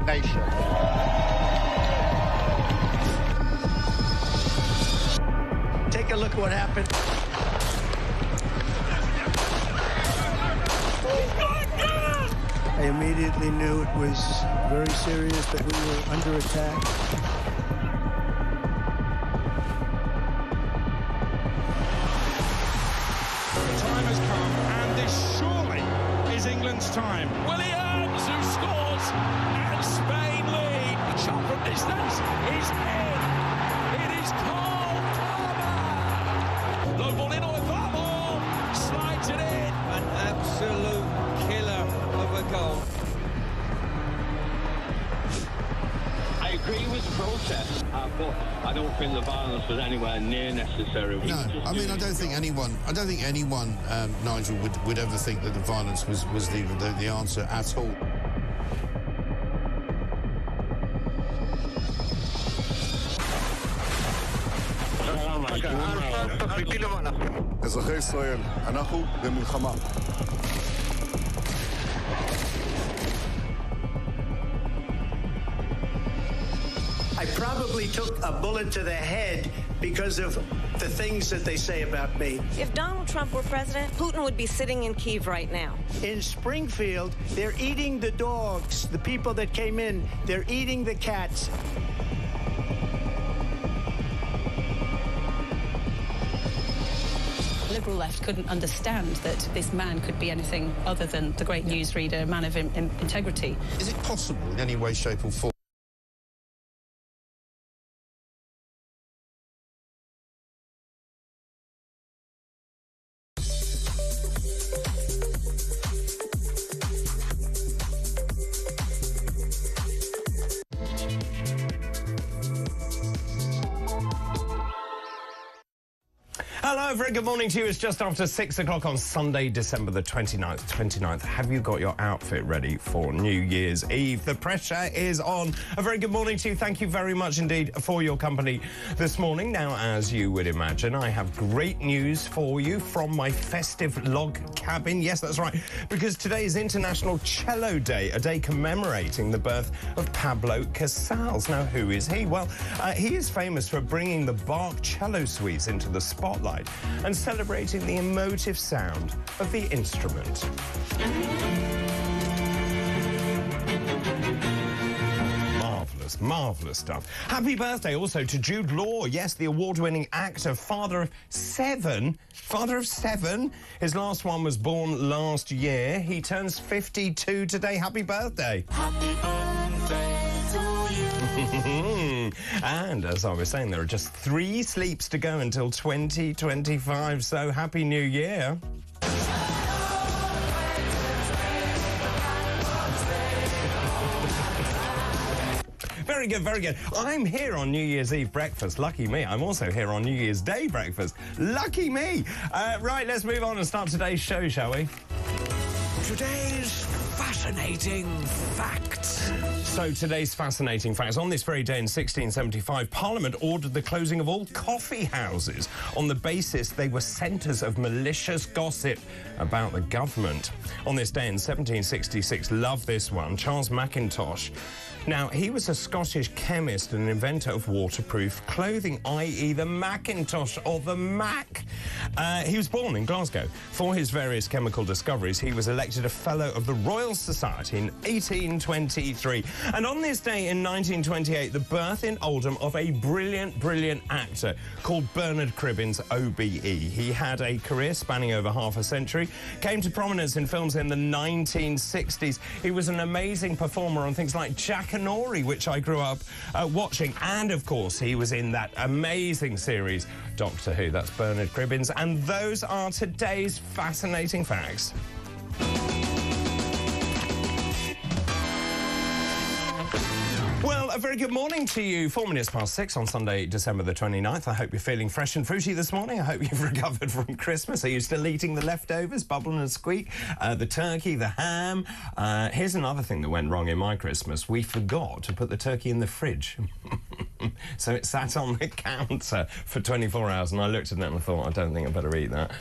nation. Take a look at what happened. I immediately knew it was very serious, that we were under attack. The time has come, and this surely is England's time. Williams, who scores, and Spain lead. The shot from distance is in. It is Cole Palmer. Low ball in on the far ball, slides it in. An absolute killer of a goal. I agree with the protest, but I don't think the violence was anywhere near necessary. No, I mean, I don't think anyone, Nigel, would ever think that the violence was the answer at all. אזרחי ישראל, אנחנו במלחמה. I probably took a bullet to the head because of the things that they say about me. If Donald Trump were president, Putin would be sitting in Kyiv right now. In Springfield, they're eating the dogs. The people that came in, they're eating the cats. Liberal left couldn't understand that this man could be anything other than the great newsreader, a man of integrity. Is it possible in any way, shape or form? Hello, very good morning to you. It's just after 6 o'clock on Sunday, December the 29th. Have you got your outfit ready for New Year's Eve? The pressure is on. A very good morning to you. Thank you very much indeed for your company this morning. Now, as you would imagine, I have great news for you from my festive log cabin. Yes, that's right, because today is International Cello Day, a day commemorating the birth of Pablo Casals. Now, who is he? Well, he is famous for bringing the Bach cello suites into the spotlight and celebrating the emotive sound of the instrument. Marvellous stuff. Happy birthday also to Jude Law. Yes, the award-winning actor, father of seven. His last one was born last year. He turns 52 today. Happy birthday. Happy birthday to you. And as I was saying, there are just 3 sleeps to go until 2025, so Happy New Year. Very good, very good. I'm here on New Year's Eve breakfast. Lucky me. I'm also here on New Year's Day breakfast. Lucky me. Right, let's move on and start today's show, shall we? Today's fascinating facts. So today's fascinating facts. On this very day in 1675, Parliament ordered the closing of all coffee houses on the basis they were centres of malicious gossip about the government. On this day in 1766, love this one, Charles Mackintosh. Now, he was a Scottish chemist and inventor of waterproof clothing, i.e. the Macintosh or the Mac. He was born in Glasgow. For his various chemical discoveries, he was elected a Fellow of the Royal Society in 1823. And on this day in 1928, the birth in Oldham of a brilliant actor called Bernard Cribbins, OBE. He had a career spanning over half a century, came to prominence in films in the 1960s. He was an amazing performer on things like Jack and Tory, which I grew up watching, and of course he was in that amazing series Doctor Who. That's Bernard Cribbins, and those are today's fascinating facts. Well, a very good morning to you. 4 minutes past 6 on Sunday, December the 29th. I hope you're feeling fresh and fruity this morning. I hope you've recovered from Christmas. Are you still eating the leftovers, bubble and squeak, the turkey, the ham? Here's another thing that went wrong in my Christmas. We forgot to put the turkey in the fridge. So it sat on the counter for 24 hours, and I looked at it and I thought, I don't think I better eat that.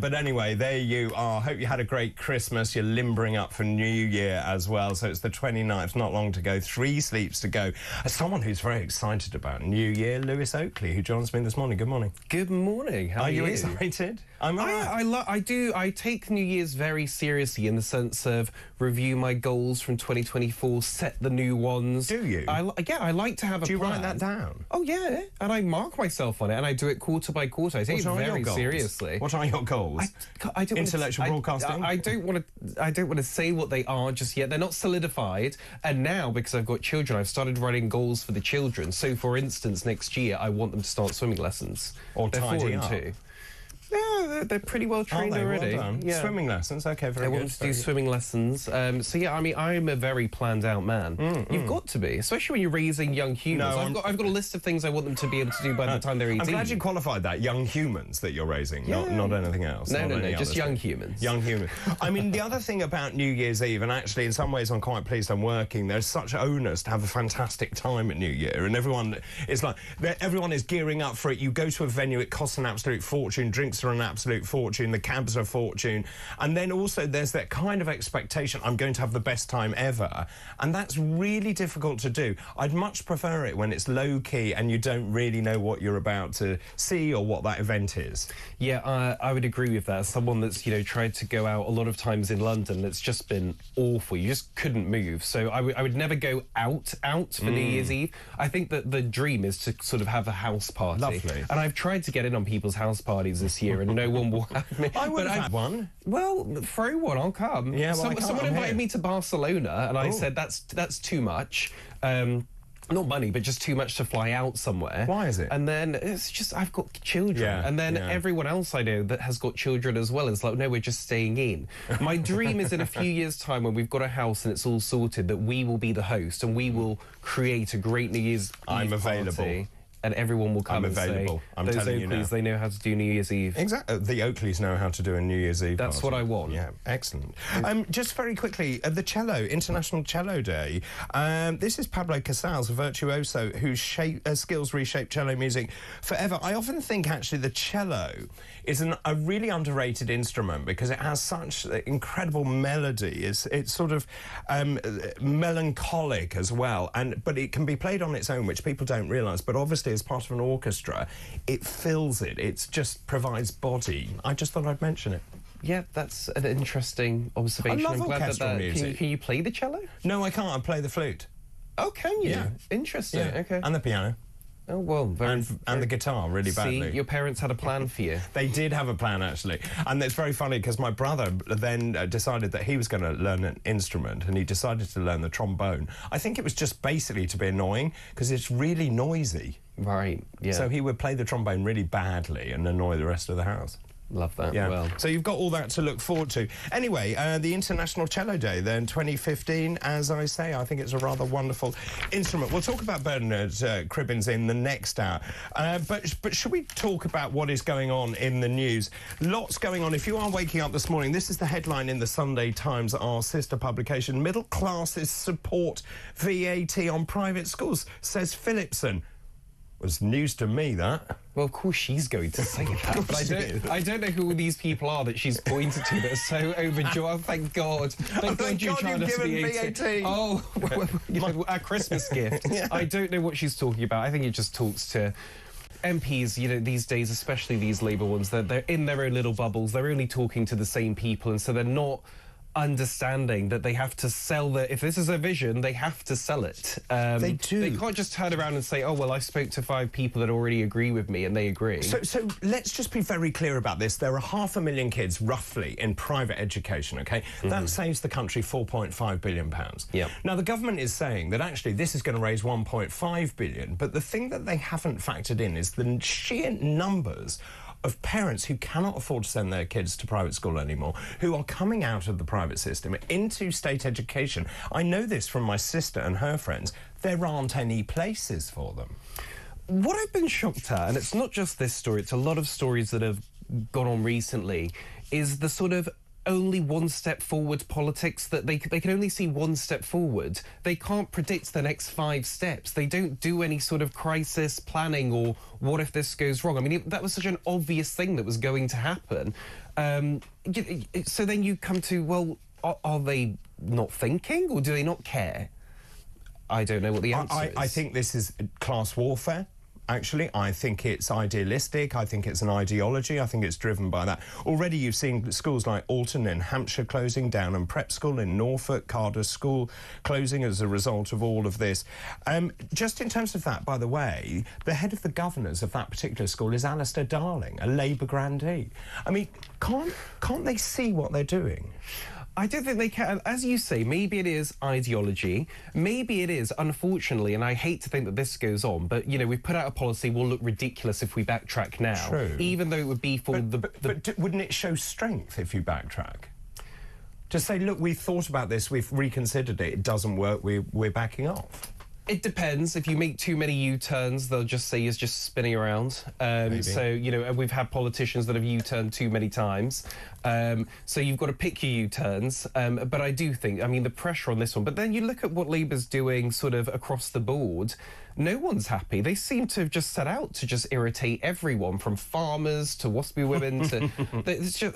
But anyway, there you are. Hope you had a great Christmas. You're limbering up for New Year as well. So it's the 29th, not long to go, 3 sleeps to go. As someone who's very excited about New Year, Lewis Oakley, who joins me this morning. Good morning. Good morning. How are you? Are you excited? I'm all right. I do. I take New Year's very seriously in the sense of review my goals from 2024, set the new ones. Do you? I like to have a plan. Do you write that down? Oh, yeah. And I mark myself on it, and I do it quarter by quarter. I take it very seriously. What are your goals? I don't Intellectual broadcasting? I don't want to say what they are just yet. They're not solidified. And now, because I've got children, I've started writing goals for the children. So, for instance, next year, I want them to start swimming lessons. Or they're 4 and 2. Yeah, they're pretty well trained already. Well done. Yeah. Swimming lessons, okay, very good. I want to do swimming lessons. So yeah, I mean, I'm a very planned out man. You've got to be, especially when you're raising young humans. No, I've got a list of things I want them to be able to do by the time they're 18. I'm glad you qualified that, young humans that you're raising, not anything else. No, just young humans. Young humans. I mean, the other thing about New Year's Eve, and actually in some ways I'm quite pleased I'm working, there's such onus to have a fantastic time at New Year, and everyone is gearing up for it. You go to a venue, it costs an absolute fortune, drinks are an absolute fortune, the cabs are a fortune, and then also there's that kind of expectation, I'm going to have the best time ever, and that's really difficult to do. I'd much prefer it when it's low-key and you don't really know what you're about to see or what that event is. Yeah, I would agree with that. As someone that's, tried to go out a lot of times in London, it's just been awful. You just couldn't move. So I would never go out for New Year's Eve. I think that the dream is to sort of have a house party. Lovely. And I've tried to get in on people's house parties this year, and no one will have me. I would have had one. Well, throw one, I'll come. Yeah, well, someone invited me to Barcelona, and I said that's too much. Not money, but just too much to fly out somewhere. Why is it? And then it's just, I've got children. And then everyone else I know that has got children as well is like, no, we're just staying in. My dream is in a few years' time when we've got a house and it's all sorted that we will be the host and we will create a great New Year's Eve party. And everyone will come and available. say, those Oakleys, they know how to do New Year's Eve. Exactly. The Oakleys know how to do a New Year's Eve That's party. what I want. Yeah, excellent. Just very quickly, the cello, International Cello Day. This is Pablo Casals, a virtuoso whose skills reshape cello music forever. I often think, actually, the cello is a really underrated instrument because it has such incredible melody. It's sort of melancholic as well, but it can be played on its own, which people don't realise. But obviously, as part of an orchestra, it fills it. It just provides body. I just thought I'd mention it. Yeah, that's an interesting observation. I love orchestral music. Can you play the cello? No, I can't. I play the flute. Oh, can you? Yeah. Interesting. Yeah. Okay. And the piano. Oh, well, and the guitar, really badly. See, your parents had a plan for you. They did have a plan, actually. And it's very funny, because my brother then decided that he was going to learn an instrument, and he decided to learn the trombone. I think it was just basically to be annoying, because it's really noisy. Right, yeah. So he would play the trombone really badly and annoy the rest of the house. Love that. Yeah. Well, so you've got all that to look forward to. Anyway, the International Cello Day, then 2015, as I say, I think it's a rather wonderful instrument. We'll talk about Bernard Cribbins in the next hour. But should we talk about what is going on in the news? Lots going on. If you are waking up this morning, this is the headline in the Sunday Times, our sister publication. Middle classes support VAT on private schools, says Phillipson. Was news to me, that. Well, of course she's going to say that, but I don't know who these people are that she's pointed to that are so overjoyed. Oh, thank God. Thank God you're trying to be VAT. Oh, our Christmas gift. Yeah. I don't know what she's talking about. I think it just talks to MPs, these days, especially these Labour ones, they're in their own little bubbles. They're only talking to the same people, and so they're not understanding that they have to sell if this is a vision, they have to sell it. They do. They can't just turn around and say, oh, well, I spoke to 5 people that already agree with me, and they agree. So let's just be very clear about this. There are 500,000 kids, roughly, in private education, OK? That saves the country £4.5 billion. Yep. Now, the government is saying that, actually, this is going to raise £1.5 billion, but the thing that they haven't factored in is the sheer numbers of parents who cannot afford to send their kids to private school anymore, who are coming out of the private system into state education. I know this from my sister and her friends. There aren't any places for them. What I've been shocked at, and it's not just this story, it's a lot of stories that have gone on recently, is the sort of only one step forward politics, that they can only see one step forward. They can't predict the next 5 steps. They don't do any sort of crisis planning or what if this goes wrong. I mean, that was such an obvious thing that was going to happen. So then you come to, well, are they not thinking or do they not care? I don't know what the answer is. I think this is class warfare. Actually, I think it's idealistic. I think it's an ideology. I think it's driven by that. Already you've seen schools like Alton in Hampshire closing down, and Prep School in Norfolk, Carter School closing as a result of all of this. Just in terms of that, by the way, the head of the governors of that particular school is Alistair Darling, a Labour grandee. I mean, can't they see what they're doing? I don't think they can. As you say, maybe it is ideology. Maybe it is, unfortunately, and I hate to think that this goes on, but, you know, we've put out a policy, we'll look ridiculous if we backtrack now. True. Even though it would be for But wouldn't it show strength if you backtrack? To say, look, we've thought about this, we've reconsidered it, it doesn't work, we're backing off. It depends. If you make too many U-turns, they'll just say it's just spinning around. So, you know, we've had politicians that have U-turned too many times. So you've got to pick your U-turns. But I do think, I mean, the pressure on this one. But then you look at what Labour's doing sort of across the board. No one's happy. They seem to have just set out to just irritate everyone, from farmers to waspy women to... It's just,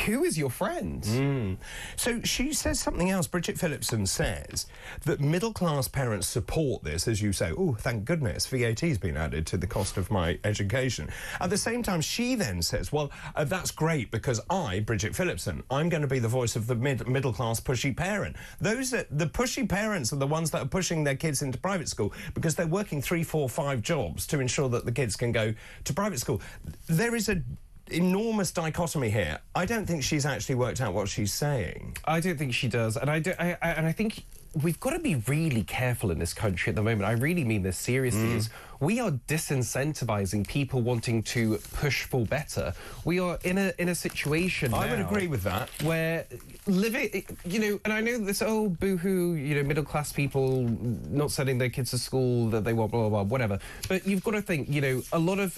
who is your friend? So she says something else. Bridget Phillipson says that middle-class parents support this, as you say. Oh, thank goodness, VAT's been added to the cost of my education. At the same time, she then says, well, that's great because I, Bridget Phillipson, I'm going to be the voice of the middle-class pushy parent. The pushy parents are the ones that are pushing their kids into private school because they're working 3, 4, 5 jobs to ensure that the kids can go to private school. There is an enormous dichotomy here. I don't think she's actually worked out what she's saying. I don't think she does, and I think we've got to be really careful in this country at the moment. I really mean this seriously. Is we are disincentivizing people wanting to push for better. We are in a situation now, I would agree with that, where living, you know, and I know this, oh, boo-hoo, you know, middle-class people not sending their kids to school that they want, blah, blah, blah, whatever. But you've got to think, you know, a lot of,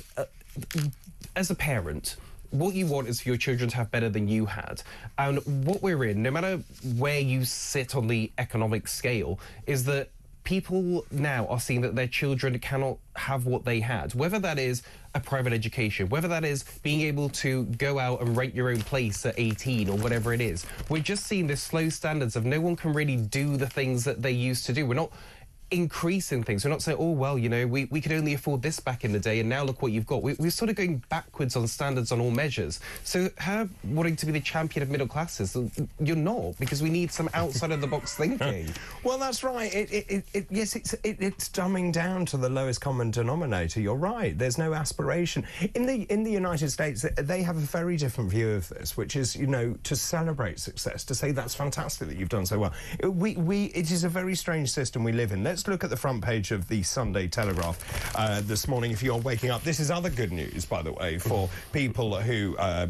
as a parent, what you want is for your children to have better than you had. And what we're in, no matter where you sit on the economic scale, is that people now are seeing that their children cannot have what they had, whether that is a private education, whether that is being able to go out and rent your own place at 18 or whatever it is. We're just seeing this slow standards of no one can really do the things that they used to do. We're not increasing things. We're not saying, oh, well, you know, we could only afford this back in the day and now look what you've got. We're sort of going backwards on standards on all measures. So her wanting to be the champion of middle classes, you're not, because we need some outside-of-the-box thinking. Well, that's right. Yes, it's dumbing down to the lowest common denominator. You're right. There's no aspiration. In the United States, they have a very different view of this, which is, you know, to celebrate success, to say that's fantastic that you've done so well. It is a very strange system we live in. Let's look at the front page of the Sunday Telegraph this morning. If you're waking up, this is other good news, by the way, for people who are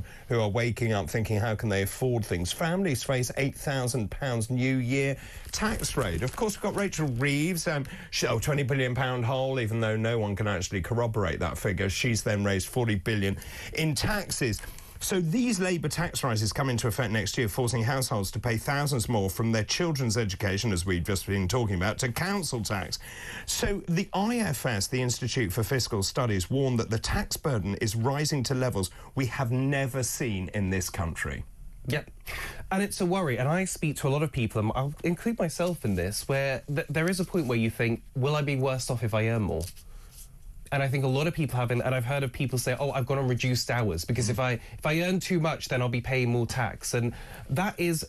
waking up thinking, how can they afford things? Families face £8,000 New Year tax rate. Of course, we've got Rachel Reeves, £20 billion hole, even though no one can actually corroborate that figure. She's then raised £40 billion in taxes. So these Labour tax rises come into effect next year, forcing households to pay thousands more from their children's education, as we've just been talking about, to council tax. So the IFS, the Institute for Fiscal Studies, warned that the tax burden is rising to levels we have never seen in this country. Yep. And it's a worry. And I speak to a lot of people, and I'll include myself in this, where there is a point where you think, will I be worse off if I earn more? And I think a lot of people have, and I've heard of people say, oh, I've gone on reduced hours because if I earn too much, then I'll be paying more tax. And that is,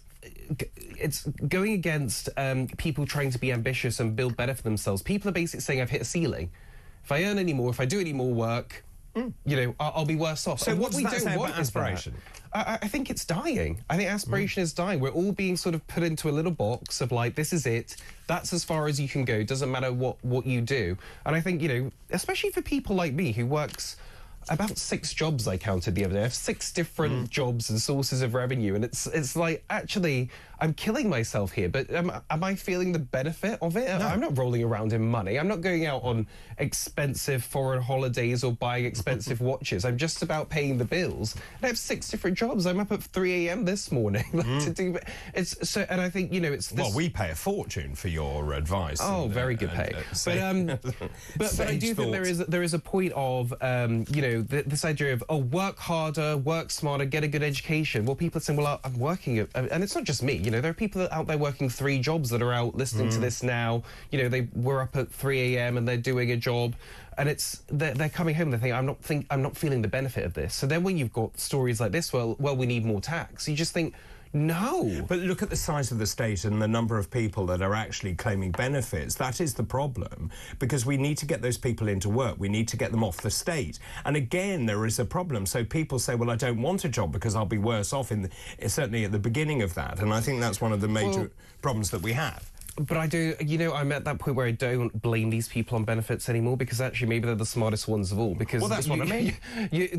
it's going against people trying to be ambitious and build better for themselves. People are basically saying I've hit a ceiling. If I earn any more, if I do any more work, you know, I'll be worse off. So what we don't want is aspiration? I think it's dying. I think aspiration is dying. We're all being sort of put into a little box of like, this is it. That's as far as you can go. Doesn't matter what you do. And I think, you know, especially for people like me who works about 6 jobs, I counted the other day. I have 6 different jobs and sources of revenue. And it's like, actually, I'm killing myself here, but am I feeling the benefit of it? No. I'm not rolling around in money. I'm not going out on expensive foreign holidays or buying expensive watches. I'm just about paying the bills. And I have 6 different jobs. I'm up at 3 a.m. this morning to do. It's so, and I think, you know, it's this, well, we pay a fortune for your advice. Oh, very good pay. But I do think there is a point of you know, this idea of work harder, work smarter, get a good education. Well, people are saying, well, I'm working, and it's not just me. You know, there are people out there working 3 jobs that are out listening to this now. You know, they were up at 3 a.m. and they're doing a job, and they're coming home and they think, I'm not feeling the benefit of this. So then when you've got stories like this, well, we need more tax. You just think, no. But look at the size of the state and the number of people that are actually claiming benefits. That is the problem, because we need to get those people into work. We need to get them off the state. And again, there is a problem. So people say, well, I don't want a job because I'll be worse off, certainly at the beginning of that. And I think that's one of the major problems that we have. But I do, you know, I'm at that point where I don't blame these people on benefits anymore, because actually maybe they're the smartest ones of all. Because well, that's what I mean.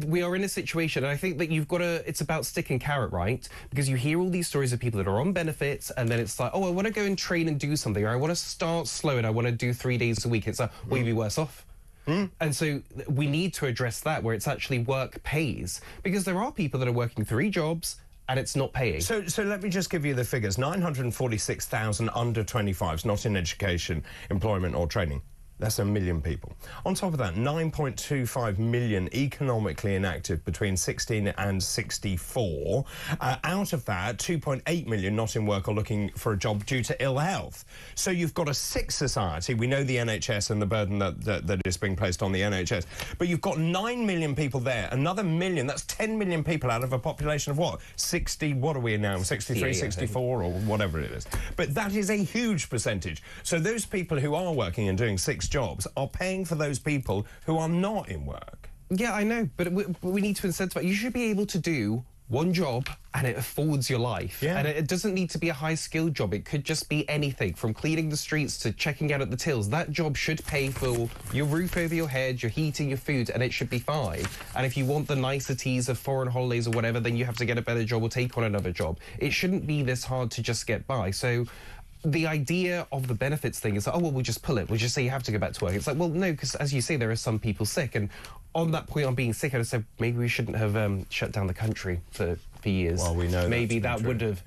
We are in a situation, and I think that you've got to, it's about stick and carrot, right? Because you hear all these stories of people that are on benefits, and then it's like, oh, I want to go and train and do something, or I want to start slow and I want to do 3 days a week. It's like, will you be worse off? And so we need to address that, where it's actually work pays. Because there are people that are working 3 jobs, and it's not paying. So let me just give you the figures. 946,000 under 25s, not in education, employment or training. That's 1 million people. On top of that, 9.25 million economically inactive between 16 and 64. Out of that, 2.8 million not in work or looking for a job due to ill health. So you've got a sick society. We know the NHS and the burden that is being placed on the NHS. But you've got 9 million people there. Another million, that's 10 million people out of a population of what? 60, what are we now? 63, 64 or whatever it is. But that is a huge percentage. So those people who are working and doing 6 jobs are paying for those people who are not in work. Yeah, I know, but we need to incentivize. You should be able to do 1 job and it affords your life. Yeah. And it doesn't need to be a high-skilled job. It could just be anything, from cleaning the streets to checking out at the tills. That job should pay for your roof over your head, your heating, your food, and it should be fine. And if you want the niceties of foreign holidays or whatever, then you have to get a better job or take on another job. It shouldn't be this hard to just get by. So the idea of the benefits thing is, oh, well, we'll just pull it. We'll just say you have to go back to work. It's like, well, no, because as you say, there are some people sick. And on that point on being sick, I would say maybe we shouldn't have shut down the country for years. Well, we know maybe that would have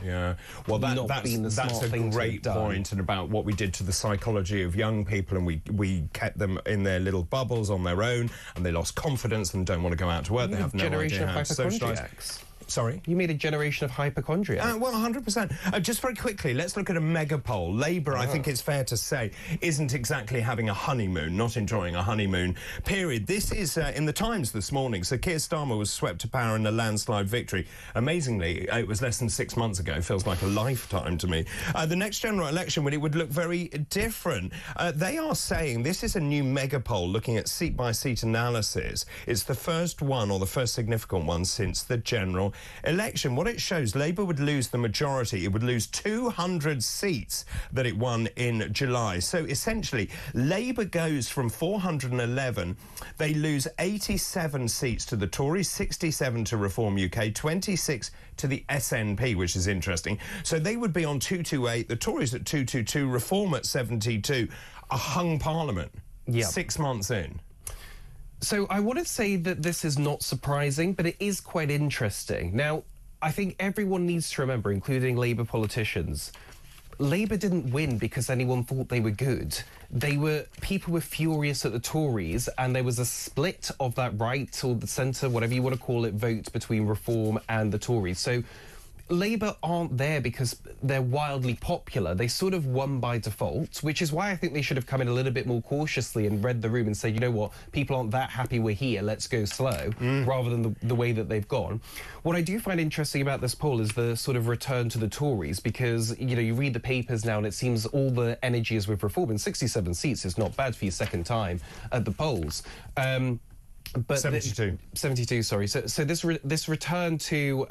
well, not been the smart that's a thing great point, and about what we did to the psychology of young people, and we kept them in their little bubbles on their own, and they lost confidence and don't want to go out to work. They have no idea how to socialise. Sorry? You made a generation of hypochondriacs. Well, 100%. Just very quickly, let's look at a mega poll. Labour, I think it's fair to say, isn't exactly having a honeymoon, not enjoying a honeymoon period. This is in the Times this morning. So Keir Starmer was swept to power in a landslide victory. Amazingly, it was less than 6 months ago. Feels like a lifetime to me. The next general election, when it would look very different. They are saying this is a new mega poll looking at seat-by-seat analysis. It's the first one, or the first significant one, since the general election. What it shows, Labour would lose the majority. It would lose 200 seats that it won in July. So essentially, Labour goes from 411. They lose 87 seats to the Tories, 67 to Reform UK, 26 to the SNP, which is interesting. So they would be on 228, the Tories at 222, Reform at 72. A hung parliament. 6 months in. So I want to say that this is not surprising, but it is quite interesting. Now, I think everyone needs to remember, including Labour politicians, Labour didn't win because anyone thought they were good. People were furious at the Tories, and there was a split of that right or the centre, whatever you want to call it, vote between Reform and the Tories. So Labour aren't there because they're wildly popular. They sort of won by default, which is why I think they should have come in a little bit more cautiously and read the room and said, you know what, people aren't that happy we're here, let's go slow, rather than the way that they've gone. What I do find interesting about this poll is the sort of return to the Tories, because, you know, you read the papers now and it seems all the energy is with Reform, and 67 seats is not bad for your second time at the polls. But 72. 72, sorry. So this return to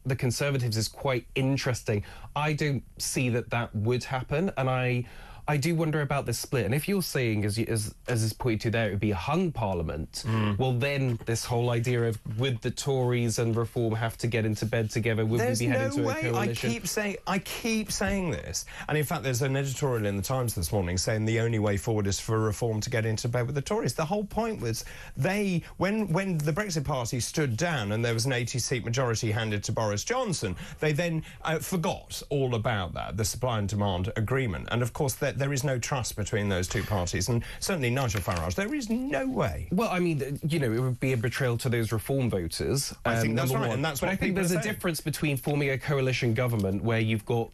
the Conservatives is quite interesting. I don't see that would happen, and I I do wonder about this split. And if you're saying, as is pointed to there, it would be a hung parliament, well, then this whole idea of would the Tories and Reform have to get into bed together? Would we be heading to a coalition? I keep saying this. And in fact, there's an editorial in the Times this morning saying the only way forward is for Reform to get into bed with the Tories. The whole point was when the Brexit Party stood down and there was an 80-seat majority handed to Boris Johnson, they then forgot all about that, the supply and demand agreement. And of course, there is no trust between those two parties. And certainly Nigel Farage, there is no way. Well, I mean, you know, it would be a betrayal to those Reform voters. I think that's right, and that's what I think there's a difference between forming a coalition government where you've got,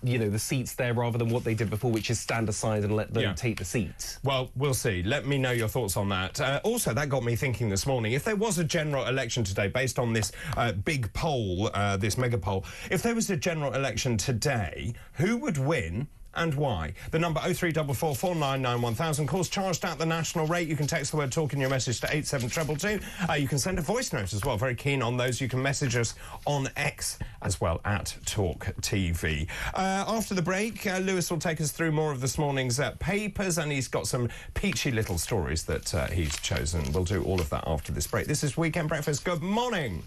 you know, the seats there rather than what they did before, which is stand aside and let them take the seats. Well, we'll see. Let me know your thoughts on that. Also, that got me thinking this morning, if there was a general election today, based on this big poll, this mega poll, if there was a general election today, who would win and why? The number 0344 499 1000. Calls charged at the national rate. You can text the word talk in your message to 87222. You can send a voice note as well. Very keen on those. You can message us on X as well at talkTV. After the break, Lewis will take us through more of this morning's papers, and he's got some peachy little stories that he's chosen. We'll do all of that after this break. This is Weekend Breakfast. Good morning.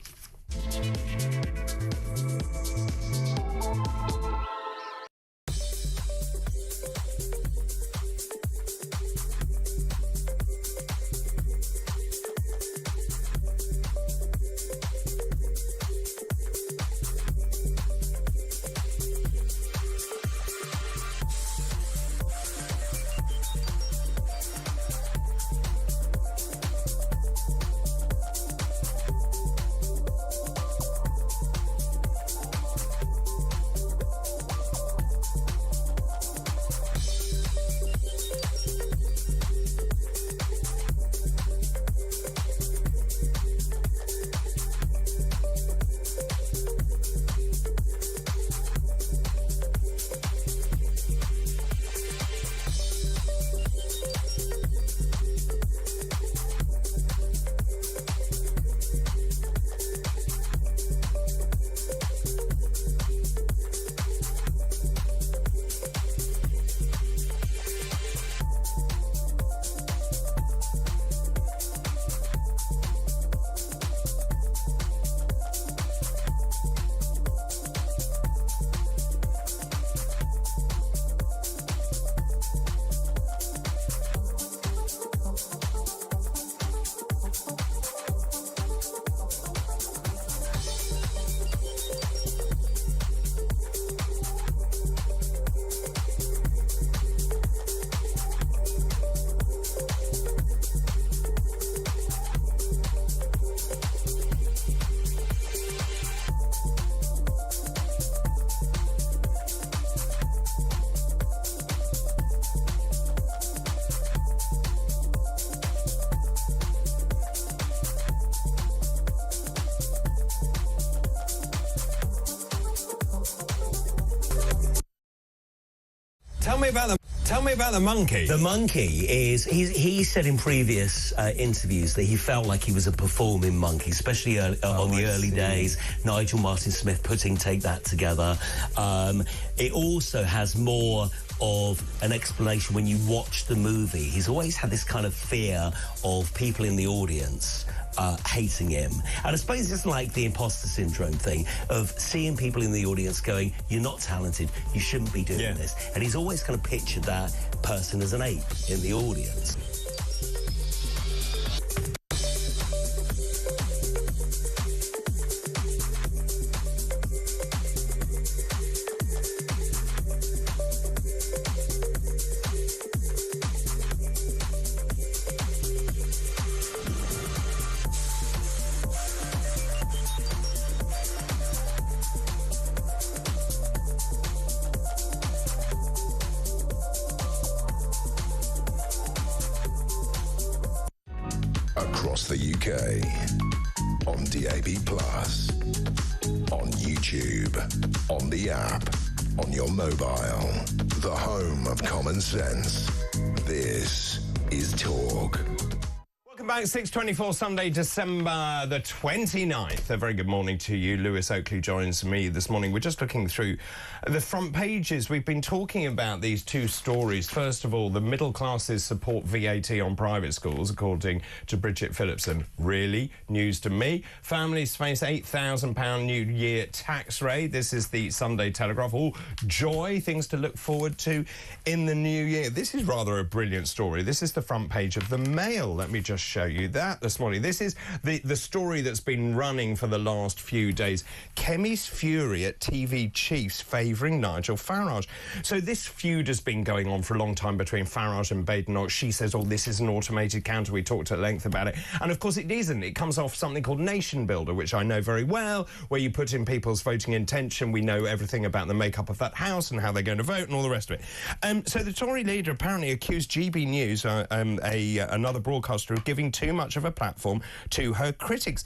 Tell me about the monkey. The monkey is, he said in previous interviews that he felt like he was a performing monkey, especially on the early days. Nigel Martin Smith putting Take That together. It also has more of an explanation when you watch the movie. He's always had this kind of fear of people in the audience hating him. And I suppose it's like the imposter syndrome thing of seeing people in the audience going, you're not talented, you shouldn't be doing this. And he's always kind of pictured that person as an ape in the audience. Across the UK, on DAB+, on YouTube, on the app, on your mobile, the home of common sense. This is Talk. Welcome Welcome back, 6:24, Sunday, December the 29th. A very good morning to you. Lewis Oakley joins me this morning. We're just looking through the front pages. We've been talking about these two stories. First of all, the middle classes support VAT on private schools, according to Bridget Phillipson. Really? News to me. Families face £8,000 New Year tax rate. This is the Sunday Telegraph. All joy, things to look forward to in the new year. This is rather a brilliant story. This is the front page of the Mail. Let me just show you that this morning. This is the story that's been running for the last few days. Kemi's fury at TV chiefs favouring Nigel Farage. So this feud has been going on for a long time between Farage and Badenoch. She says, oh, this is an automated counter. We talked at length about it. And of course it isn't. It comes off something called Nation Builder, which I know very well, where you put in people's voting intention. We know everything about the makeup of that house and how they're going to vote and all the rest of it. So the Tory leader apparently accused GB News, another broadcaster, of giving too much of a platform to her critics.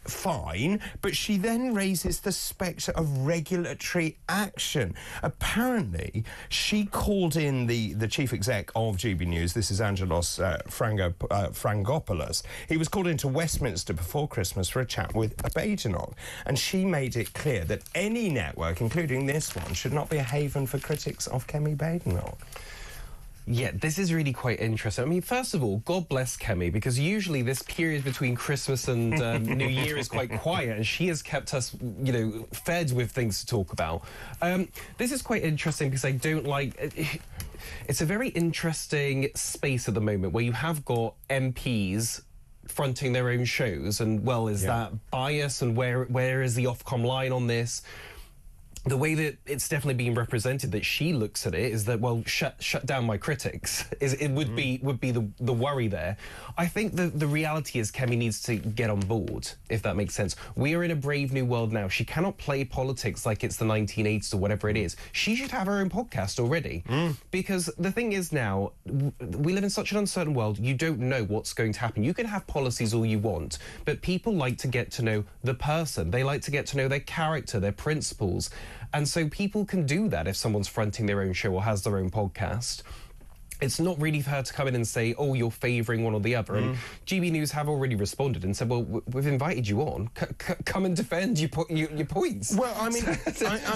Fine, but she then raises the spectre of regulatory action. Apparently, she called in the chief exec of GB News. This is Angelos Frangopoulos. He was called into Westminster before Christmas for a chat with Badenoch, and she made it clear that any network, including this one, should not be a haven for critics of Kemi Badenoch. Yeah, this is really quite interesting. I mean, first of all, God bless Kemi, because usually this period between Christmas and New Year is quite quiet, and she has kept us, you know, fed with things to talk about. This is quite interesting because I don't like... It's a very interesting space at the moment where you have got MPs fronting their own shows, and, well, is that bias, and where is the Ofcom line on this? The way that it's definitely being represented, that she looks at it, is that, well, shut down my critics. It would be the worry there. I think the reality is Kemi needs to get on board, if that makes sense. We are in a brave new world now. She cannot play politics like it's the 1980s or whatever it is. She should have her own podcast already. Because the thing is now, we live in such an uncertain world, you don't know what's going to happen. You can have policies all you want, but people like to get to know the person. They like to get to know their character, their principles. And so people can do that if someone's fronting their own show or has their own podcast. It's not really for her to come in and say, oh, you're favouring one or the other. And GB News have already responded and said, well, we've invited you on. Come and defend your points. Well, I mean...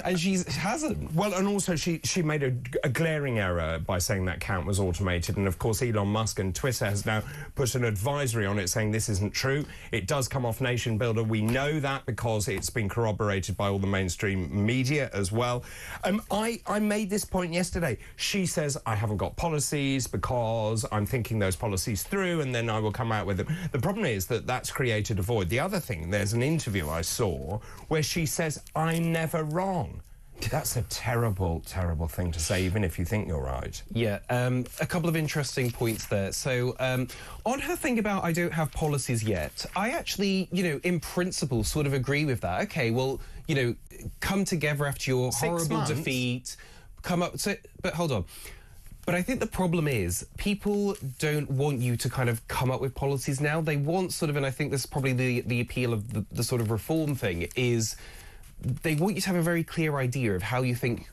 and she hasn't. Well, and also she made a glaring error by saying that count was automated. And, of course, Elon Musk and Twitter has now put an advisory on it saying this isn't true. It does come off Nation Builder. We know that because it's been corroborated by all the mainstream media as well. I made this point yesterday. She says, I haven't got policy because I'm thinking those policies through and then I will come out with them. The problem is that that's created a void. The other thing, there's an interview I saw where she says, I'm never wrong. That's a terrible, terrible thing to say, even if you think you're right. Yeah, a couple of interesting points there. So, on her thing about I don't have policies yet, I actually, you know, in principle, sort of agree with that. Okay, well, you know, come together after your horrible defeat, come up... So, but hold on. But I think the problem is people don't want you to kind of come up with policies now. They want sort of, and I think this is probably the appeal of the sort of reform thing, is they want you to have a very clear idea of how you think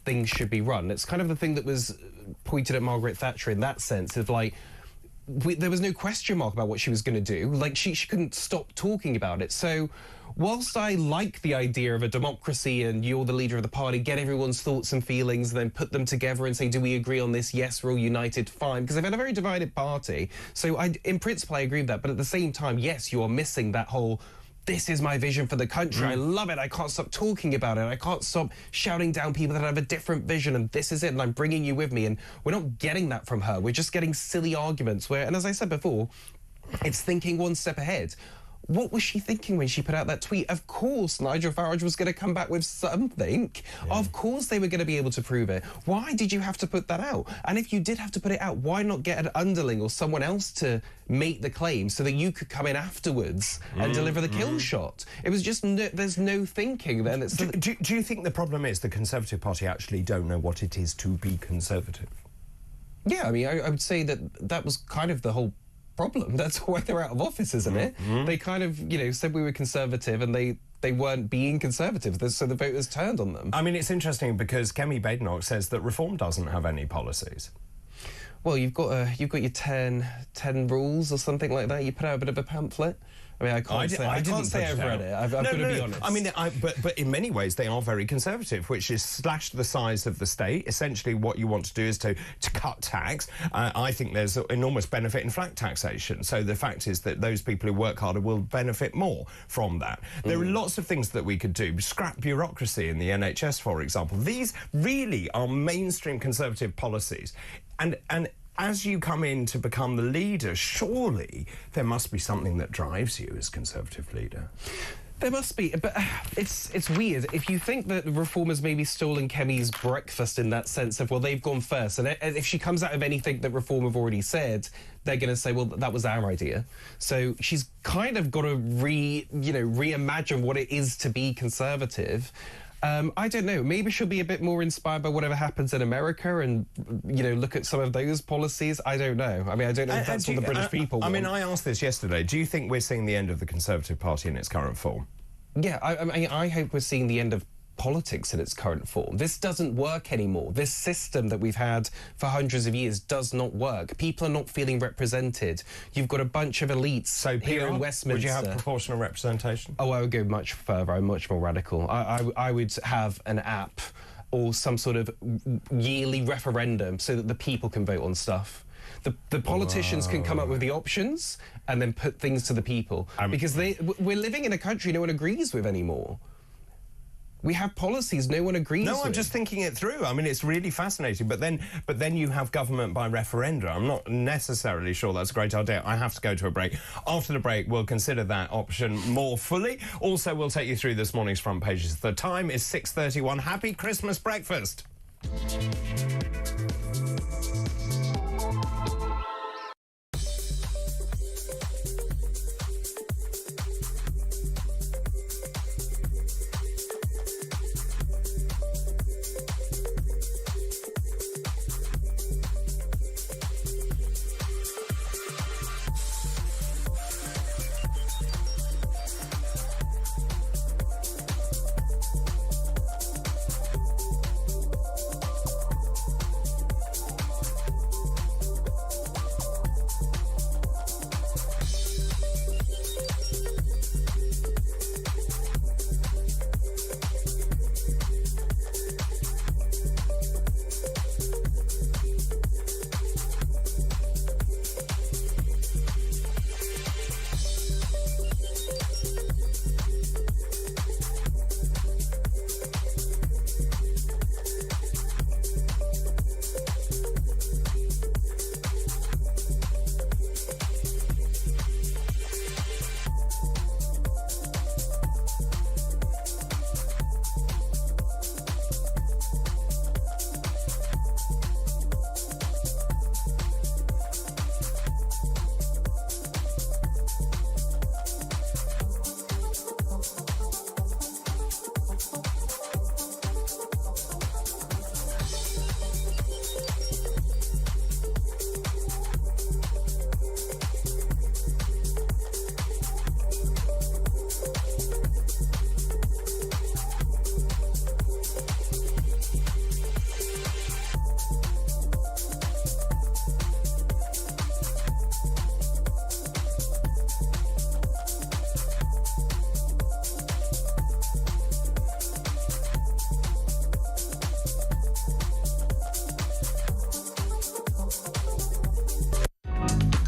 things should be run. It's kind of the thing that was pointed at Margaret Thatcher in that sense of like, there was no question mark about what she was going to do. Like, she couldn't stop talking about it. So whilst I like the idea of a democracy and you're the leader of the party, get everyone's thoughts and feelings, then put them together and say, do we agree on this? Yes, we're all united, fine. Because they've had a very divided party. So in principle, I agree with that. But at the same time, yes, you are missing that whole... This is my vision for the country. I love it. I can't stop talking about it. I can't stop shouting down people that have a different vision, and this is it, and I'm bringing you with me. And we're not getting that from her. We're just getting silly arguments where, and as I said before, it's thinking one step ahead. What was she thinking when she put out that tweet? Of course Nigel Farage was going to come back with something. Yeah. Of course they were going to be able to prove it. Why did you have to put that out? And if you did have to put it out, why not get an underling or someone else to make the claim so that you could come in afterwards and deliver the kill shot? It was just, there's no thinking then. Do you think the problem is the Conservative Party actually don't know what it is to be Conservative? Yeah, I mean, I would say that was kind of the whole problem. That's why they're out of office, isn't it? They kind of, you know, said we were Conservative and they weren't being Conservative, so the voters turned on them. I mean, it's interesting because Kemi Badenoch says that Reform doesn't have any policies. Well, you've got your 10 rules or something like that. You put out a bit of a pamphlet. I mean, I can't say I've read it. I've got to be honest. I mean, but in many ways they are very conservative, which is slash the size of the state. Essentially, what you want to do is to cut tax. I think there's enormous benefit in flat taxation. So the fact is that those people who work harder will benefit more from that. There are lots of things that we could do. Scrap bureaucracy in the NHS, for example. These really are mainstream conservative policies, and as you come in to become the leader, surely there must be something that drives you as Conservative leader. There must be, but it's weird. If you think that the reformers may be stolen Kemi's breakfast in that sense of, well, they've gone first, and if she comes out of anything that Reform have already said, they're going to say, well, that was our idea. So she's kind of got to reimagine what it is to be Conservative. I don't know. Maybe she'll be a bit more inspired by whatever happens in America and, look at some of those policies. I don't know. I mean, I don't know if that's what the British people want. I mean, I asked this yesterday. Do you think we're seeing the end of the Conservative Party in its current form? Yeah, I hope we're seeing the end of politics in its current form. This doesn't work anymore. This system that we've had for hundreds of years does not work. People are not feeling represented. You've got a bunch of elites here in Westminster. Would you have proportional representation? Oh, I would go much further. I'm much more radical. I would have an app or some sort of yearly referendum so that the people can vote on stuff. The politicians can come up with the options and then put things to the people. Because we're living in a country no one agrees with anymore. We have policies no one agrees with. No, I'm just thinking it through. I mean, it's really fascinating. But then you have government by referenda. I'm not necessarily sure that's a great idea. I have to go to a break. After the break, we'll consider that option more fully. Also, we'll take you through this morning's front pages. The time is 6:31. Happy Christmas breakfast.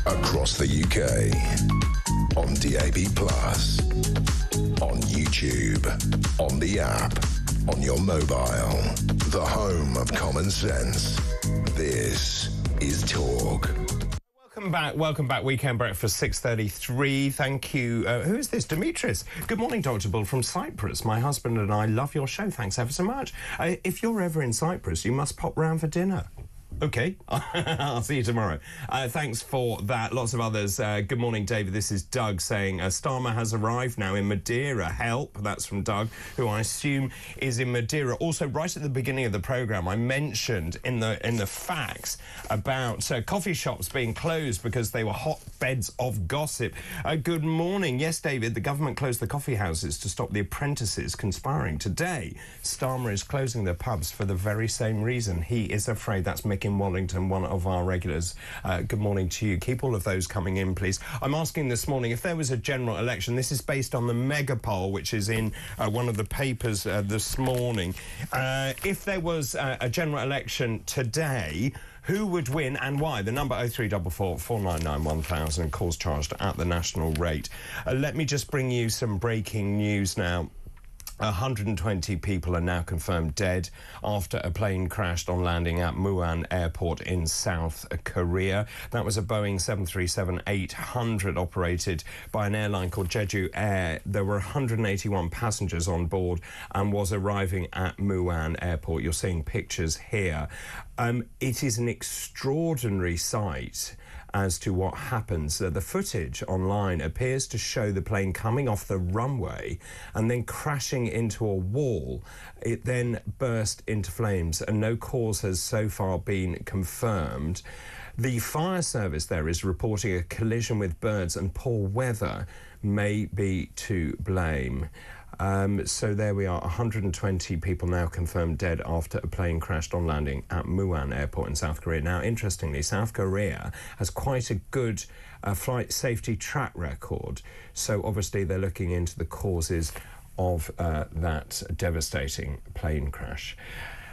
Across the UK, on DAB+, on YouTube, on the app, on your mobile, the home of common sense. This is Talk. Welcome back. Weekend Breakfast, 6:33. Thank you. Who is this? Demetrius. Good morning, Dr. Bull from Cyprus. My husband and I love your show. Thanks ever so much. If you're ever in Cyprus, you must pop round for dinner. OK, I'll see you tomorrow. Thanks for that. Lots of others. Good morning, David. This is Doug saying Starmer has arrived now in Madeira. Help. That's from Doug, who I assume is in Madeira. Also, right at the beginning of the programme, I mentioned in the facts about coffee shops being closed because they were hotbeds of gossip. Good morning. Yes, David, the government closed the coffee houses to stop the apprentices conspiring. Today, Starmer is closing the pubs for the very same reason. He is afraid that's making in Wallington, one of our regulars. Good morning to you. Keep all of those coming in, please. I'm asking this morning if there was a general election. This is based on the mega poll, which is in one of the papers this morning. If there was a general election today, who would win and why? The number 0344 499 1000, calls charged at the national rate. Let me just bring you some breaking news now. 120 people are now confirmed dead after a plane crashed on landing at Muan Airport in South Korea. That was a Boeing 737-800 operated by an airline called Jeju Air. There were 181 passengers on board and was arriving at Muan Airport. You're seeing pictures here. It is an extraordinary sight as to what happens. The footage online appears to show the plane coming off the runway and then crashing into a wall. It then burst into flames and no cause has so far been confirmed. The fire service there is reporting a collision with birds and poor weather may be to blame. So there we are, 120 people now confirmed dead after a plane crashed on landing at Muan Airport in South Korea. Now, interestingly, South Korea has quite a good flight safety track record. So obviously they're looking into the causes of that devastating plane crash.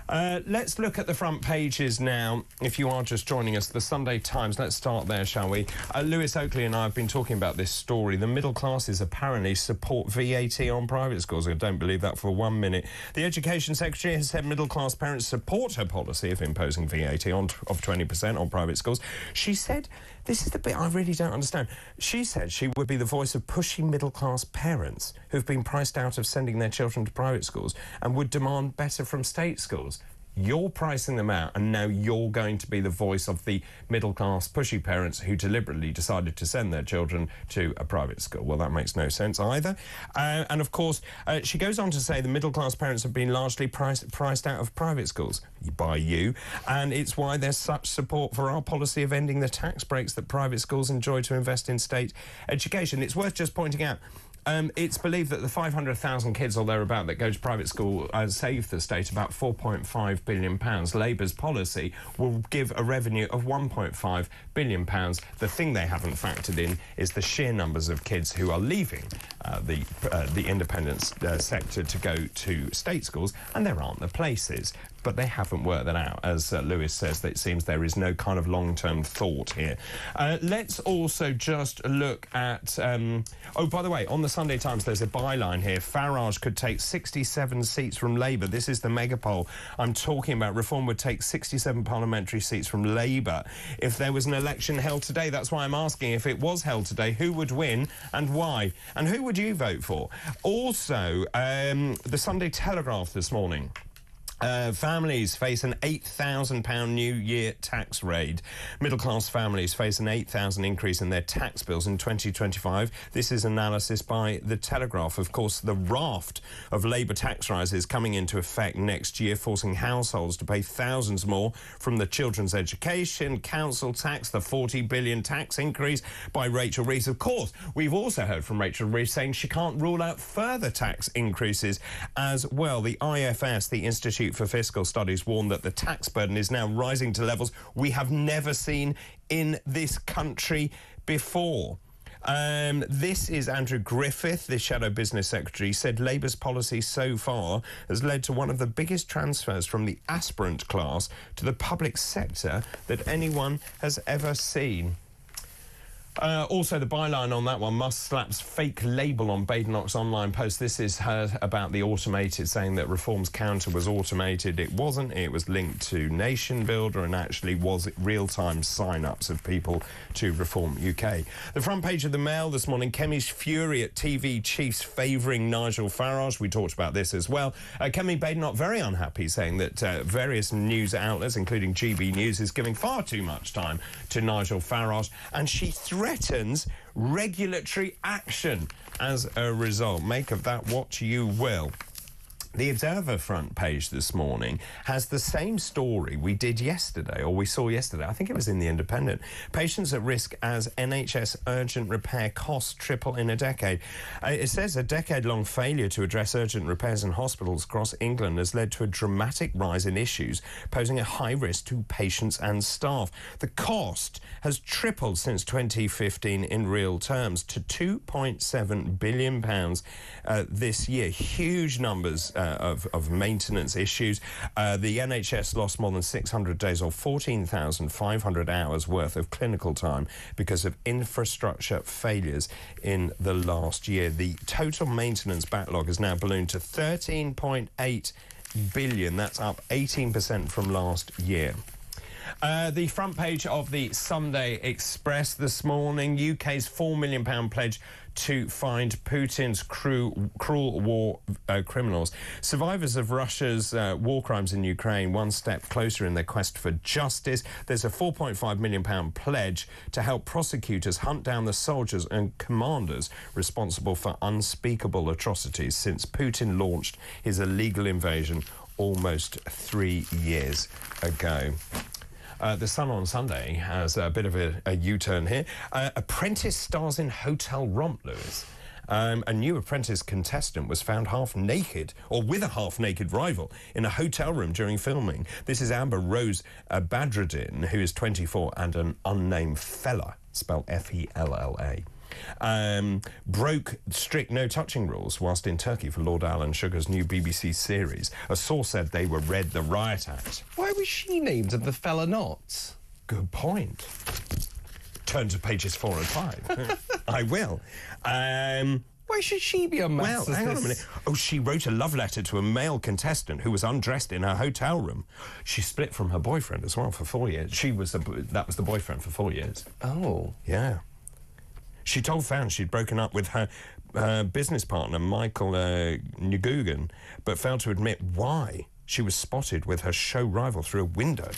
Let's look at the front pages now. If you are just joining us, the Sunday Times. Let's start there, shall we? Lewis Oakley and I have been talking about this story. The middle classes apparently support VAT on private schools. I don't believe that for 1 minute. The Education Secretary has said middle-class parents support her policy of imposing VAT of 20% on private schools. She said, this is the bit I really don't understand. She said she would be the voice of pushing middle-class parents who've been priced out of sending their children to private schools and would demand better from state schools. You're pricing them out, and now you're going to be the voice of the middle-class pushy parents who deliberately decided to send their children to a private school. Well, that makes no sense either. And, of course, she goes on to say the middle-class parents have been largely priced out of private schools by you, and it's why there's such support for our policy of ending the tax breaks that private schools enjoy to invest in state education. It's worth just pointing out it's believed that the 500,000 kids or thereabout that go to private school save the state about £4.5 billion. Labour's policy will give a revenue of £1.5 billion. The thing they haven't factored in is the sheer numbers of kids who are leaving the independent sector to go to state schools, and there aren't the places. But they haven't worked that out. As Lewis says, that it seems there is no kind of long-term thought here. Let's also just look at... oh, by the way, on the Sunday Times, there's a byline here. Farage could take 67 seats from Labour. This is the mega poll I'm talking about. Reform would take 67 parliamentary seats from Labour. If there was an election held today, that's why I'm asking, if it was held today, who would win and why? And who would you vote for? Also, the Sunday Telegraph this morning. Families face an £8,000 New Year tax raid. Middle-class families face an £8,000 increase in their tax bills in 2025. This is analysis by The Telegraph. Of course, the raft of Labour tax rises coming into effect next year, forcing households to pay thousands more from the children's education, council tax, the £40 billion tax increase by Rachel Reeves. Of course, we've also heard from Rachel Reeves saying she can't rule out further tax increases as well. The IFS, the Institute for Fiscal Studies, warned that the tax burden is now rising to levels we have never seen in this country before. This is Andrew Griffith, the Shadow Business Secretary, said Labour's policy so far has led to one of the biggest transfers from the aspirant class to the public sector that anyone has ever seen. Also, the byline on that one, Musk slaps fake label on Badenoch's online post. This is her about the automated, saying that Reform's counter was automated. It wasn't. It was linked to Nation Builder and actually was real-time sign-ups of people to Reform UK. The front page of the Mail this morning, Kemi's fury at TV chiefs favouring Nigel Farage. We talked about this as well. Kemi Badenoch very unhappy, saying that various news outlets, including GB News, is giving far too much time to Nigel Farage, and she threatens regulatory action as a result. Make of that what you will. The Observer front page this morning has the same story we did yesterday, or we saw yesterday. I think it was in The Independent. Patients at risk as NHS urgent repair costs triple in a decade. It says a decade-long failure to address urgent repairs in hospitals across England has led to a dramatic rise in issues, posing a high risk to patients and staff. The cost has tripled since 2015 in real terms to £2.7 billion this year. Huge numbers of maintenance issues. The NHS lost more than 600 days or 14,500 hours worth of clinical time because of infrastructure failures in the last year. The total maintenance backlog has now ballooned to 13.8 billion. That's up 18% from last year. The front page of the Sunday Express this morning, UK's £4 million pledge to find Putin's cruel war criminals. Survivors of Russia's war crimes in Ukraine one step closer in their quest for justice. There's a £4.5 million pledge to help prosecutors hunt down the soldiers and commanders responsible for unspeakable atrocities since Putin launched his illegal invasion almost 3 years ago. The Sun on Sunday has a bit of a U-turn here. Apprentice stars in hotel romp, Lewis. A new Apprentice contestant was found half naked, or with a half-naked rival, in a hotel room during filming. This is Amber Rose Badruddin, who is 24 and an unnamed fella, spelled F-E-L-L-A. Broke strict no-touching rules whilst in Turkey for Lord Alan Sugar's new BBC series. A source said they were read the Riot Act. Why was she named and the fella not? Good point. Turn to pages 4 and 5. I will. Why should she be on maths? Well, hang on a minute. Oh, she wrote a love letter to a male contestant who was undressed in her hotel room. She split from her boyfriend as well for 4 years. That was the boyfriend for 4 years. Oh. Yeah. She told fans she'd broken up with her business partner, Michael Nguyen, but failed to admit why she was spotted with her show rival through a window.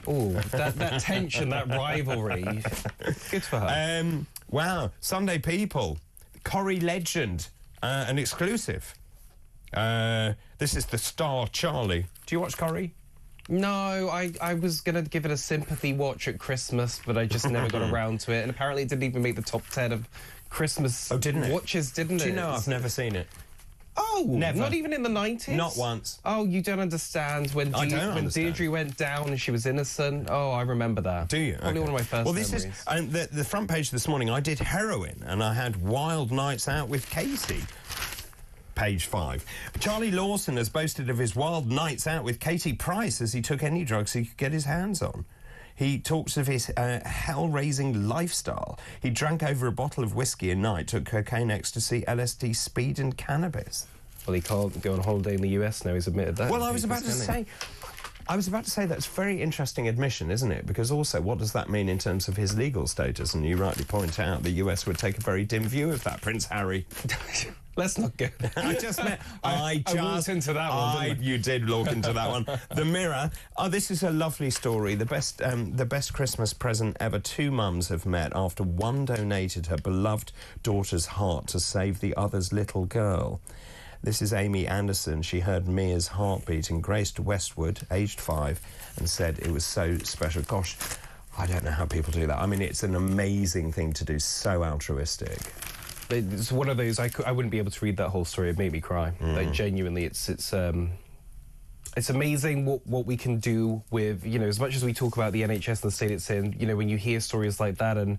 Oh, that tension, that rivalry. Good for her. Wow. Sunday People. Tory legend. An exclusive. This is the star Charlie. Do you watch Tory? No, I was going to give it a sympathy watch at Christmas, but I just never got around to it. And apparently it didn't even make the top 10 of Christmas watches, didn't it? Do you know I've never seen it? Oh, never. Not even in the 90s? Not once. Oh, you don't understand. When Deirdre went down and she was innocent. Oh, I remember that. Do you? Probably one of my first memories. This is the front page this morning. I did heroin and I had wild nights out with Casey. Page 5. Charlie Lawson has boasted of his wild nights out with Katie Price as he took any drugs he could get his hands on. He talks of his hell-raising lifestyle. He drank over a bottle of whiskey a night, took cocaine, ecstasy, LSD, speed and cannabis. Well, he can't go on holiday in the US now, he's admitted that. Well, I was about to say that's a very interesting admission, isn't it? Because also, what does that mean in terms of his legal status? And you rightly point out the US would take a very dim view of that, Prince Harry. Let's not go there. I just met... I walked into that one, didn't I? You did walk into that one. The Mirror. Oh, this is a lovely story. The best Christmas present ever. Two mums have met after one donated her beloved daughter's heart to save the other's little girl. This is Amy Anderson. She heard Mia's heartbeat and graced Westwood, aged 5, and said it was so special. Gosh, I don't know how people do that. I mean, it's an amazing thing to do, so altruistic. It's one of those, I wouldn't be able to read that whole story. It made me cry. Like, genuinely, it's amazing what we can do with, you know, as much as we talk about the NHS and the state it's in, you know, when you hear stories like that and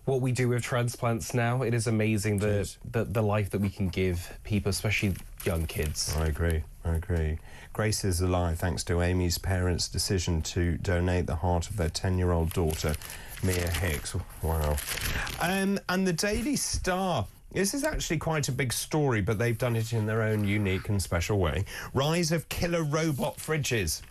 what we do with transplants now, it is amazing the life that we can give people, especially young kids. I agree. Grace is alive thanks to Amy's parents' decision to donate the heart of their 10-year-old daughter, Mia Hicks. Wow. And the Daily Star. This is actually quite a big story, but they've done it in their own unique and special way. Rise of killer robot fridges.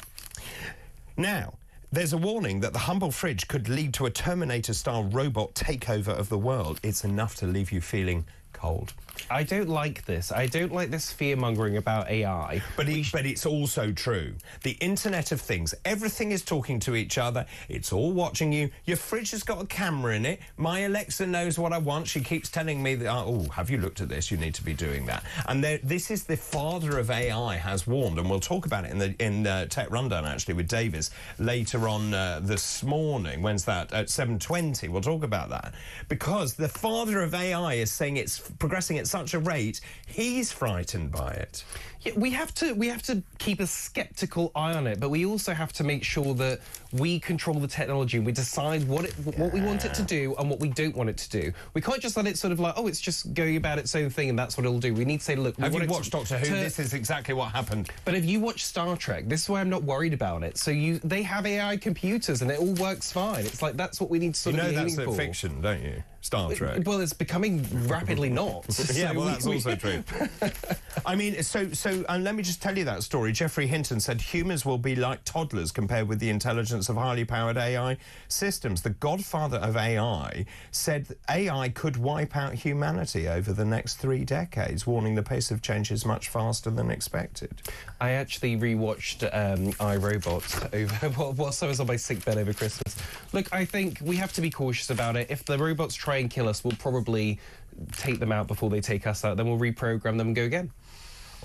Now, there's a warning that the humble fridge could lead to a Terminator-style robot takeover of the world. It's enough to leave you feeling cold. I don't like this. I don't like this fear-mongering about AI. But it's also true. The Internet of Things, everything is talking to each other. It's all watching you. Your fridge has got a camera in it. My Alexa knows what I want. She keeps telling me that, oh, have you looked at this? You need to be doing that. And this is the father of AI has warned, and we'll talk about it in Tech Rundown, actually, with Davis later on this morning. When's that? At 7:20. We'll talk about that. Because the father of AI is saying it's progressing at such a rate, he's frightened by it. Yeah, we have to keep a sceptical eye on it, but we also have to make sure that we control the technology and we decide what we want it to do and what we don't want it to do. We can't just let it sort of like, oh, it's just going about its own thing and that's what it'll do. We need to say, look, have you watched Doctor Who? This is exactly what happened. But if you watch Star Trek, this is why I'm not worried about it. So they have AI computers and it all works fine. It's like that's what we need to sort of be aiming for. You know that's a fiction, don't you? Star Trek. Well, it's becoming rapidly not. Yeah, well, that's also true. I mean, so and let me just tell you that story. Geoffrey Hinton said humans will be like toddlers compared with the intelligence of highly powered AI systems. The godfather of AI said AI could wipe out humanity over the next 3 decades, warning the pace of change is much faster than expected. I actually rewatched iRobot whilst I was on my sick bed over Christmas. Look, I think we have to be cautious about it. If the robots try and kill us, we'll probably take them out before they take us out. Then we'll reprogram them and go again.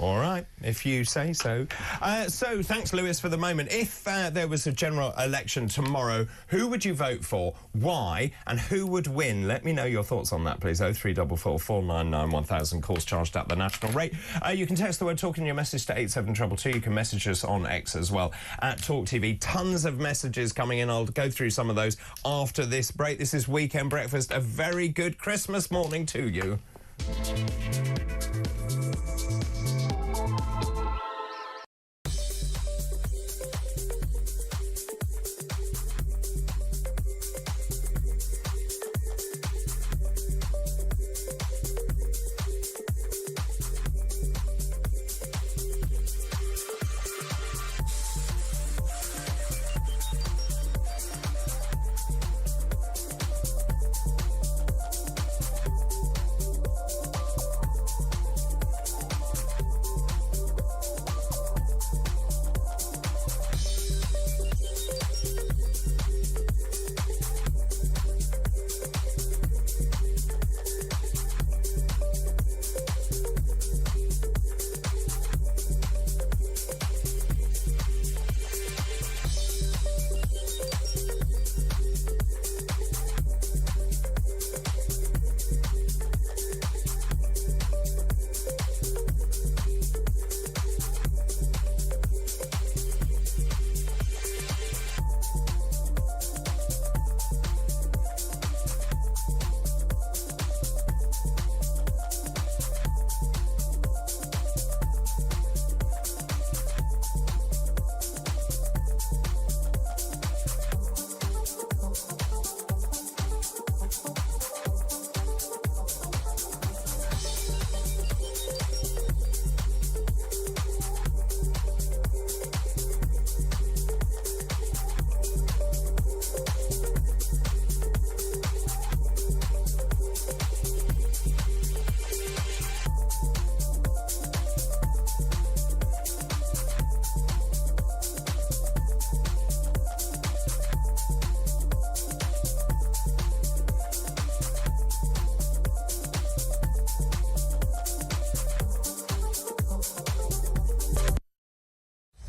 All right, if you say so. So thanks, Lewis, for the moment. If there was a general election tomorrow, who would you vote for? Why? And who would win? Let me know your thoughts on that, please. 0344 499 1000. Calls charged at the national rate. You can text the word talk in your message to 87222. You can message us on X as well at talkTV. Tons of messages coming in. I'll go through some of those after this break. This is Weekend Breakfast. A very good Christmas morning to you.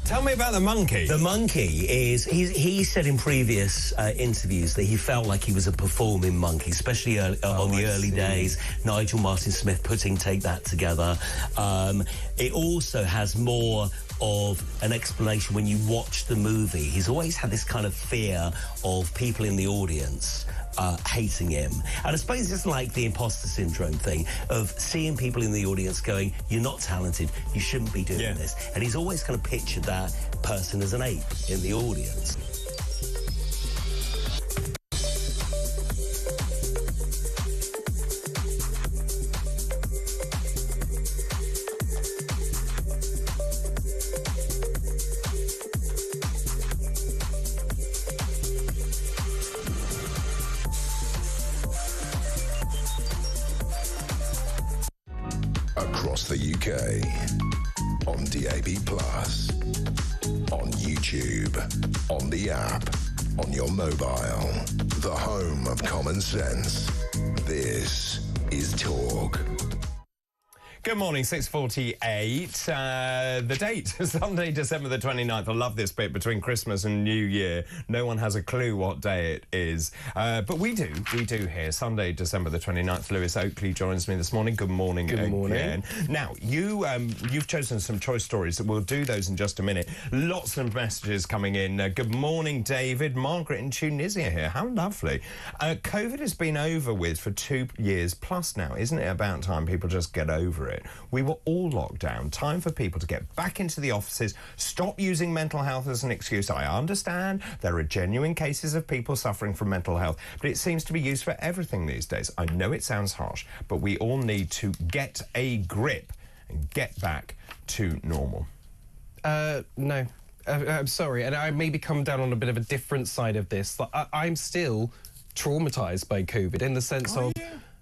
Tell me about the monkey. The monkey is, he said in previous interviews that he felt like he was a performing monkey, especially on the early days. Nigel Martin Smith putting Take That together. It also has more of an explanation when you watch the movie. He's always had this kind of fear of people in the audience hating him. And I suppose it's like the imposter syndrome thing of seeing people in the audience going, you're not talented, you shouldn't be doing this. And he's always kind of pictured that person as an ape in the audience. across the UK. On DAB+, on YouTube, on the app, on your mobile. The home of common sense. This is Talk. Good morning, 6:48. The date, Sunday, December the 29th. I love this bit between Christmas and New Year. No one has a clue what day it is. But we do here. Sunday, December the 29th. Lewis Oakley joins me this morning. Good morning. Good morning. Now, you've chosen some choice stories. We'll do those in just a minute. Lots of messages coming in. Good morning, David. Margaret in Tunisia here. How lovely. COVID has been over with for 2 years plus now. Isn't it about time people just get over it? We were all locked down. Time for people to get back into the offices. Stop using mental health as an excuse. I understand there are genuine cases of people suffering from mental health, but it seems to be used for everything these days. I know it sounds harsh, but we all need to get a grip and get back to normal. No. I'm sorry, and I maybe come down on a bit of a different side of this. Like, I'm still traumatised by COVID in the sense of...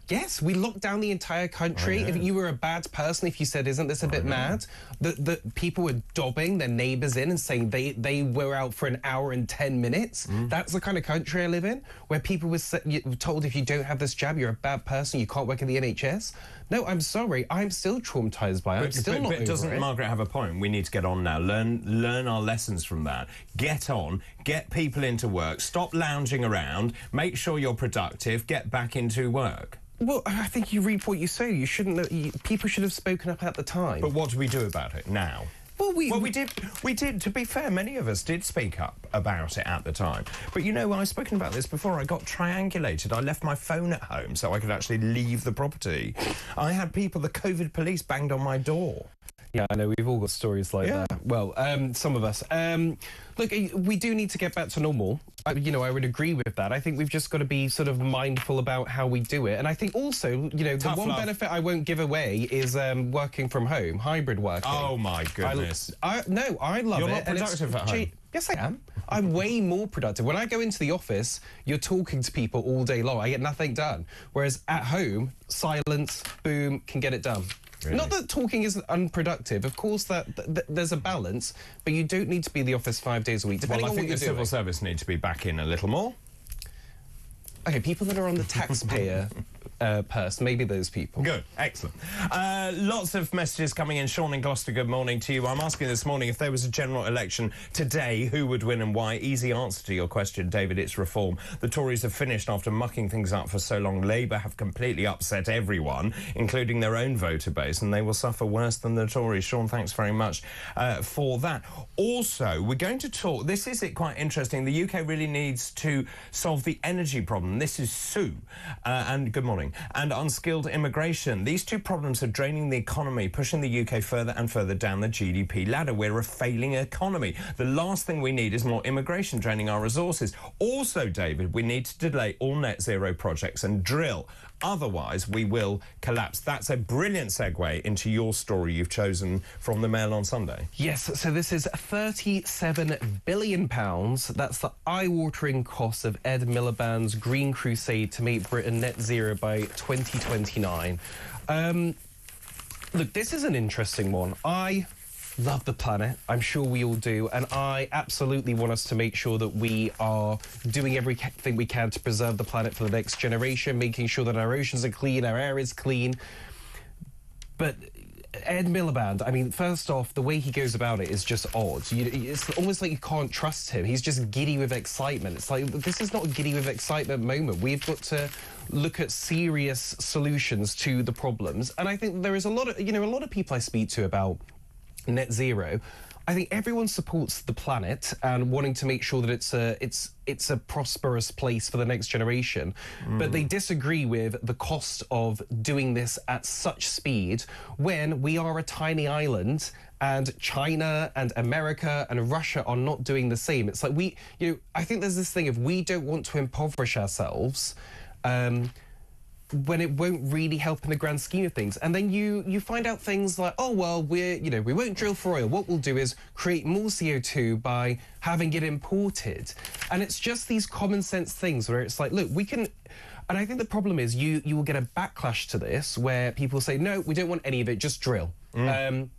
Yes, we locked down the entire country. If you were a bad person, if you said, isn't this a bit mad? The people were dobbing their neighbours in and saying they were out for an hour and 10 minutes. That's the kind of country I live in, where people were told if you don't have this jab, you're a bad person, you can't work in the NHS. No, I'm sorry, I'm still traumatised by it. I'm still not over it. But doesn't Margaret have a point? We need to get on now. Learn our lessons from that. Get on, get people into work, stop lounging around, make sure you're productive, get back into work. Well, I think you reap what you sow. You shouldn't. People should have spoken up at the time. But what do we do about it now? Well, we did. To be fair, many of us did speak up about it at the time. But you know, I've spoken about this before. I got triangulated. I left my phone at home so I could actually leave the property. I had people, the COVID police, banged on my door. Yeah, I know, we've all got stories like that. Well, some of us. Look, we do need to get back to normal. You know, I would agree with that. I think we've just got to be sort of mindful about how we do it. And I think also, you know, the one benefit I won't give away is working from home, hybrid working. Oh, my goodness. I love it. You're not productive at home. Yes, I am. I'm way more productive. When I go into the office, you're talking to people all day long. I get nothing done. Whereas at home, silence, boom, can get it done. Really? Not that talking is unproductive. Of course, that there's a balance, but you don't need to be in the office 5 days a week. Well, I think the civil service needs to be back in a little more. Okay, people that are on the taxpayer purse, maybe those people. Good, excellent. Lots of messages coming in. Sean in Gloucester, good morning to you. I'm asking this morning if there was a general election today, who would win and why? Easy answer to your question, David, it's reform. The Tories have finished after mucking things up for so long. Labour have completely upset everyone, including their own voter base, and they will suffer worse than the Tories. Sean, thanks very much for that. Also, we're going to talk, this is quite interesting, the UK really needs to solve the energy problem. This is Sue, and good morning. And unskilled immigration. These two problems are draining the economy, pushing the UK further and further down the GDP ladder. We're a failing economy. The last thing we need is more immigration draining our resources. Also, David, we need to delay all net zero projects and drill. Otherwise, we will collapse. That's a brilliant segue into your story you've chosen from the Mail on Sunday. Yes, so this is £37 billion. That's the eye-watering cost of Ed Miliband's Green Crusade to make Britain net zero by 2029. Look, this is an interesting one. I love the planet. I'm sure we all do. And I absolutely want us to make sure that we are doing everything we can to preserve the planet for the next generation, making sure that our oceans are clean, our air is clean. But Ed Miliband, I mean, first off, the way he goes about it is just odd. It's almost like you can't trust him. He's just giddy with excitement. It's like, this is not a giddy with excitement moment. We've got to look at serious solutions to the problems. And I think there is a lot of people I speak to about net zero. I think everyone supports the planet and wanting to make sure that it's a prosperous place for the next generation, but they disagree with the cost of doing this at such speed when we are a tiny island and China and America and Russia are not doing the same. It's like I think there's this thing of we don't want to impoverish ourselves when it won't really help in the grand scheme of things. And then you find out things like, oh, well, we won't drill for oil. What we'll do is create more CO2 by having it imported. And it's just these common sense things where it's like, look, we can... And I think the problem is you will get a backlash to this where people say, no, we don't want any of it, just drill. And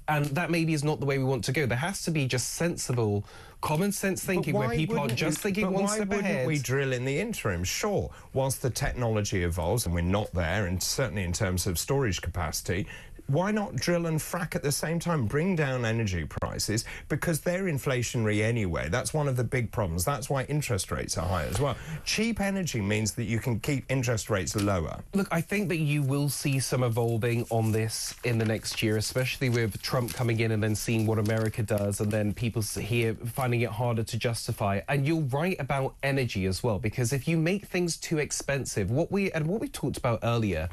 that maybe is not the way we want to go. There has to be just sensible, common sense thinking where people are just thinking one step ahead. Why wouldn't we drill in the interim? Sure, whilst the technology evolves, and we're not there, and certainly in terms of storage capacity, why not drill and frack at the same time? Bring down energy prices, because they're inflationary anyway. That's one of the big problems. That's why interest rates are high as well. Cheap energy means that you can keep interest rates lower. Look, I think that you will see some evolving on this in the next year, especially with Trump coming in and then seeing what America does, and then people here finding it harder to justify. And you're right about energy as well, because if you make things too expensive, what we talked about earlier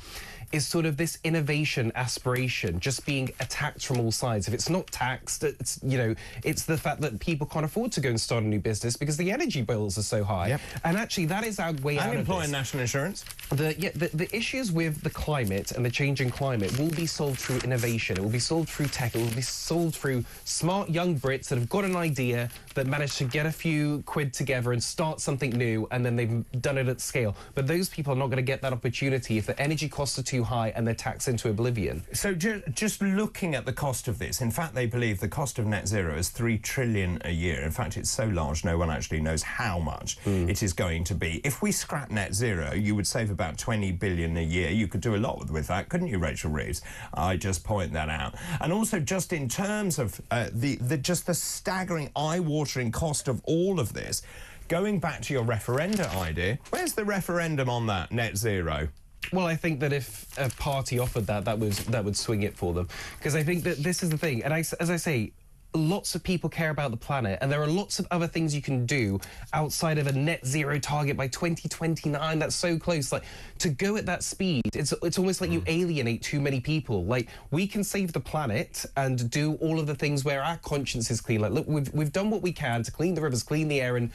is sort of this innovation aspiration just being attacked from all sides. If it's not taxed, it's, you know, it's the fact that people can't afford to go and start a new business because the energy bills are so high. Yep. And actually, that is our way out of this. Unemployment and national insurance. The issues with the climate and the changing climate will be solved through innovation. It will be solved through tech. It will be solved through smart young Brits that have got an idea, that managed to get a few quid together and start something new, and then they've done it at scale. But those people are not going to get that opportunity if the energy costs are too high and they're taxed into oblivion. So just looking at the cost of this, in fact, they believe the cost of net zero is $3 trillion a year. In fact, it's so large, no one actually knows how much it is going to be. If we scrap net zero, you would save about $20 billion a year. You could do a lot with that, couldn't you, Rachel Reeves? I just point that out. And also, just in terms of the staggering, eye-watering cost of all of this, going back to your referenda idea, where's the referendum on that net zero? Well, I think that if a party offered that would swing it for them. Because I think that this is the thing. And as I say, lots of people care about the planet, and there are lots of other things you can do outside of a net zero target by 2029. That's so close. Like, to go at that speed, it's almost like you alienate too many people. Like, we can save the planet and do all of the things where our conscience is clean. Like, look, we've done what we can to clean the rivers, clean the air, and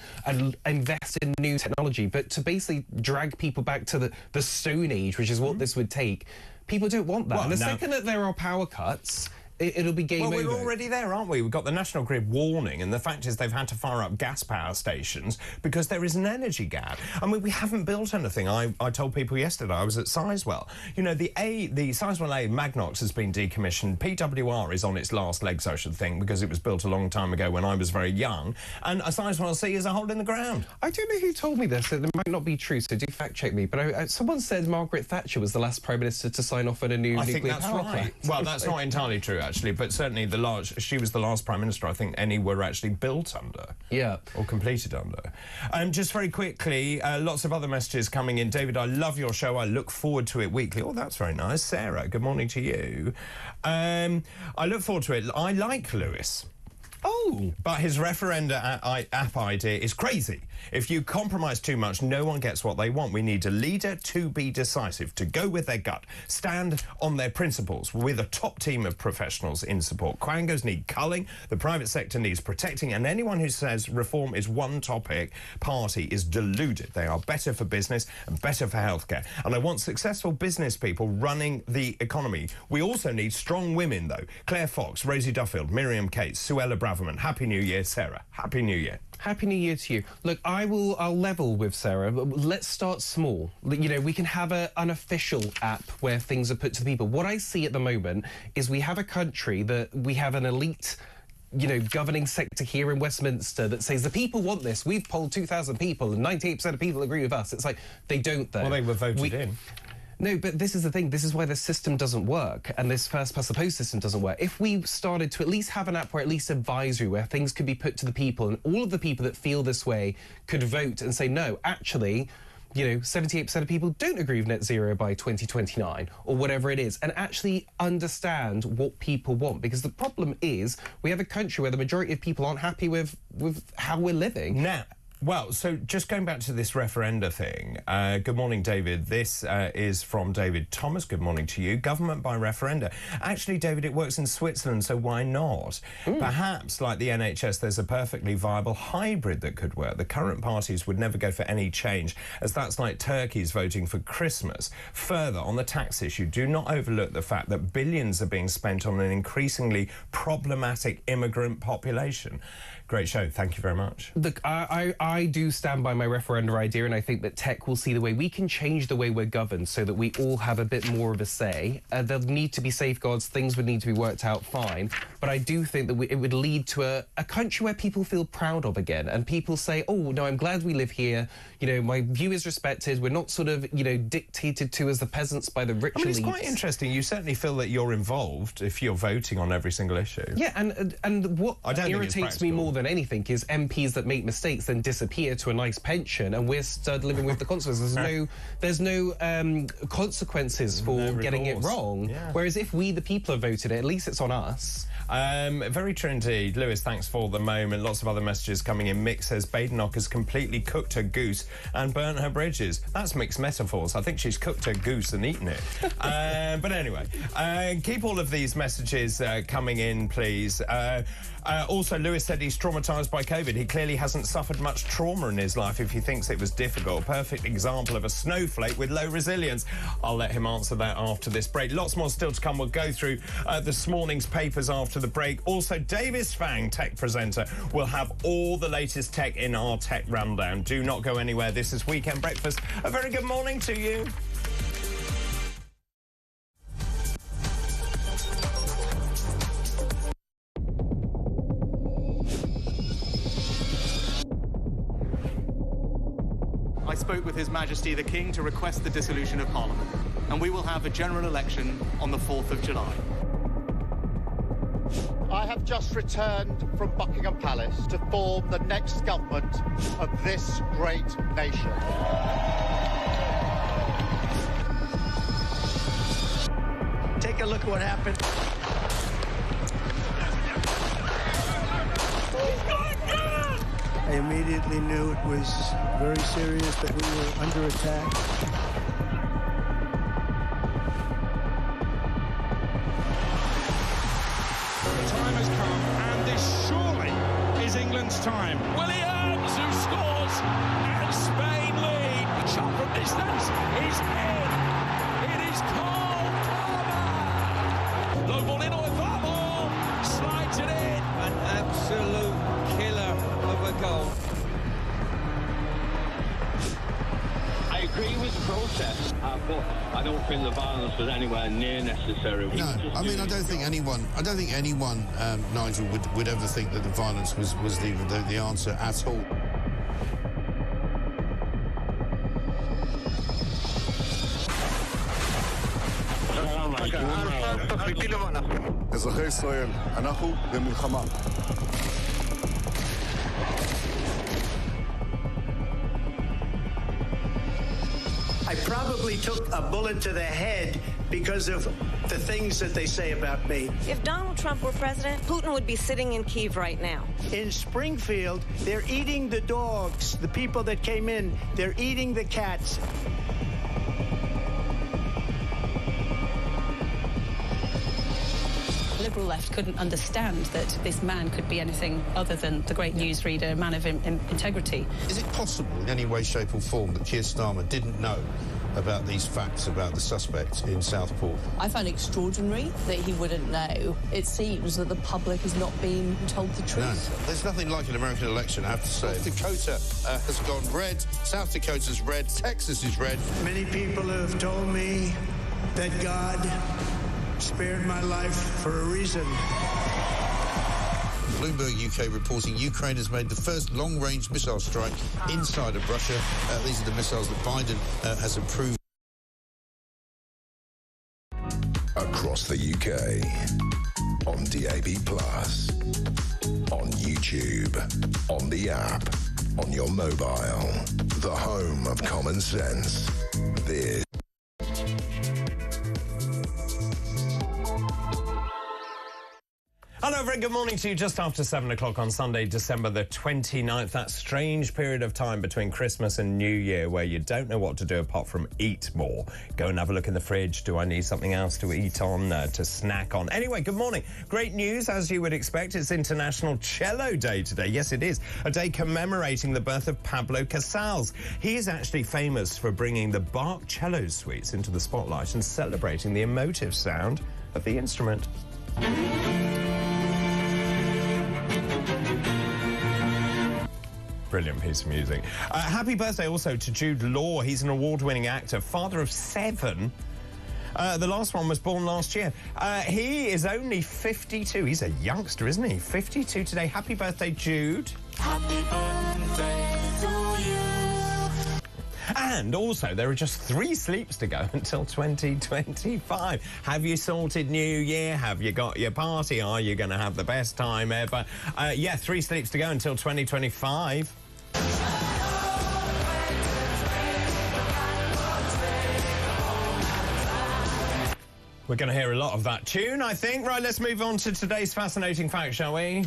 invest in new technology. But to basically drag people back to the Stone Age, which is what this would take, people don't want that. Well, and the second that there are power cuts, it'll be game over. Well, we're already there, aren't we? We've got the National Grid warning, and the fact is they've had to fire up gas power stations because there is an energy gap. I mean, we haven't built anything. I told people yesterday, I was at Sizewell. You know, the Sizewell A Magnox has been decommissioned. PWR is on its last legs, I should think, because it was built a long time ago when I was very young. And a Sizewell C is a hole in the ground. I don't know who told me this. It might not be true, so do fact check me. But someone said Margaret Thatcher was the last Prime Minister to sign off on a new nuclear power plant. Well, that's not entirely true, actually, but certainly she was the last Prime Minister I think any were actually built under. Yeah. Or completed under. Just very quickly, lots of other messages coming in. David, I love your show. I look forward to it weekly. Oh, that's very nice. Sarah, good morning to you. I look forward to it. I like Lewis. Oh! But his referenda app idea is crazy. If you compromise too much, no one gets what they want. We need a leader to be decisive, to go with their gut, stand on their principles with a top team of professionals in support. Quangos need culling, the private sector needs protecting, and anyone who says reform is one topic party is deluded. They are better for business and better for healthcare. And I want successful business people running the economy. We also need strong women, though. Claire Fox, Rosie Duffield, Miriam Cates, Suella Braverman. Happy New Year, Sarah. Happy New Year. Happy New Year to you. Look, I'll level with Sarah. Let's start small. You know, we can have an unofficial app where things are put to the people. What I see at the moment is we have a country that we have an elite, you know, governing sector here in Westminster that says the people want this. We've polled 2,000 people and 98% of people agree with us. It's like, they don't, though. Well, they were voted in. No, but this is the thing. This is why the system doesn't work, and this first past the post system doesn't work. If we started to at least have an app where at least advisory, where things could be put to the people, and all of the people that feel this way could vote and say, no, actually, you know, 78% of people don't agree with net zero by 2029 or whatever it is, and actually understand what people want. Because the problem is we have a country where the majority of people aren't happy with how we're living. Now, well, so just going back to this referenda thing, good morning, David. This is from David Thomas. Good morning to you. Government by referenda. Actually, David, it works in Switzerland, so why not? Perhaps, like the NHS, there's a perfectly viable hybrid that could work. The current parties would never go for any change, as that's like turkeys voting for Christmas. Further, on the tax issue, do not overlook the fact that billions are being spent on an increasingly problematic immigrant population. Great show. Thank you very much. Look, I do stand by my referenda idea, and I think that tech will see the way we can change the way we're governed so that we all have a bit more of a say. There'll need to be safeguards. Things would need to be worked out fine. But I do think that it would lead to a country where people feel proud of again, and people say, oh, no, I'm glad we live here. You know, my view is respected. We're not sort of, you know, dictated to as the peasants by the rich elites. It's quite interesting. You certainly feel that you're involved if you're voting on every single issue. Yeah, and what irritates me more than anything is MPs that make mistakes then disappear to a nice pension, and we're still living with the consequences. There's no consequences for getting it wrong. Yeah. Whereas if we, the people, have voted it, at least it's on us. Very true indeed. Lewis, thanks for the moment. Lots of other messages coming in. Mick says Badenoch has completely cooked her goose and burnt her bridges. That's mixed metaphors. I think she's cooked her goose and eaten it. But anyway, keep all of these messages coming in, please. Also, Lewis said he's traumatised by COVID. He clearly hasn't suffered much trauma in his life if he thinks it was difficult. Perfect example of a snowflake with low resilience. I'll let him answer that after this break. Lots more still to come. We'll go through this morning's papers after the break. Also, Davis Fang, tech presenter, will have all the latest tech in our tech rundown. Do not go anywhere. This is Weekend Breakfast. A very good morning to you. I spoke with His Majesty the King to request the dissolution of Parliament, and we will have a general election on the 4th of July. I have just returned from Buckingham Palace to form the next government of this great nation. Take a look at what happened. I immediately knew it was very serious, that we were under attack. The time has come, and this surely is England's time. Williams, who scores, and Spain lead. A shot from distance is in. It is Cole Palmer. Low ball in or far ball, slides it in. An absolute killer of a goal. I agree with the protest, but I don't think the violence was anywhere near necessary. No, I mean, I don't think anyone, Nigel, would ever think that the violence was the answer at all. אזרחי ישראל, אנחנו במלחמה. I probably took a bullet to the head because of the things that they say about me. If Donald Trump were president, Putin would be sitting in Kyiv right now. In Springfield, they're eating the dogs. The people that came in, they're eating the cats. The Liberal left couldn't understand that this man could be anything other than the great newsreader, a man of integrity. Is it possible in any way, shape or form that Keir Starmer didn't know about these facts about the suspect in Southport? I find it extraordinary that he wouldn't know. It seems that the public is not being told the truth. No, there's nothing like an American election, I have to say. North Dakota has gone red, South Dakota's red, Texas is red. Many people have told me that God spared my life for a reason. Bloomberg UK reporting Ukraine has made the first long-range missile strike inside of Russia. These are the missiles that Biden has approved. Across the UK, on DAB+, on YouTube, on the app, on your mobile, the home of common sense. This Hello, very good morning to you. Just after 7 o'clock on Sunday, December the 29th. That strange period of time between Christmas and New Year where you don't know what to do apart from eat more. Go and have a look in the fridge. Do I need something else to eat on, to snack on? Anyway, good morning. Great news, as you would expect. It's International Cello Day today. Yes, it is. A day commemorating the birth of Pablo Casals. He is actually famous for bringing the Bach cello suites into the spotlight and celebrating the emotive sound of the instrument. brilliant piece of music. Happy birthday also to Jude Law. He's an award-winning actor, father of 7. The last one was born last year. He is only 52. He's a youngster, isn't he? 52 today. Happy birthday, Jude. Happy birthday to you. And also, there are just 3 sleeps to go until 2025. Have you sorted New Year? Have you got your party? Are you going to have the best time ever? Yeah, 3 sleeps to go until 2025. We're going to hear a lot of that tune, I think. Right, let's move on to today's fascinating fact, shall we?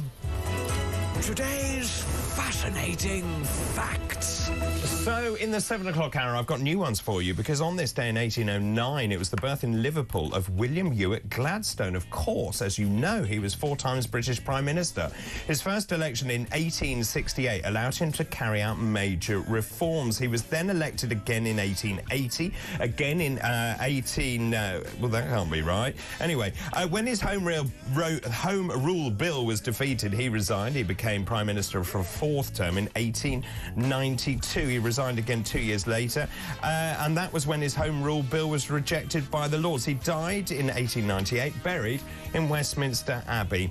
Today's fascinating facts. So, in the 7 o'clock hour, I've got new ones for you, because on this day in 1809, it was the birth in Liverpool of William Ewart Gladstone. Of course, as you know, he was 4 times British Prime Minister. His first election in 1868 allowed him to carry out major reforms. He was then elected again in 1880, again in well, that can't be right. Anyway, when his Home Rule Bill was defeated, he resigned. He became Prime Minister for a 4th term in 1892. He resigned again 2 years later, and that was when his Home Rule Bill was rejected by the Lords. He died in 1898, buried in Westminster Abbey.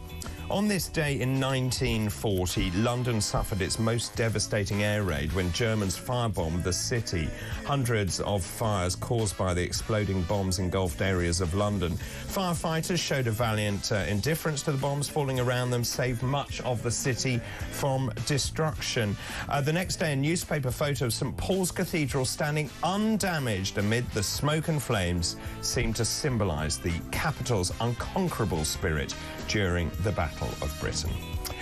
On this day in 1940, London suffered its most devastating air raid when Germans firebombed the city. Hundreds of fires caused by the exploding bombs engulfed areas of London. Firefighters showed a valiant indifference to the bombs falling around them, saved much of the city from destruction. The next day, a newspaper photo of St Paul's Cathedral standing undamaged amid the smoke and flames seemed to symbolise the capital's unconquerable spirit during the Battle of Britain.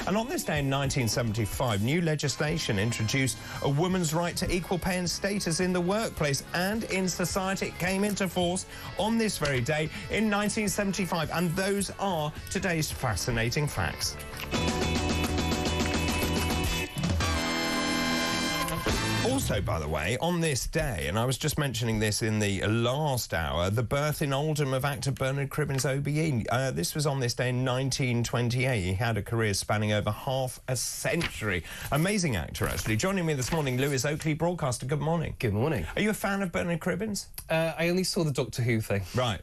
And on this day in 1975, new legislation introduced a woman's right to equal pay and status in the workplace and in society. It came into force on this very day in 1975. And those are today's fascinating facts. Also, by the way, on this day, and I was just mentioning this in the last hour, the birth in Oldham of actor Bernard Cribbins OBE. This was on this day in 1928. He had a career spanning over half a century. Amazing actor, actually. Joining me this morning, Lewis Oakley, broadcaster. Good morning. Good morning. Are you a fan of Bernard Cribbins? I only saw the Doctor Who thing. Right.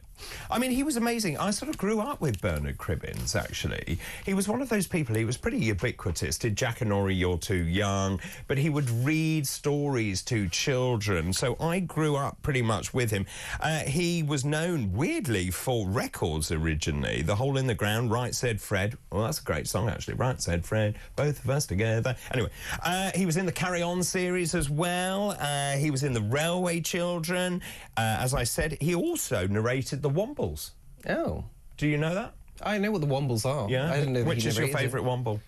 I mean, he was amazing. I sort of grew up with Bernard Cribbins, actually. He was one of those people, he was pretty ubiquitous. Did Jack and Ori, You're Too Young, but he would read stories to children. So I grew up pretty much with him. He was known, weirdly, for records originally. The Hole in the Ground, Right Said Fred. Well, that's a great song, actually. Right Said Fred, both of us together. Anyway, he was in the Carry On series as well. He was in the Railway Children. As I said, he also narrated the Wombles. Oh. Do you know that? I know what the Wombles are. Yeah? I didn't know. Which is your favourite Womble?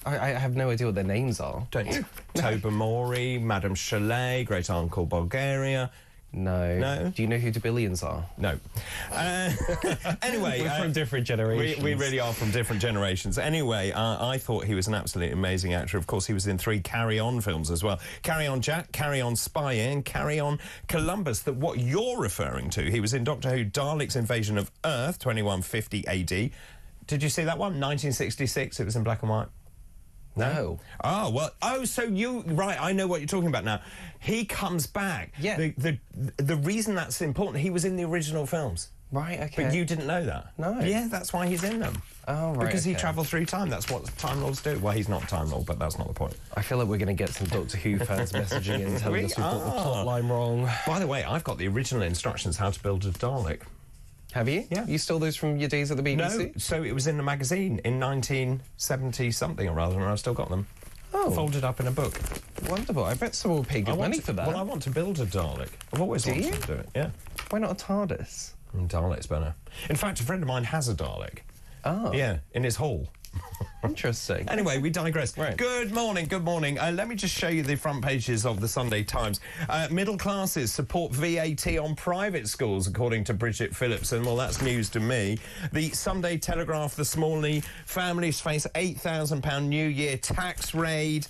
I have no idea what their names are. Don't you? Tobermory, Madame Chalet, Great Uncle Bulgaria. No. No? Do you know who the Billions are? No. Anyway... We're from different generations. We really are from different generations. Anyway, I thought he was an absolutely amazing actor. Of course, he was in 3 Carry On films as well. Carry On Jack, Carry On Spy, and Carry On Columbus. That what you're referring to. He was in Doctor Who Daleks' Invasion of Earth, 2150 AD. Did you see that one? 1966. It was in black and white. No. Oh, well, so you... Right, I know what you're talking about now. He comes back. Yeah. The reason that's important, he was in the original films. Right, okay. But you didn't know that? No. Yeah, that's why he's in them. Oh, right, Because he travelled through time. That's what Time Lords do. Well, he's not a Time Lord, but that's not the point. I feel like we're going to get some Doctor Who fans messaging in telling us we've got the plot line wrong. By the way, I've got the original instructions how to build a Dalek. Have you? Yeah. You stole those from your days at the BBC? No, so it was in a magazine in 1970-something or rather, and I've still got them. Oh. Folded up in a book. Wonderful. I bet someone will pay good money for that. Well, I want to build a Dalek. I've always wanted to do it, yeah. Why not a TARDIS? Dalek's better. In fact, a friend of mine has a Dalek. Oh. Yeah, in his hall. Interesting. Anyway, we digress. Right. Good morning, good morning. Let me just show you the front pages of the Sunday Times. Middle classes support VAT on private schools, according to Bridget Phillipson. Well, that's news to me. The Sunday Telegraph this morning, families face £8,000 New Year tax raid.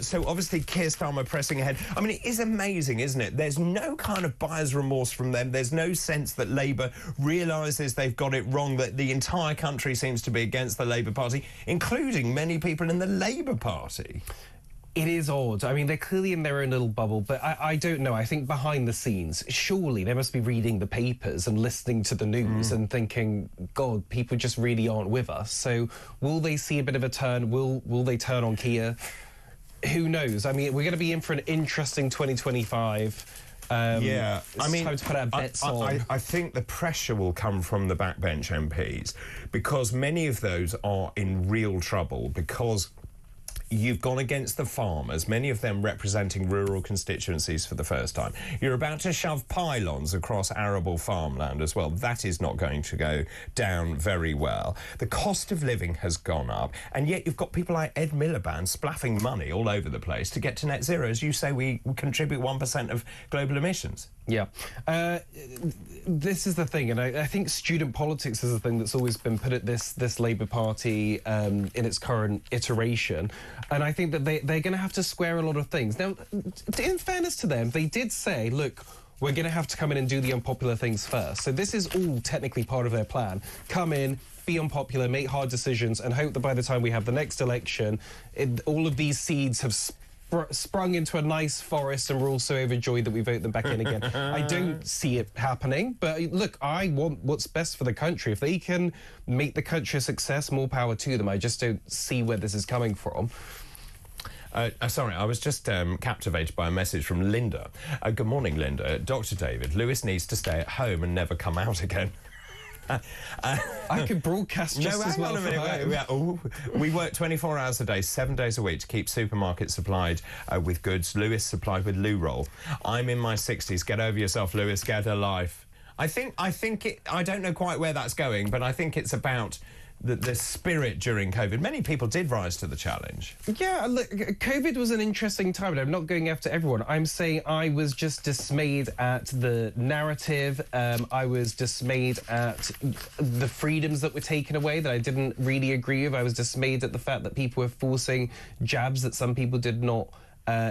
So obviously Keir Starmer pressing ahead. I mean, it is amazing, isn't it? There's no kind of buyer's remorse from them. There's no sense that Labour realises they've got it wrong, that the entire country seems to be against the Labour Party, including many people in the Labour Party. It is odd. I mean, they're clearly in their own little bubble, but I don't know. I think behind the scenes, surely they must be reading the papers and listening to the news and thinking, God, people just really aren't with us. So will they see a bit of a turn? Will they turn on Keir? Who knows? I mean, we're going to be in for an interesting 2025. Yeah, I mean, time to put our bets on. I think the pressure will come from the backbench MPs because many of those are in real trouble because you've gone against the farmers, many of them representing rural constituencies for the first time. You're about to shove pylons across arable farmland as well. That is not going to go down very well. The cost of living has gone up, and yet you've got people like Ed Miliband splaffing money all over the place to get to net zero. As you say, we contribute 1% of global emissions. Yeah. This is the thing, and I think student politics is the thing that's always been put at this Labour Party in its current iteration. And I think that they're going to have to square a lot of things. Now, in fairness to them, they did say, look, we're going to have to come in and do the unpopular things first. So this is all technically part of their plan. Come in, be unpopular, make hard decisions, and hope that by the time we have the next election, all of these seeds have sprung into a nice forest and we're all so overjoyed that we vote them back in again. I don't see it happening, but look, I want what's best for the country. If they can make the country a success, more power to them. I just don't see where this is coming from. Sorry, I was just captivated by a message from Linda. Good morning, Linda. Dr. David, Lewis needs to stay at home and never come out again. I could broadcast just as well from home. We work 24 hours a day, 7 days a week to keep supermarkets supplied with goods. Lewis supplied with loo roll. I'm in my 60s. Get over yourself, Lewis. Get a life. I don't know quite where that's going, but I think it's about the spirit during COVID. Many people did rise to the challenge. Yeah, look, COVID was an interesting time, and I'm not going after everyone. I'm saying I was just dismayed at the narrative. I was dismayed at the freedoms that were taken away that I didn't really agree with. I was dismayed at the fact that people were forcing jabs that some people did not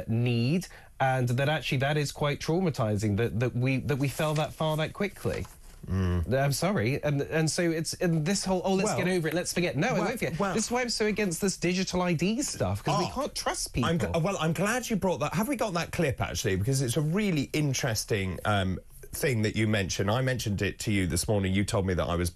need, and that actually that is quite traumatizing that we fell that far that quickly. I'm sorry, and so it's this whole let's get over it, let's forget. No, I won't forget. This is why I'm so against this digital ID stuff, because we can't trust people. I'm glad you brought that. Have we got that clip actually? Because it's a really interesting thing that you mentioned. I mentioned it to you this morning. You told me that I was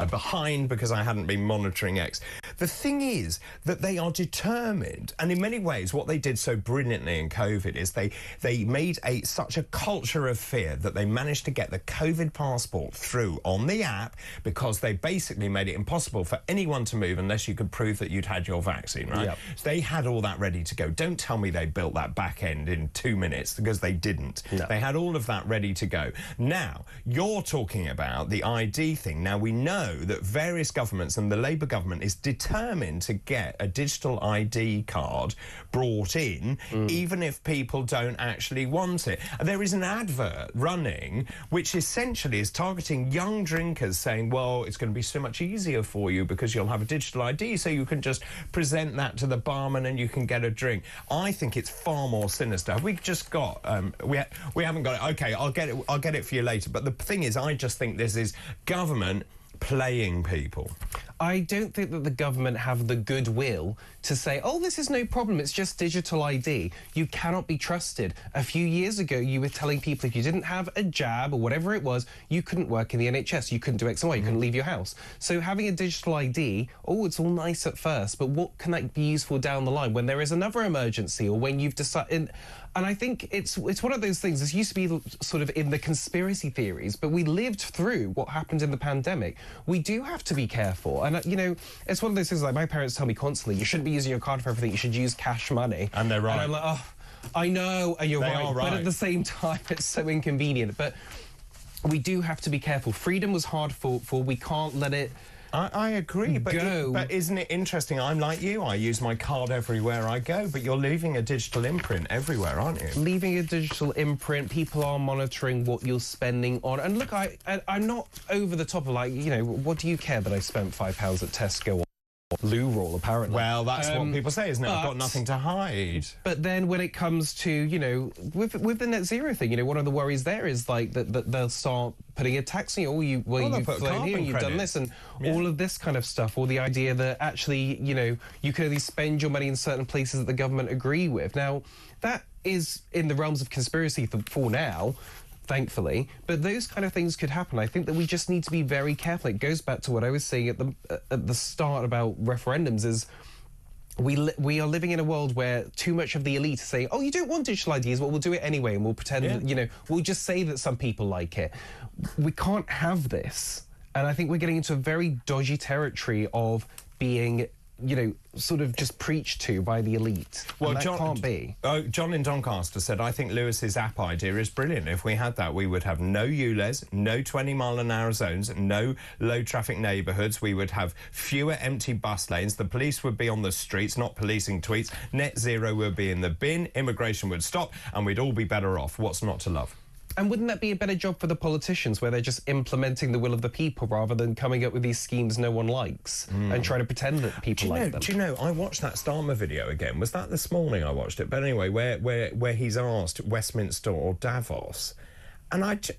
behind because I hadn't been monitoring X. The thing is that they are determined, and in many ways what they did so brilliantly in COVID is they made such a culture of fear that they managed to get the COVID passport through on the app because they basically made it impossible for anyone to move unless you could prove that you'd had your vaccine, right? Yep. So they had all that ready to go. Don't tell me they built that back end in 2 minutes, because they didn't. No. They had all of that ready to go. Now, you're talking about the ID thing. Now, we know that various governments, and the Labour government is determined to get a digital ID card brought in, even if people don't actually want it. There is an advert running which essentially is targeting young drinkers, saying, well, it's going to be so much easier for you because you'll have a digital ID, so you can just present that to the barman and you can get a drink. I think it's far more sinister. Have we just got... we haven't got it. OK, I'll get it for you later. But the thing is, I just think this is government playing people. I don't think that the government have the goodwill to say, oh, this is no problem, it's just digital ID. You cannot be trusted. A few years ago, you were telling people if you didn't have a jab or whatever it was, you couldn't work in the NHS, you couldn't do X and Y, you couldn't leave your house. So having a digital ID, it's all nice at first, but what can that be used for down the line when there is another emergency or when you've decided... And I think it's one of those things. This used to be sort of in the conspiracy theories, but we lived through what happened in the pandemic. We do have to be careful. And, you know, it's one of those things like my parents tell me constantly, you shouldn't be using your card for everything, you should use cash money. And they're right. And I'm like, oh, I know, and you're right. But at the same time, it's so inconvenient. But we do have to be careful. Freedom was hard fought for. We can't let it... I agree, but isn't it interesting? I'm like you. I use my card everywhere I go, but you're leaving a digital imprint everywhere, aren't you? Leaving a digital imprint. People are monitoring what you're spending on. And look, I'm not over the top of, like, you know, what do you care that I spent £5 at Tesco loo roll, apparently. Well, that's what people say, isn't it? I've got nothing to hide. But then when it comes to, you know, with the net zero thing, you know, one of the worries there is like that they'll start putting a tax on you. You've flown here and you've done this and all of this kind of stuff, or the idea that actually, you know, you can only spend your money in certain places that the government agree with. Now, that is in the realms of conspiracy for now, thankfully, but those kind of things could happen. I think that we just need to be very careful. It goes back to what I was saying at the start about referendums, is we are living in a world where too much of the elite are saying, oh, you don't want digital IDs, well, we'll do it anyway, and we'll pretend that, you know, we'll just say that some people like it. We can't have this, and I think we're getting into a very dodgy territory of being, you know, sort of just preached to by the elite. Well, that can't be. John in Doncaster said, I think Lewis's app idea is brilliant. If we had that, we would have no ULEZ, no 20-mile-an-hour zones, no low-traffic neighbourhoods. We would have fewer empty bus lanes. The police would be on the streets, not policing tweets. Net zero would be in the bin. Immigration would stop, and we'd all be better off. What's not to love? And wouldn't that be a better job for the politicians, where they're just implementing the will of the people rather than coming up with these schemes no one likes and trying to pretend that people like them? Do you know, I watched that Starmer video again. Was that this morning I watched it? But anyway, where he's asked Westminster or Davos. And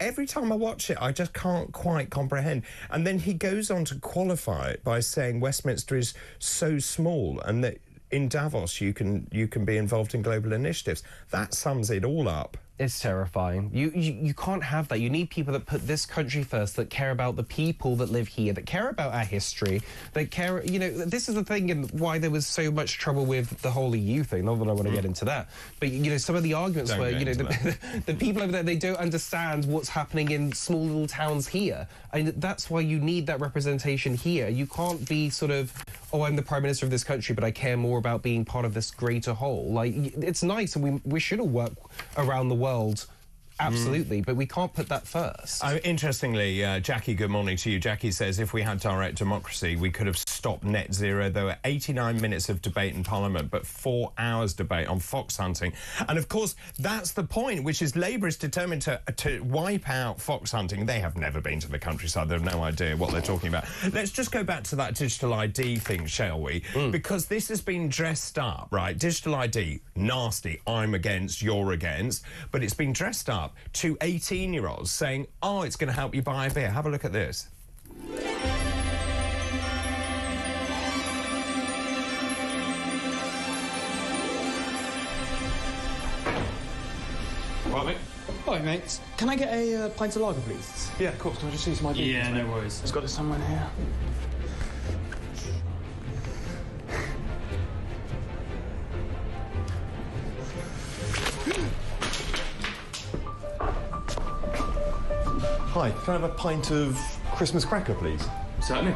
every time I watch it, I just can't quite comprehend. And then he goes on to qualify it by saying Westminster is so small and that in Davos you can be involved in global initiatives. That sums it all up. It's terrifying. You can't have that. You need people that put this country first, that care about the people that live here, that care about our history, that care, you know, this is the thing and why there was so much trouble with the whole EU thing. Not that I want to get into that. But, you know, some of the arguments were, you know, the people over there, they don't understand what's happening in small little towns here. And that's why you need that representation here. You can't be sort of, oh, I'm the Prime Minister of this country, but I care more about being part of this greater whole. Like, it's nice, and we should all work around the world. Absolutely, but we can't put that first. Interestingly, Jackie, good morning to you. Jackie says, if we had direct democracy, we could have stopped net zero. There were 89 minutes of debate in Parliament, but 4 hours debate on fox hunting. And, of course, that's the point, which is Labour is determined to wipe out fox hunting. They have never been to the countryside. They have no idea what they're talking about. Let's just go back to that digital ID thing, shall we? Because this has been dressed up, right? Digital ID, nasty. I'm against, you're against. But it's been dressed up to 18-year-olds saying, oh, it's going to help you buy a beer. Have a look at this. Right, mate. Hi, mate. Can I get a pint of lager, please? Yeah, of course. Can I just see some ideas? Yeah, no worries. Just got it somewhere here. Hi, can I have a pint of Christmas cracker, please? Certainly.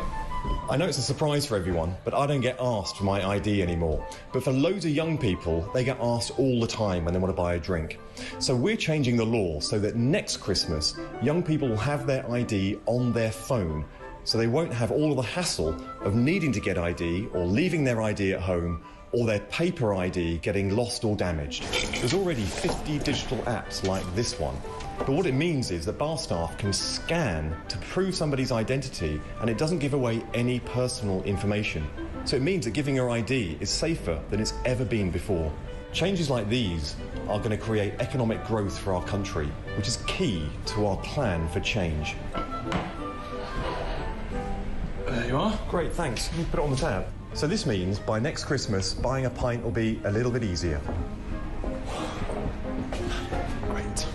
I know it's a surprise for everyone, but I don't get asked for my ID anymore. But for loads of young people, they get asked all the time when they want to buy a drink. So we're changing the law so that next Christmas, young people will have their ID on their phone, so they won't have all of the hassle of needing to get ID or leaving their ID at home, or their paper ID getting lost or damaged. There's already 50 digital apps like this one. But what it means is that bar staff can scan to prove somebody's identity, and it doesn't give away any personal information. So it means that giving your ID is safer than it's ever been before. Changes like these are going to create economic growth for our country, which is key to our plan for change. There you are. Great, thanks. You put it on the tab. So this means by next Christmas, buying a pint will be a little bit easier. Great.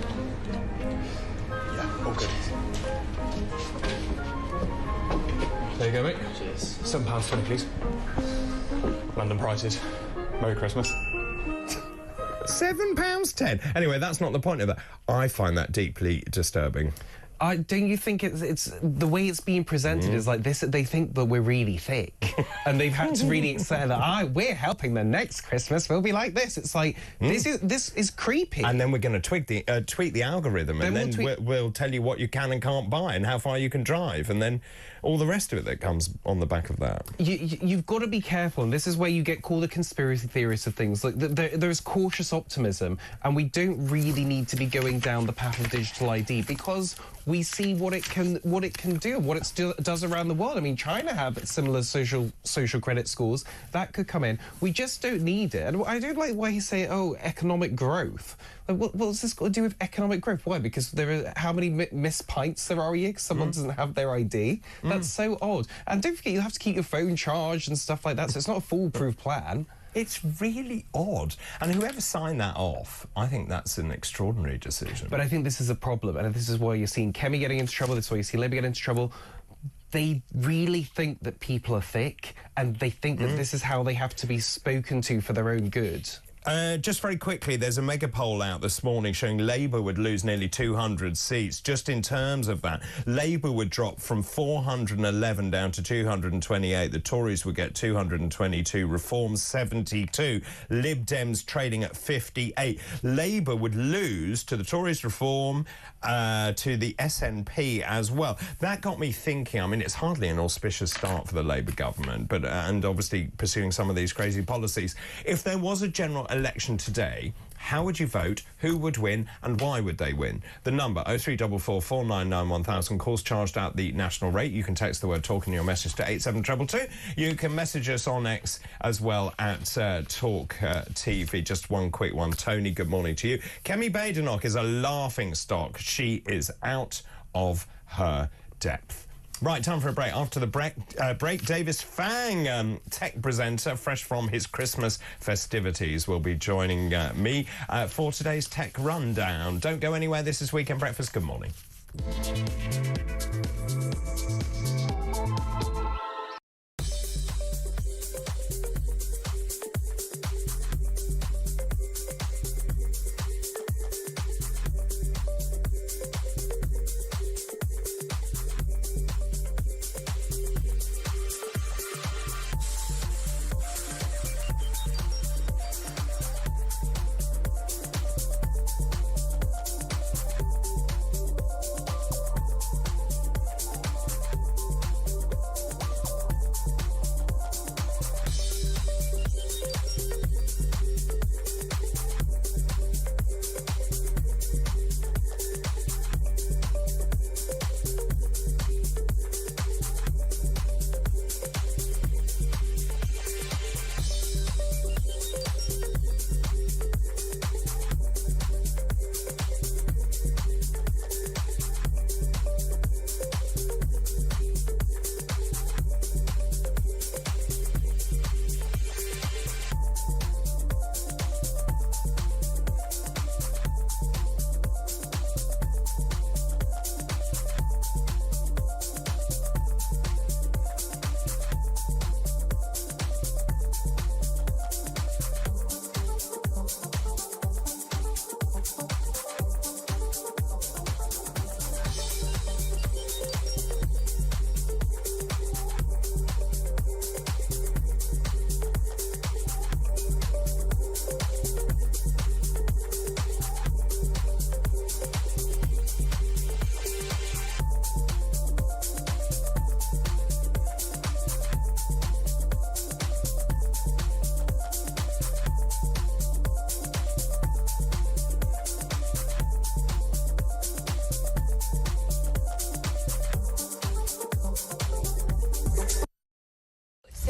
Yeah, all good. There you go, mate. Cheers. £7.20, please. London prices. Merry Christmas. £7.10. Anyway, that's not the point of that. I find that deeply disturbing. Don't you think it's the way it's being presented is like this? They think that we're really thick, and they've had to really say that we're helping them next Christmas. We'll be like this. It's like this is creepy. And then we're going to tweak the algorithm, and then we'll tell you what you can and can't buy, and how far you can drive, and then all the rest of it that comes on the back of that. You've got to be careful, and this is where you get called a conspiracy theorist of things. Like there's cautious optimism, and we don't really need to be going down the path of digital ID, because we see what it can do, what it does around the world. I mean, China have similar social credit scores that could come in. We just don't need it. And I don't like why he's saying, "Oh, economic growth." Like, what's this got to do with economic growth? Why? Because there are how many missed pints there are a year? Because someone doesn't have their ID. That's so odd. And don't forget, you have to keep your phone charged and stuff like that. So it's not a foolproof plan. It's really odd. And whoever signed that off, I think that's an extraordinary decision. But I think this is a problem, and this is why you're seeing Kemi getting into trouble, this is why you see Labour getting into trouble. They really think that people are thick, and they think that this is how they have to be spoken to for their own good. Just very quickly, there's a mega poll out this morning showing Labour would lose nearly 200 seats. Just in terms of that, Labour would drop from 411 down to 228. The Tories would get 222. Reform 72. Lib Dems trading at 58. Labour would lose to the Tories, Reform, to the SNP as well. That got me thinking. I mean, it's hardly an auspicious start for the Labour government, but and obviously pursuing some of these crazy policies. If there was a general election today, how would you vote? Who would win? And why would they win? The number 0344 499 1000. Calls charged at the national rate. You can text the word talk in your message to 87222. You can message us on X as well at talkTV. Just one quick one. Tony, good morning to you. Kemi Badenoch is a laughing stock. She is out of her depth. Right, time for a break. After the break, Davis Fang, tech presenter, fresh from his Christmas festivities, will be joining me for today's Tech Rundown. Don't go anywhere. This is Weekend Breakfast. Good morning.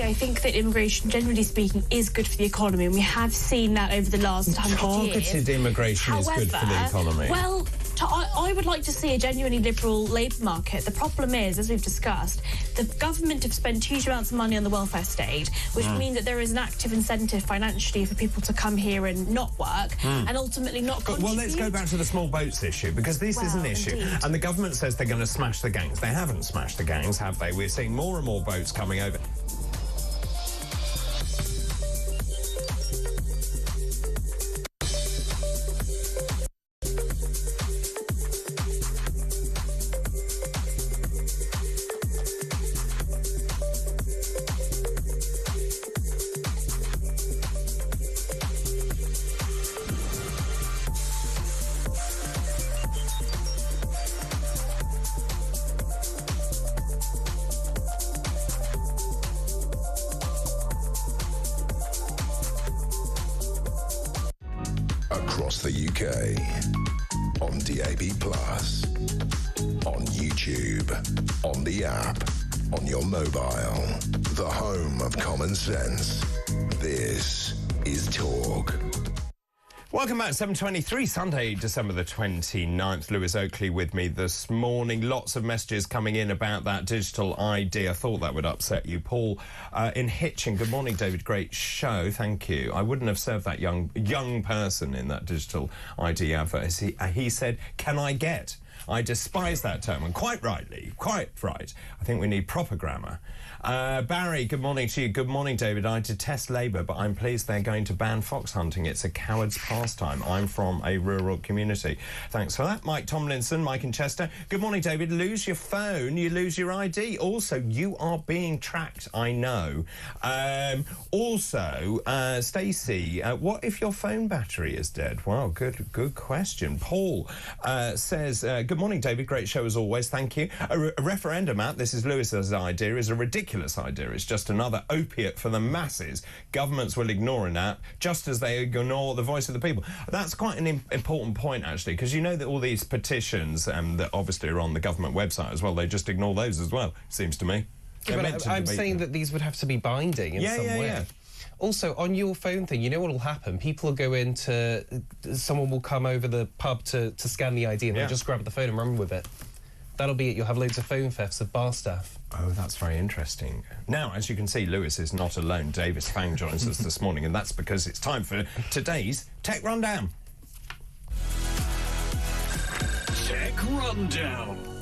I think that immigration, generally speaking, is good for the economy, and we have seen that over the last 100 years. Targeted immigration is good for the economy. Well, I would like to see a genuinely liberal labour market. The problem is, as we've discussed, the government have spent huge amounts of money on the welfare state, which means that there is an active incentive financially for people to come here and not work, and ultimately not contribute. Well, let's go back to the small boats issue, because this is an issue. Indeed. And the government says they're going to smash the gangs. They haven't smashed the gangs, have they? We're seeing more and more boats coming over. Across the UK, on DAB+, on YouTube, on the app, on your mobile, the home of common sense. This is Talk. Welcome back, 7:23, Sunday, December the 29th. Lewis Oakley with me this morning. Lots of messages coming in about that digital ID. I thought that would upset you. Paul in Hitchin. Good morning, David. Great show. Thank you. I wouldn't have served that young person in that digital ID advert. He said, "Can I get?" I despise that term, and quite rightly, quite right. I think we need proper grammar. Barry, good morning to you. Good morning, David. I detest Labour, but I'm pleased they're going to ban fox hunting. It's a coward's pastime. I'm from a rural community. Thanks for that. Mike Tomlinson, Mike in Chester. Good morning, David. Lose your phone, you lose your ID. Also, you are being tracked, I know. Stacey, what if your phone battery is dead? Well, good question. Paul says, good morning, David. Great show as always. Thank you. A referendum app, this is Lewis's idea, is a ridiculous idea. It's just another opiate for the masses. Governments will ignore an app just as they ignore the voice of the people. That's quite an important point, actually, because you know that all these petitions that obviously are on the government website as well, they just ignore those as well, seems to me. Yeah, but I'm saying that these would have to be binding in some way. Yeah. Also, on your phone thing, you know what will happen? People will go into... Someone will come over the pub to scan the ID and they'll just grab the phone and run with it. That'll be it. You'll have loads of phone thefts of bar staff. Oh, that's very interesting. Now, as you can see, Lewis is not alone. Davis Fang joins us this morning, and that's because it's time for today's Tech Rundown. Tech Rundown.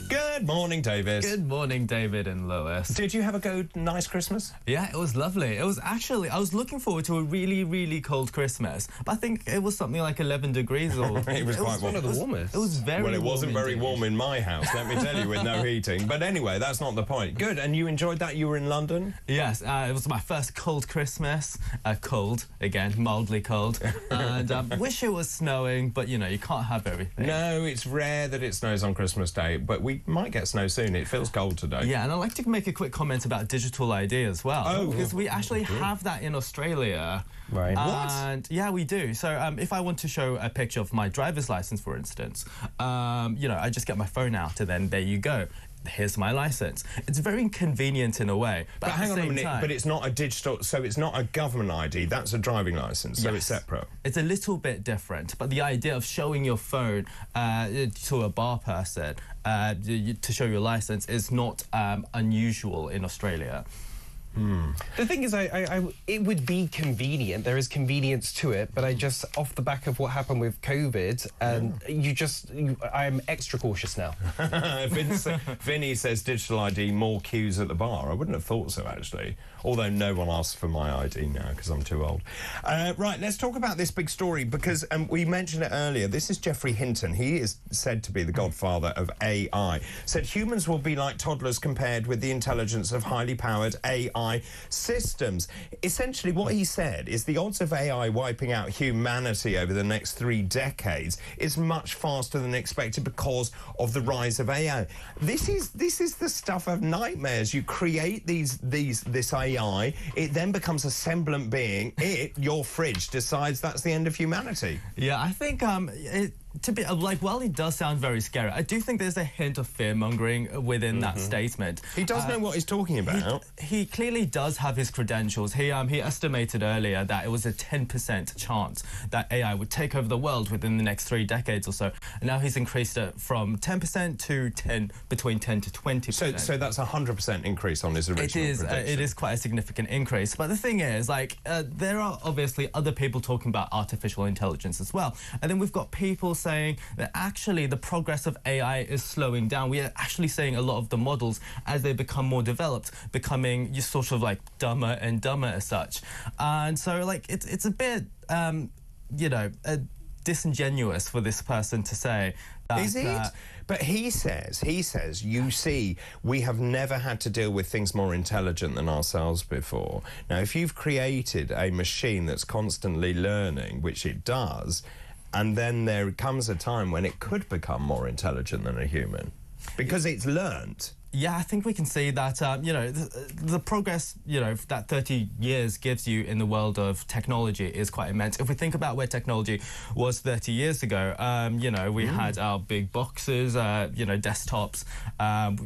Good morning, Davis. Good morning, David and Lois. Did you have a nice Christmas? Yeah, it was lovely. It was actually, I was looking forward to a really, really cold Christmas, but I think it was something like 11 degrees or... It was quite warm. One of the warmest. It was very warm. Well, it wasn't very warm in my house, let me tell you, with no heating. But anyway, that's not the point. Good, and you enjoyed that? You were in London? Yes, it was my first cold Christmas. Cold, again, mildly cold. And wish it was snowing, but, you know, you can't have everything. No, it's rare that it snows on Christmas Day, but we might get snow soon. It feels cold today. Yeah, and I'd like to make a quick comment about digital ID as well. Oh, because we actually have that in Australia. Right. And what? Yeah, we do. So if I want to show a picture of my driver's license, for instance, you know, I just get my phone out and then there you go. Here's my license. It's very inconvenient in a way. But hang on a minute, but it's not a digital, so it's not a government ID, that's a driving licence, so it's separate. It's a little bit different, but the idea of showing your phone to a bar person to show your licence is not unusual in Australia. The thing is, it would be convenient. There is convenience to it, but I just, off the back of what happened with COVID, I'm extra cautious now. Vinny says digital ID, more queues at the bar. I wouldn't have thought so, actually. Although no one asks for my ID now because I'm too old. Right, let's talk about this big story because we mentioned it earlier. This is Geoffrey Hinton. He is said to be the godfather of AI. Said humans will be like toddlers compared with the intelligence of highly powered AI systems. Essentially, what he said is the odds of AI wiping out humanity over the next 3 decades is much faster than expected because of the rise of AI. This is the stuff of nightmares. You create this AI, it then becomes a semblant being. Your fridge decides that's the end of humanity. Yeah, I think to be while it does sound very scary, I do think there's a hint of fear-mongering within that statement. He does know what he's talking about. He clearly does have his credentials. He estimated earlier that it was a 10% chance that AI would take over the world within the next 3 decades or so. And now he's increased it from 10% to between 10 to 20%. So that's a 100% increase on his original prediction. It is quite a significant increase. But the thing is, there are obviously other people talking about artificial intelligence as well. And then we've got people saying that actually the progress of AI is slowing down. We are actually seeing a lot of the models, as they become more developed, becoming sort of like dumber and dumber as such. And so it's a bit, you know, disingenuous for this person to say that. Is it? But he says, you see, we have never had to deal with things more intelligent than ourselves before. Now, if you've created a machine that's constantly learning, which it does, and then there comes a time when it could become more intelligent than a human, because it's learnt. Yeah, I think we can see that, you know, the progress, you know, that 30 years gives you in the world of technology is quite immense. If we think about where technology was 30 years ago, you know, we had our big boxes, you know, desktops, a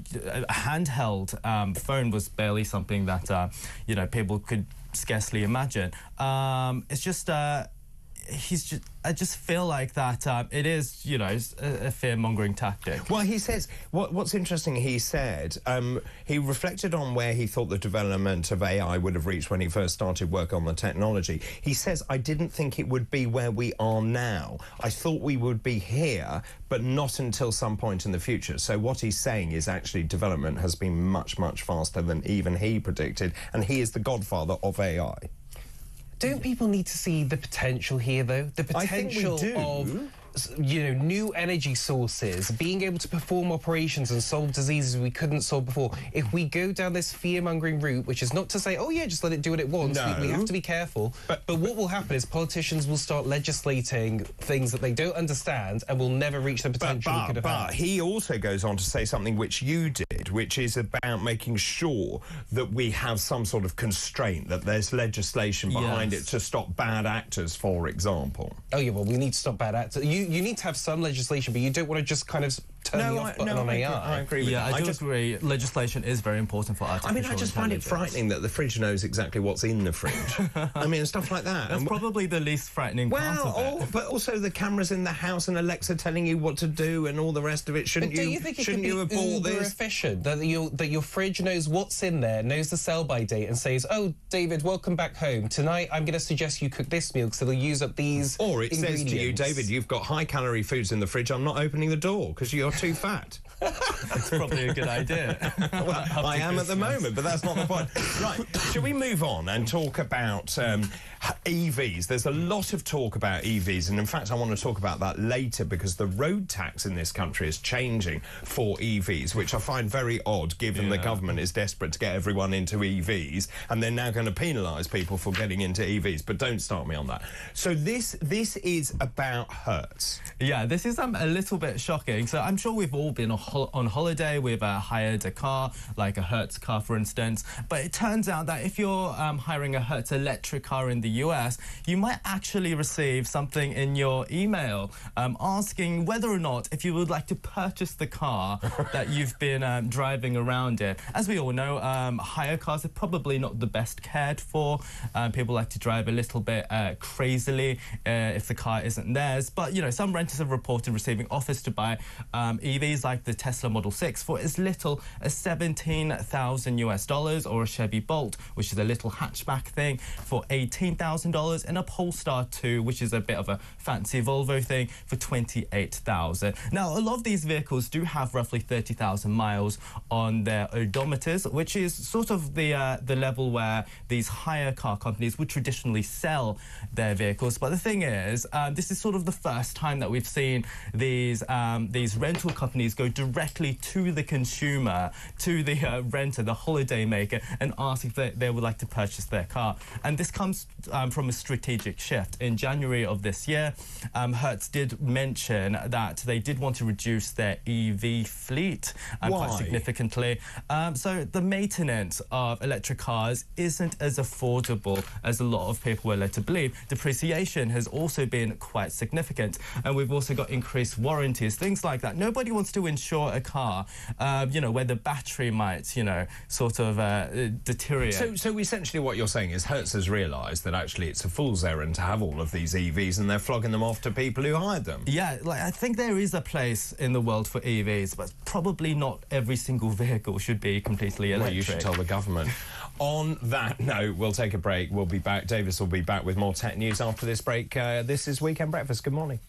handheld phone was barely something that, you know, people could scarcely imagine. It's just... I just feel like that it is, you know, a fear-mongering tactic. Well, he says, what's interesting, he said, he reflected on where he thought the development of AI would have reached when he first started work on the technology. He says, I didn't think it would be where we are now. I thought we would be here, but not until some point in the future. So what he's saying is actually development has been much, much faster than even he predicted, and he is the godfather of AI. Don't people need to see the potential here, though? The potential of, you know, new energy sources, being able to perform operations and solve diseases we couldn't solve before. If we go down this fear-mongering route, which is not to say, oh, yeah, just let it do what it wants. No. We have to be careful. But what will happen is politicians will start legislating things that they don't understand and will never reach the potential we could have had. But he also goes on to say something which you did, which is about making sure that we have some sort of constraint, that there's legislation behind it to stop bad actors, for example. Oh, yeah, well, we need to stop bad actors. You need to have some legislation, but you don't want to just kind of turn the off button on AI. I agree with you. I do agree. Legislation is very important for artificial intelligence. I mean, I just find it frightening that the fridge knows exactly what's in the fridge. I mean, stuff like that. That's probably the least frightening part of it. But also the cameras in the house and Alexa telling you what to do and all the rest of it. Shouldn't you think it shouldn't could you be have bought uber this? efficient, that your fridge knows what's in there, knows the sell-by date, and says, oh, David, welcome back home. Tonight I'm going to suggest you cook this meal because it'll use up these Or it says to you, David, you've got high-calorie foods in the fridge. I'm not opening the door because you're too fat. That's probably a good idea. Well, I am at the moment, but that's not the point. Right, shall we move on and talk about EVs? There's a lot of talk about EVs, and in fact, I want to talk about that later because the road tax in this country is changing for EVs, which I find very odd, given the government is desperate to get everyone into EVs, and they're now going to penalise people for getting into EVs. But don't start me on that. So this is about Hertz. Yeah, this is a little bit shocking. So I'm sure we've all been on holiday. We've hired a car, like a Hertz car, for instance. But it turns out that if you're hiring a Hertz electric car in the US, you might actually receive something in your email asking whether or not if you would like to purchase the car that you've been driving around in. As we all know, hire cars are probably not the best cared for. People like to drive a little bit crazily if the car isn't theirs. But, you know, some renters have reported receiving offers to buy EVs like the Tesla Model 6 for as little as $17,000 or a Chevy Bolt, which is a little hatchback thing, for $18,000, and a Polestar 2, which is a bit of a fancy Volvo thing, for $28,000. Now, a lot of these vehicles do have roughly 30,000 miles on their odometers, which is sort of the level where these hire car companies would traditionally sell their vehicles. But the thing is, this is sort of the first time that we've seen these rental companies go directly to the consumer, to the renter, the holiday maker, and ask if they would like to purchase their car. And this comes from a strategic shift. In January of this year, Hertz did mention that they did want to reduce their EV fleet quite significantly. So the maintenance of electric cars isn't as affordable as a lot of people were led to believe. Depreciation has also been quite significant, and we've also got increased warranties, things like that. Nobody wants to insure a car, you know, where the battery might, you know, sort of deteriorate. So essentially what you're saying is Hertz has realised that actually it's a fool's errand to have all of these EVs, and they're flogging them off to people who hired them. Yeah, like, I think there is a place in the world for EVs, but probably not every single vehicle should be completely electric. Well, you should tell the government. On that note, we'll take a break. We'll be back. Davis will be back with more tech news after this break. This is Weekend Breakfast. Good morning.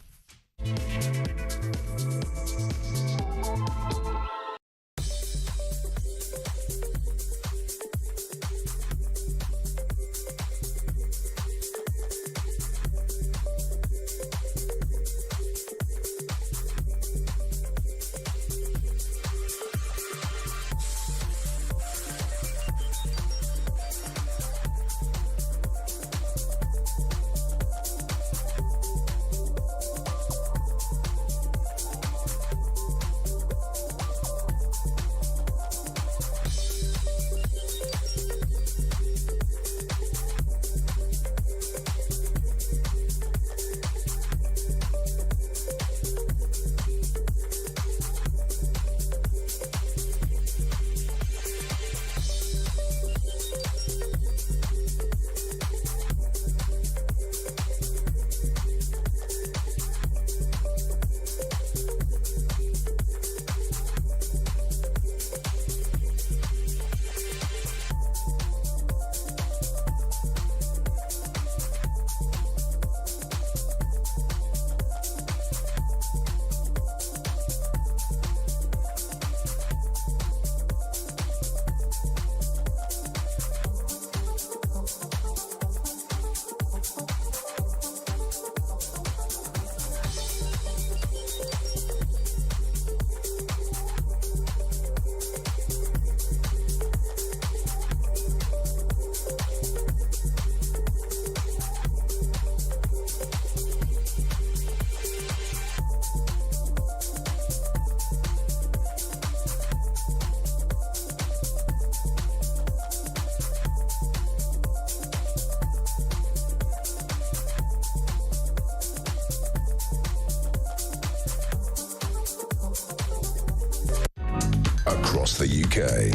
across the UK.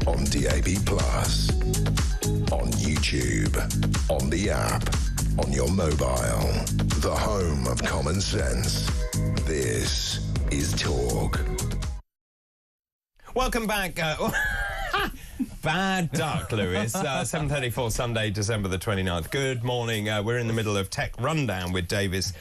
On DAB+, on YouTube, on the app, on your mobile. The home of common sense. This is Talk. Welcome back. Bad duck, Lewis. 7:34 Sunday, December the 29th. Good morning. We're in the middle of Tech Rundown with Davis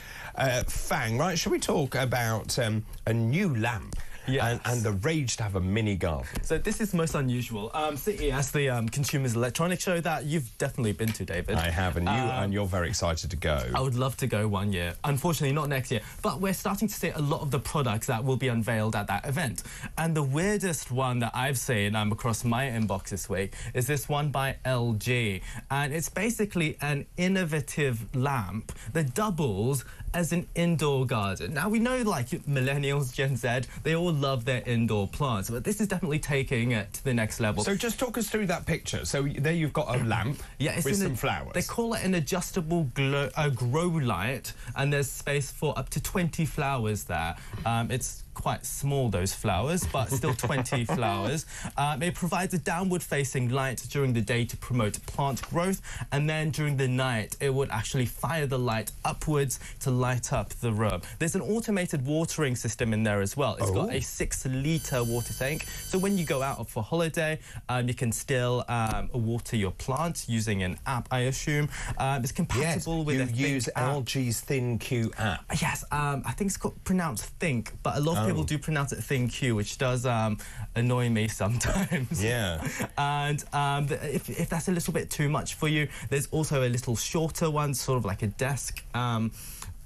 Fang. Right, shall we talk about a new lamp? Yes. And the rage to have a mini garden. So this is most unusual. CES, the Consumer's Electronics Show that you've definitely been to, David. I have, and you're very excited to go. I would love to go one year. Unfortunately, not next year. But we're starting to see a lot of the products that will be unveiled at that event. And the weirdest one that I've seen across my inbox this week is this one by LG. And it's basically an innovative lamp that doubles as an indoor garden. Now, we know, like, millennials, Gen Z, they all love their indoor plants, but this is definitely taking it to the next level. So just talk us through that picture. So there you've got a lamp with some flowers. They call it an adjustable grow light, and there's space for up to 20 flowers there. It's quite small, those flowers, but still 20 flowers. It provides a downward-facing light during the day to promote plant growth, and then during the night, it would actually fire the light upwards to light up the room. There's an automated watering system in there as well. It's got a 6-litre water tank, so when you go out for holiday, you can still water your plants using an app, I assume. It's compatible with you use LG's ThinQ app. Yes, I think it's pronounced Think, but a lot of people do pronounce it ThinQ, which does annoy me sometimes. Yeah. And if that's a little bit too much for you, there's also a little shorter one, sort of like a desk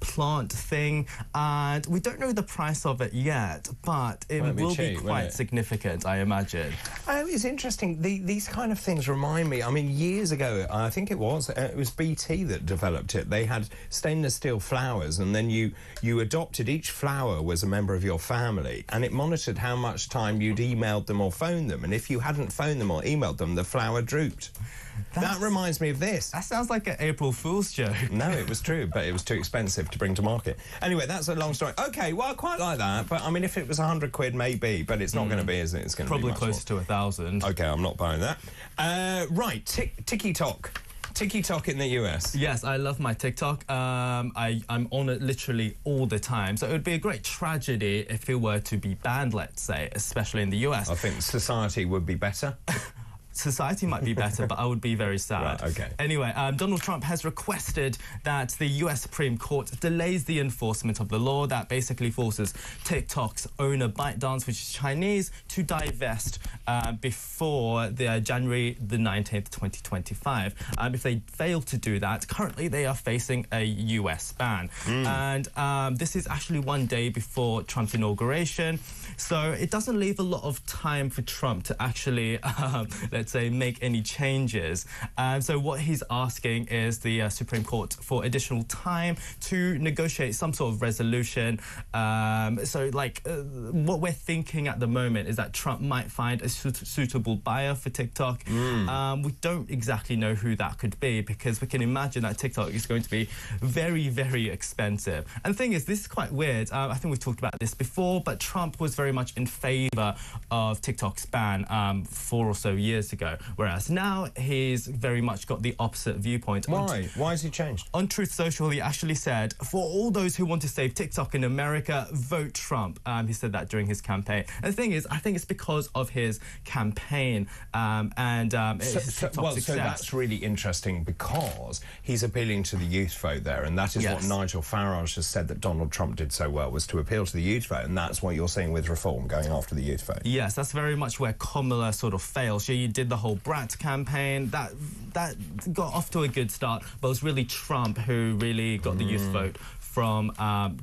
plant thing, and we don't know the price of it yet, but it will be quite significant, I imagine. It's interesting. These kind of things remind me. I mean, years ago, I think it was BT that developed it. They had stainless steel flowers, and then you adopted each flower was a member of your family, and it monitored how much time you'd emailed them or phoned them, and if you hadn't phoned them or emailed them, the flower drooped. That reminds me of this. That sounds like an April Fool's joke. No, it was true, but it was too expensive to bring to market. Anyway, that's a long story. OK, well, I quite like that, but, I mean, if it was 100 quid, maybe, but it's not going to be, is it? It's going to be probably closer to 1,000. OK, I'm not buying that. Right, TikTok. TikTok in the US. Yes, I love my TikTok. I'm on it literally all the time. So it would be a great tragedy if it were to be banned, let's say, especially in the US. I think society would be better. Society might be better, but I would be very sad. Right, OK. Anyway, Donald Trump has requested that the US Supreme Court delays the enforcement of the law that basically forces TikTok's owner ByteDance, which is Chinese, to divest before the January the 19th, 2025. If they fail to do that, currently they are facing a US ban. And this is actually one day before Trump's inauguration, so it doesn't leave a lot of time for Trump to actually, let's say, make any changes. So what he's asking is the Supreme Court for additional time to negotiate some sort of resolution. So, like, what we're thinking at the moment is that Trump might find a suitable buyer for TikTok. We don't exactly know who that could be, because we can imagine that TikTok is going to be very, very expensive. And the thing is, this is quite weird. I think we've talked about this before, but Trump was very much in favour of TikTok's ban 4 or so years ago, whereas now he's very much got the opposite viewpoint. Why? Why has he changed? On Truth Social, he actually said, for all those who want to save TikTok in America, vote Trump. He said that during his campaign. And the thing is, I think it's because of his campaign so that's really interesting, because he's appealing to the youth vote there, and that is what Nigel Farage has said that Donald Trump did so well, was to appeal to the youth vote, and that's what you're seeing with Reform, going after the youth vote. Yes, that's very much where Kamala sort of failed. She did the whole Brat campaign. That got off to a good start, but it was really Trump who really got the youth vote from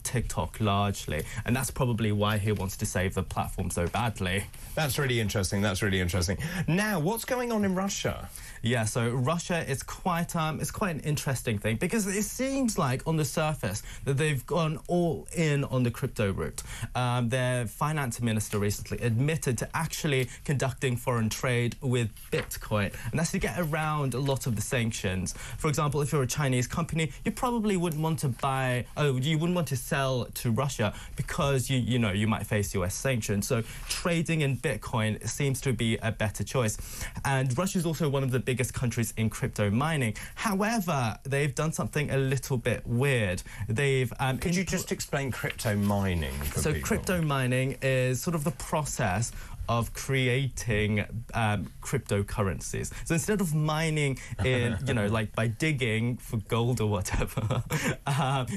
TikTok largely, and that's probably why he wants to save the platform so badly. That's really interesting. That's really interesting. Now, what's going on in Russia? Yeah, so Russia is quite an interesting thing, because it seems like on the surface that they've gone all in on the crypto route. Their finance minister recently admitted to actually conducting foreign trade with Bitcoin, and that's to get around a lot of the sanctions. For example, if you're a Chinese company, you probably wouldn't want to buy you wouldn't want to sell to Russia because you know you might face US sanctions. So trading in Bitcoin seems to be a better choice. And Russia is also one of the biggest countries in crypto mining. However, they've done something a little bit weird. They've could you just explain crypto mining for so people? Crypto mining is sort of the process of creating cryptocurrencies. So instead of mining in, you know, like by digging for gold or whatever,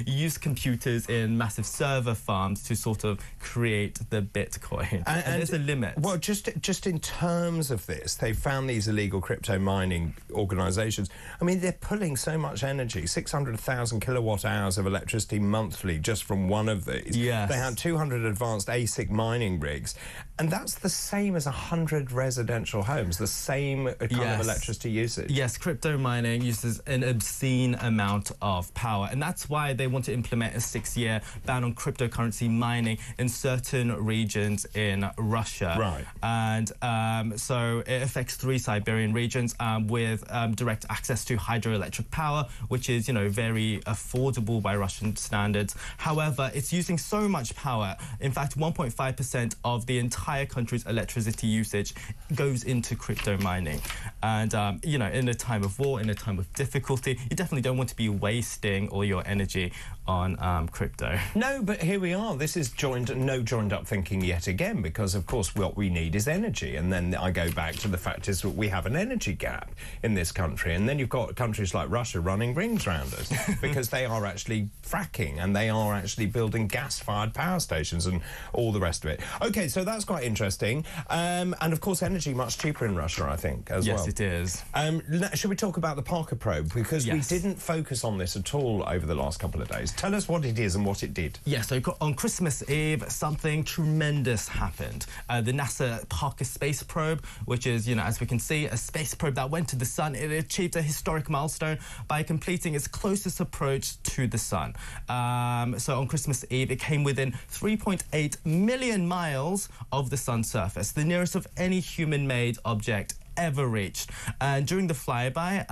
you use computers in massive server farms to sort of create the Bitcoin. And there's a limit. Well, just in terms of this, they found these illegal crypto mining organisations. I mean, they're pulling so much energy, 600,000 kilowatt hours of electricity monthly just from one of these. Yes. They had 200 advanced ASIC mining rigs, and that's the same as 100 residential homes, the same kind of electricity usage. Yes, crypto mining uses an obscene amount of power, and that's why they want to implement a 6-year ban on cryptocurrency mining in certain regions in Russia. Right. And so it affects 3 Siberian regions with direct access to hydroelectric power, which is, you know, very affordable by Russian standards. However, it's using so much power. In fact, 1.5% of the entire country's electricity usage goes into crypto mining. And, you know, in a time of war, in a time of difficulty, you definitely don't want to be wasting all your energy on crypto. No, but here we are. This is joined up thinking yet again, because, of course, what we need is energy. And then I go back to the fact is that we have an energy gap in this country. And then you've got countries like Russia running rings around us because they are actually fracking and they are actually building gas-fired power stations and all the rest of it. OK, so that's quite interesting. And, of course, energy much cheaper in Russia, I think, as well. Yes, it is. Should we talk about the Parker probe? Because we didn't focus on this at all over the last couple of days. Tell us what it is and what it did. Yeah, so on Christmas Eve, something tremendous happened. The NASA Parker space probe, which is, you know, as we can see, a space probe that went to the sun. It achieved a historic milestone by completing its closest approach to the sun. So on Christmas Eve, it came within 3.8 million miles of the sun's surface, the nearest of any human-made object ever reached. And during the flyby,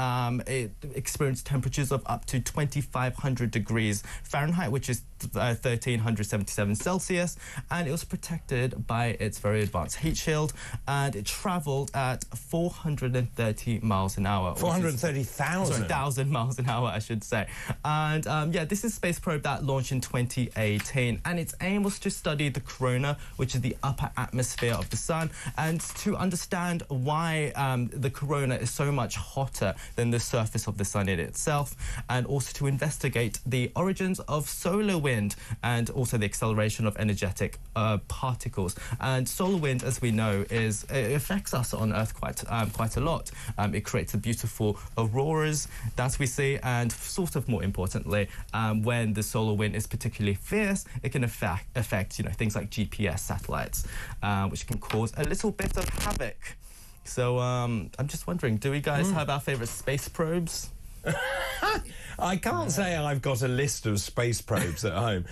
it experienced temperatures of up to 2,500 degrees Fahrenheit, which is 1,377 Celsius, and it was protected by its very advanced heat shield, and it travelled at 430 miles an hour. 430,000 miles an hour, I should say. And yeah, this is a space probe that launched in 2018, and its aim was to study the corona, which is the upper atmosphere of the sun, and to understand why the corona is so much hotter than the surface of the sun in itself, and also to investigate the origins of solar wind and also the acceleration of energetic particles. And solar wind, as we know, it affects us on Earth quite a lot. It creates the beautiful auroras that we see, and sort of more importantly, when the solar wind is particularly fierce, it can affect you know, things like GPS satellites, which can cause a little bit of havoc. So I'm just wondering, do we guys have our favourite space probes? I can't say I've got a list of space probes at home.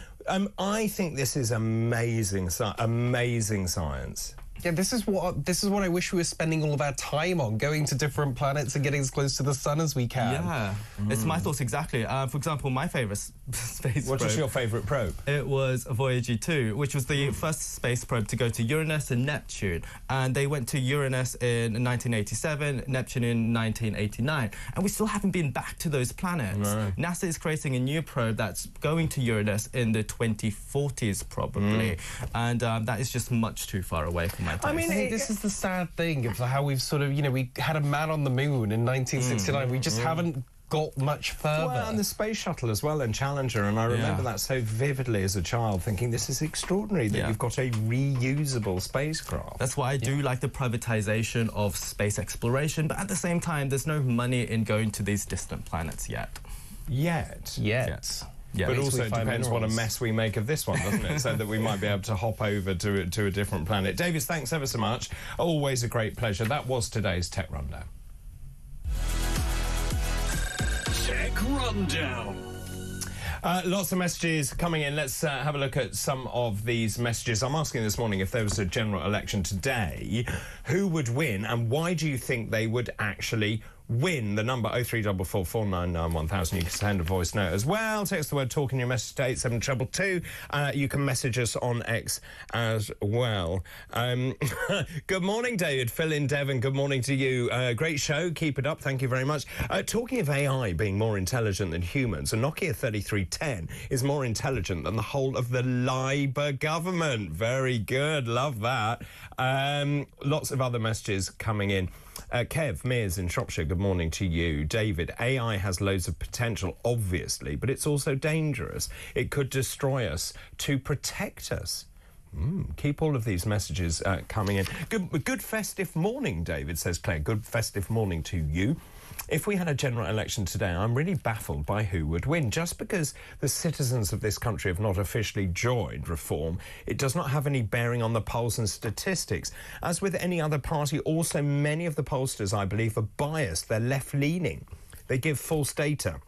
I think this is amazing science. Yeah, this is what I wish we were spending all of our time on, going to different planets and getting as close to the sun as we can. Yeah, it's my thoughts exactly. For example, my favourite space probe... What is your favourite probe? It was Voyager 2, which was the first space probe to go to Uranus and Neptune. And they went to Uranus in 1987, Neptune in 1989. And we still haven't been back to those planets. No. NASA is creating a new probe that's going to Uranus in the 2040s, probably. And that is just much too far away from my I mean, this is the sad thing of how we've sort of, you know, we had a man on the moon in 1969. We just haven't got much further. Well, and the space shuttle as well, and Challenger, and I remember that so vividly as a child, thinking this is extraordinary that you've got a reusable spacecraft. That's why I do like the privatization of space exploration, but at the same time, there's no money in going to these distant planets yet. Yet. Yeah, but also it depends what a mess we make of this one, doesn't it? So that we might be able to hop over to a different planet. Davis, thanks ever so much. Always a great pleasure. That was today's Tech Rundown. Tech Rundown. Lots of messages coming in. Let's have a look at some of these messages. I'm asking this morning, if there was a general election today, who would win and why do you think they would actually win. The number 0344 499 1000. You can send a voice note as well. Text the word talk in your message to 87222. You can message us on X as well. Good morning, David. Phil in Devon, good morning to you. Great show. Keep it up. Thank you very much. Talking of AI being more intelligent than humans, a Nokia 3310 is more intelligent than the whole of the Labour government. Very good. Love that. Lots of other messages coming in. Kev Mears in Shropshire, good morning to you. David, AI has loads of potential, obviously, but it's also dangerous. It could destroy us to protect us. Keep all of these messages coming in. Good festive morning, David, says Claire. Good festive morning to you. If we had a general election today, I'm really baffled by who would win. Just because the citizens of this country have not officially joined Reform, it does not have any bearing on the polls and statistics. As with any other party, also many of the pollsters, I believe, are biased. They're left-leaning. They give false data.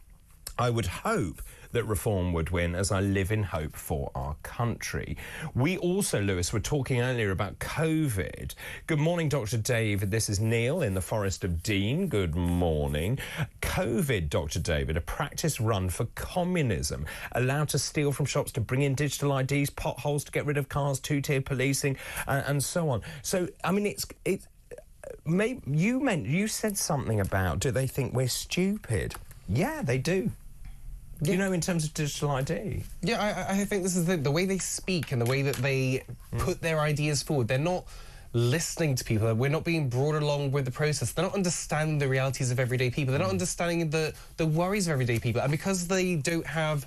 I would hope that Reform would win, as I live in hope for our country. We also, Lewis, were talking earlier about COVID. Good morning, Dr. David. This is Neil in the Forest of Dean. Good morning. COVID, Dr. David, a practice run for communism, allowed to steal from shops, to bring in digital IDs, potholes to get rid of cars, two-tier policing, and so on. So, I mean, you said something about, do they think we're stupid? Yeah, they do. You know, in terms of digital ID. Yeah, I think this is the way they speak and the way that they put their ideas forward. They're not listening to people. We're not being brought along with the process. They're not understanding the realities of everyday people. They're not understanding the worries of everyday people. And because they don't have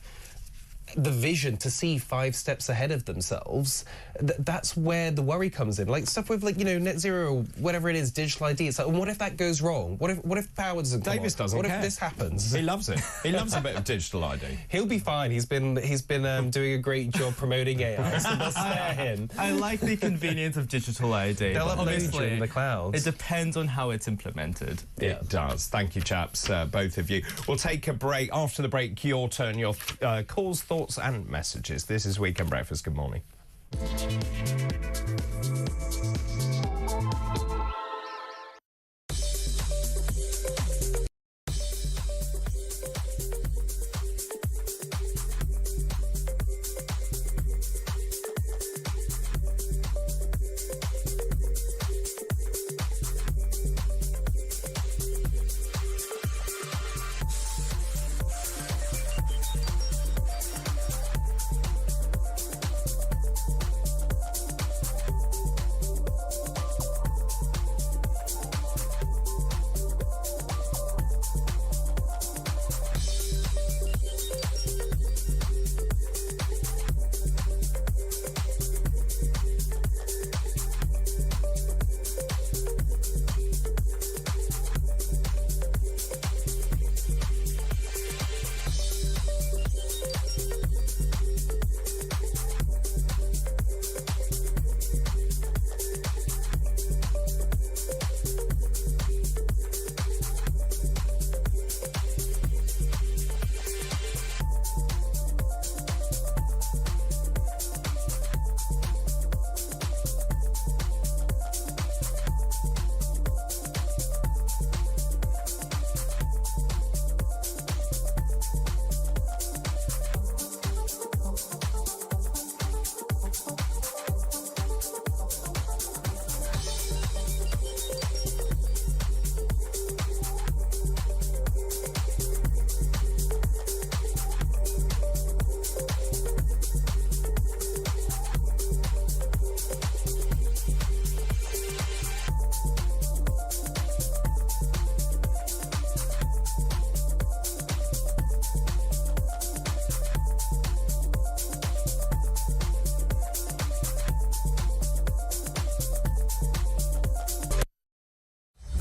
the vision to see 5 steps ahead of themselves, that's where the worry comes in. Like stuff with, like, you know, net zero or whatever it is, digital ID. It's like, well, what if that goes wrong? What if power doesn't come Davis on? doesn't What care. if this happens? He loves it. He loves a bit of digital ID. He'll be fine. He's been doing a great job promoting AI, so they'll spare him. I like the convenience of digital ID. They'll upload you in the clouds. It depends on how it's implemented. It does. Thank you, chaps, both of you. We'll take a break. After the break, your turn, your calls, thoughts and messages. This is Weekend Breakfast. Good morning.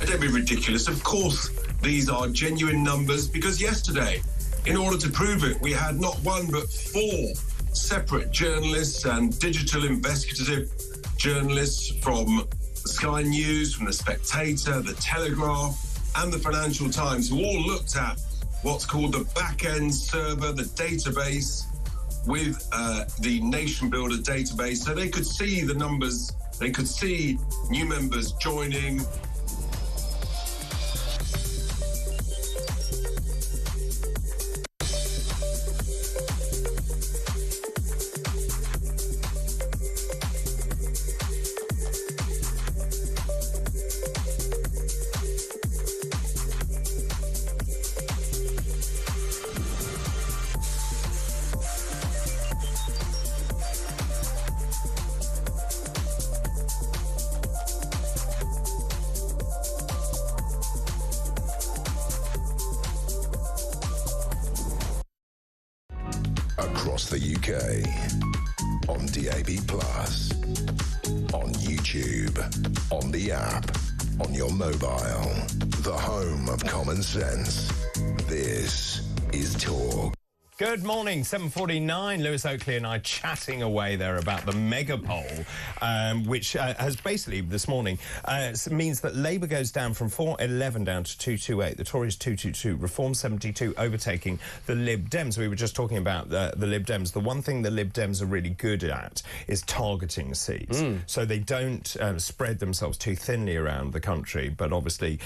Don't be ridiculous. Of course, these are genuine numbers, because yesterday, in order to prove it, we had not one but 4 separate journalists and digital investigative journalists from Sky News, from The Spectator, The Telegraph, and the Financial Times, who all looked at what's called the back-end server, the database, with the Nation Builder database, so they could see the numbers, they could see new members joining. across the UK. On DAB+, on YouTube, on the app, on your mobile. The home of common sense. This is Talk. Good morning, 7:49. Lewis Oakley and I chatting away there about the mega poll, which has basically this morning means that Labour goes down from 411 down to 228. The Tories 222, Reform 72, overtaking the Lib Dems. We were just talking about the Lib Dems. The one thing the Lib Dems are really good at is targeting seats. So they don't spread themselves too thinly around the country, but obviously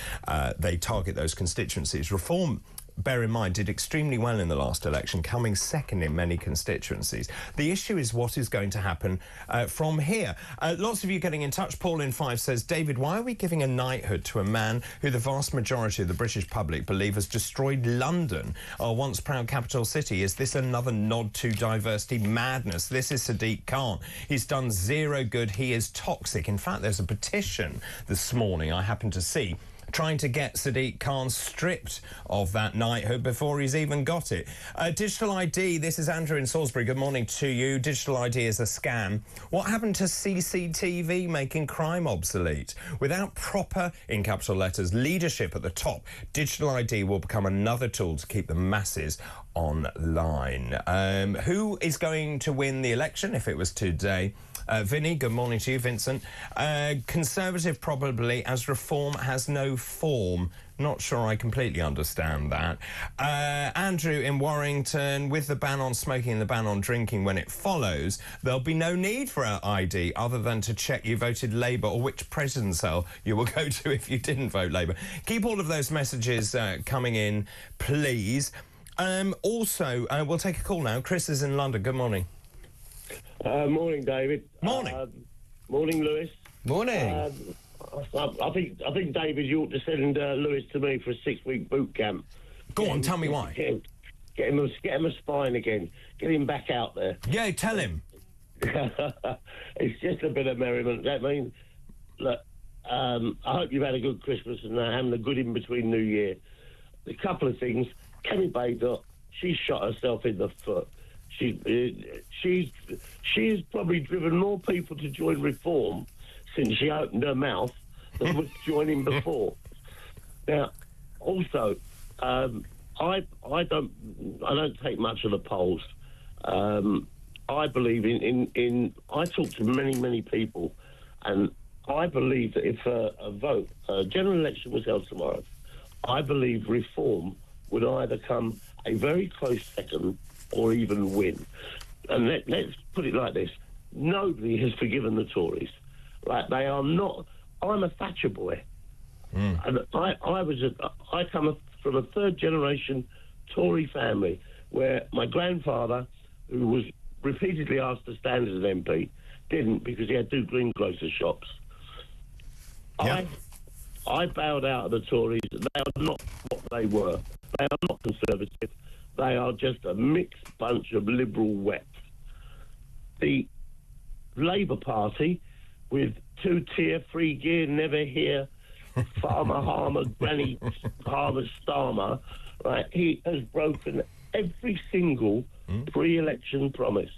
they target those constituencies. Reform, bear in mind, did extremely well in the last election, coming second in many constituencies. The issue is what is going to happen from here. Lots of you getting in touch. Paul in 5 says, David, why are we giving a knighthood to a man who the vast majority of the British public believe has destroyed London, our once proud capital city? Is this another nod to diversity madness? This is Sadiq Khan. He's done zero good. He is toxic. In fact, there's a petition this morning I happened to see trying to get Sadiq Khan stripped of that knighthood before he's even got it. Digital ID, this is Andrew in Salisbury. Good morning to you. Digital ID is a scam. What happened to CCTV making crime obsolete? Without proper, in capital letters, leadership at the top, digital ID will become another tool to keep the masses online. Who is going to win the election if it was today? Vinny, good morning to you. Vincent. Conservative probably, as Reform has no form. Not sure I completely understand that. Andrew in Warrington, with the ban on smoking and the ban on drinking when it follows, there'll be no need for an ID other than to check you voted Labour or which prison cell you will go to if you didn't vote Labour. Keep all of those messages coming in, please. Also, we'll take a call now. Chris is in London. Good morning. Morning, David. Morning. Morning, Lewis. Morning. I think David, you ought to send Lewis to me for a 6-week boot camp. Go on, tell me why. Get him a spine again. Get him back out there. Yeah, tell him. It's just a bit of merriment. I mean, look, I hope you've had a good Christmas and having a good in-between New Year. A couple of things. Kemi Bader, she shot herself in the foot. She's probably driven more people to join Reform since she opened her mouth than was joining before. Now, also, I don't take much of the polls. I believe in I talk to many people, and I believe that if a general election was held tomorrow, I believe Reform would either come a very close second or even win. And let's put it like this. Nobody has forgiven the Tories. Right? They are not... I'm a Thatcher boy. And I come from a third-generation Tory family where my grandfather, who was repeatedly asked to stand as an MP, didn't because he had 2 greengrocer shops. Yeah. I bowed out of the Tories. They are not what they were. They are not conservative. They are just a mixed bunch of liberal wets. The Labour Party, with 2-tier, free gear, never here, Farmer Harmer, Granny Harmer Starmer, right? He has broken every single pre-election promise.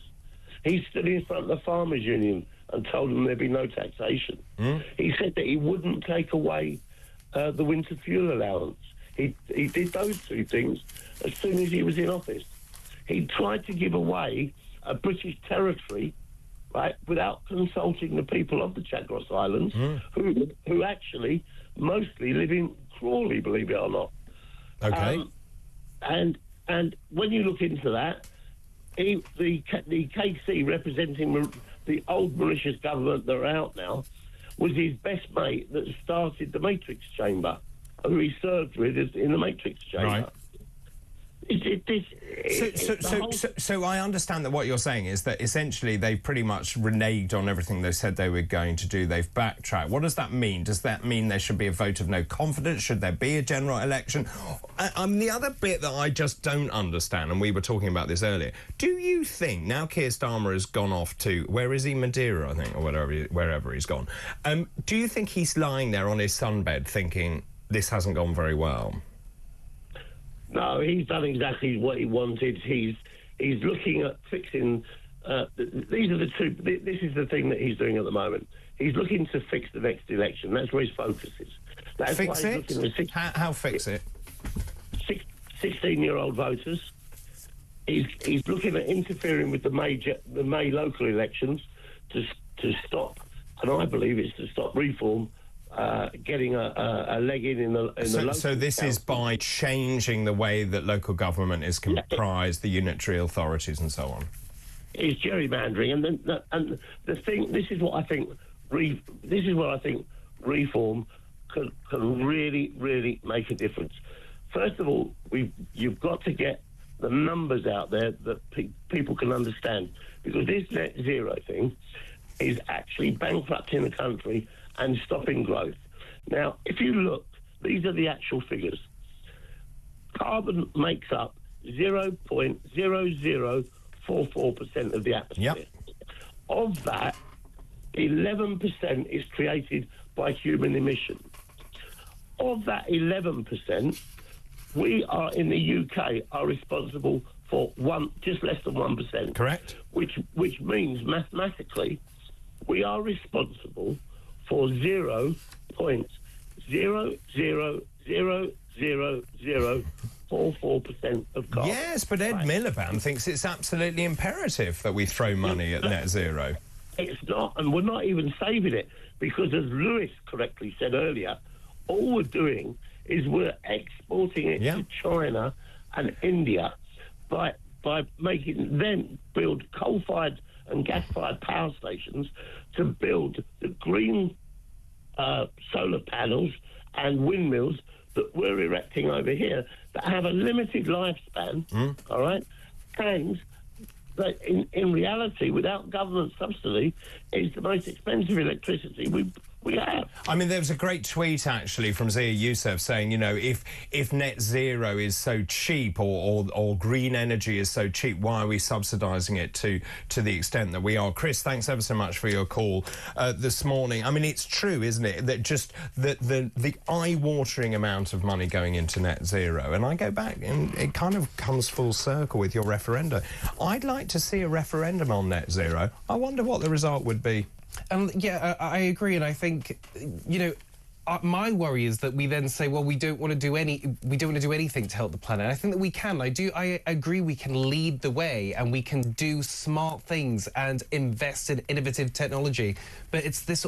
He stood in front of the Farmers Union and told them there'd be no taxation. He said that he wouldn't take away the winter fuel allowance. He did those 2 things as soon as he was in office. He tried to give away a British territory, right, without consulting the people of the Chagos Islands, who actually mostly live in Crawley, believe it or not. Okay. And when you look into that, the KC representing the old Mauritius government that are out now was his best mate that started the Matrix Chamber, who he served with in the Matrix Chamber. Right. So I understand that what you're saying is that essentially they've pretty much reneged on everything they said they were going to do. They've backtracked. What does that mean? Does that mean there should be a vote of no confidence? Should there be a general election? The other bit that I just don't understand, and we were talking about this earlier, do you think, now Keir Starmer has gone off to, where is he, Madeira, I think, or wherever he's gone, do you think he's lying there on his sunbed thinking this hasn't gone very well? No, he's done exactly what he wanted. He's He's looking at fixing. These are the two. This is the thing that he's doing at the moment. He's looking to fix the next election. That's where his focus is. That's fix why it? he's looking at How fix it? 16-year-old voters. He's looking at interfering with the May local elections to stop, and I believe it's to stop reform getting a leg in the local. So this council. is by changing the way that local government is comprised, the unitary authorities, and so on. It's gerrymandering, and the thing. This is what I think. This is where I think reform can really make a difference. First of all, you've got to get the numbers out there that people can understand, because this net zero thing is actually bankrupting the country and stopping growth. Now, if you look, these are the actual figures. Carbon makes up 0.0044% of the atmosphere. Yep. Of that, 11% is created by human emission. Of that 11%, we are in the UK are responsible for just less than 1%. Correct. Which means mathematically, we are responsible for 0.0000044% of carbon. Yes, but Ed Miliband thinks it's absolutely imperative that we throw money at net zero. It's not, and we're not even saving it, because as Lewis correctly said earlier, all we're doing is we're exporting it to China and India by making them build coal-fired and gas-fired power stations to build the green solar panels and windmills that we're erecting over here that have a limited lifespan, all right? And that in reality, without government subsidy, is the most expensive electricity we have. I mean, there was a great tweet, actually, from Zia Youssef saying, you know, if net zero is so cheap or green energy is so cheap, why are we subsidising it to the extent that we are? Chris, thanks ever so much for your call this morning. I mean, it's true, isn't it, that just the eye-watering amount of money going into net zero, and I go back, and it kind of comes full circle with your referenda. I'd like to see a referendum on net zero. I wonder what the result would be. Yeah, I agree, and I think, you know, my worry is that we then say, well, we don't want to do anything to help the planet. I think that we can. I agree we can lead the way and we can do smart things and invest in innovative technology. But it's this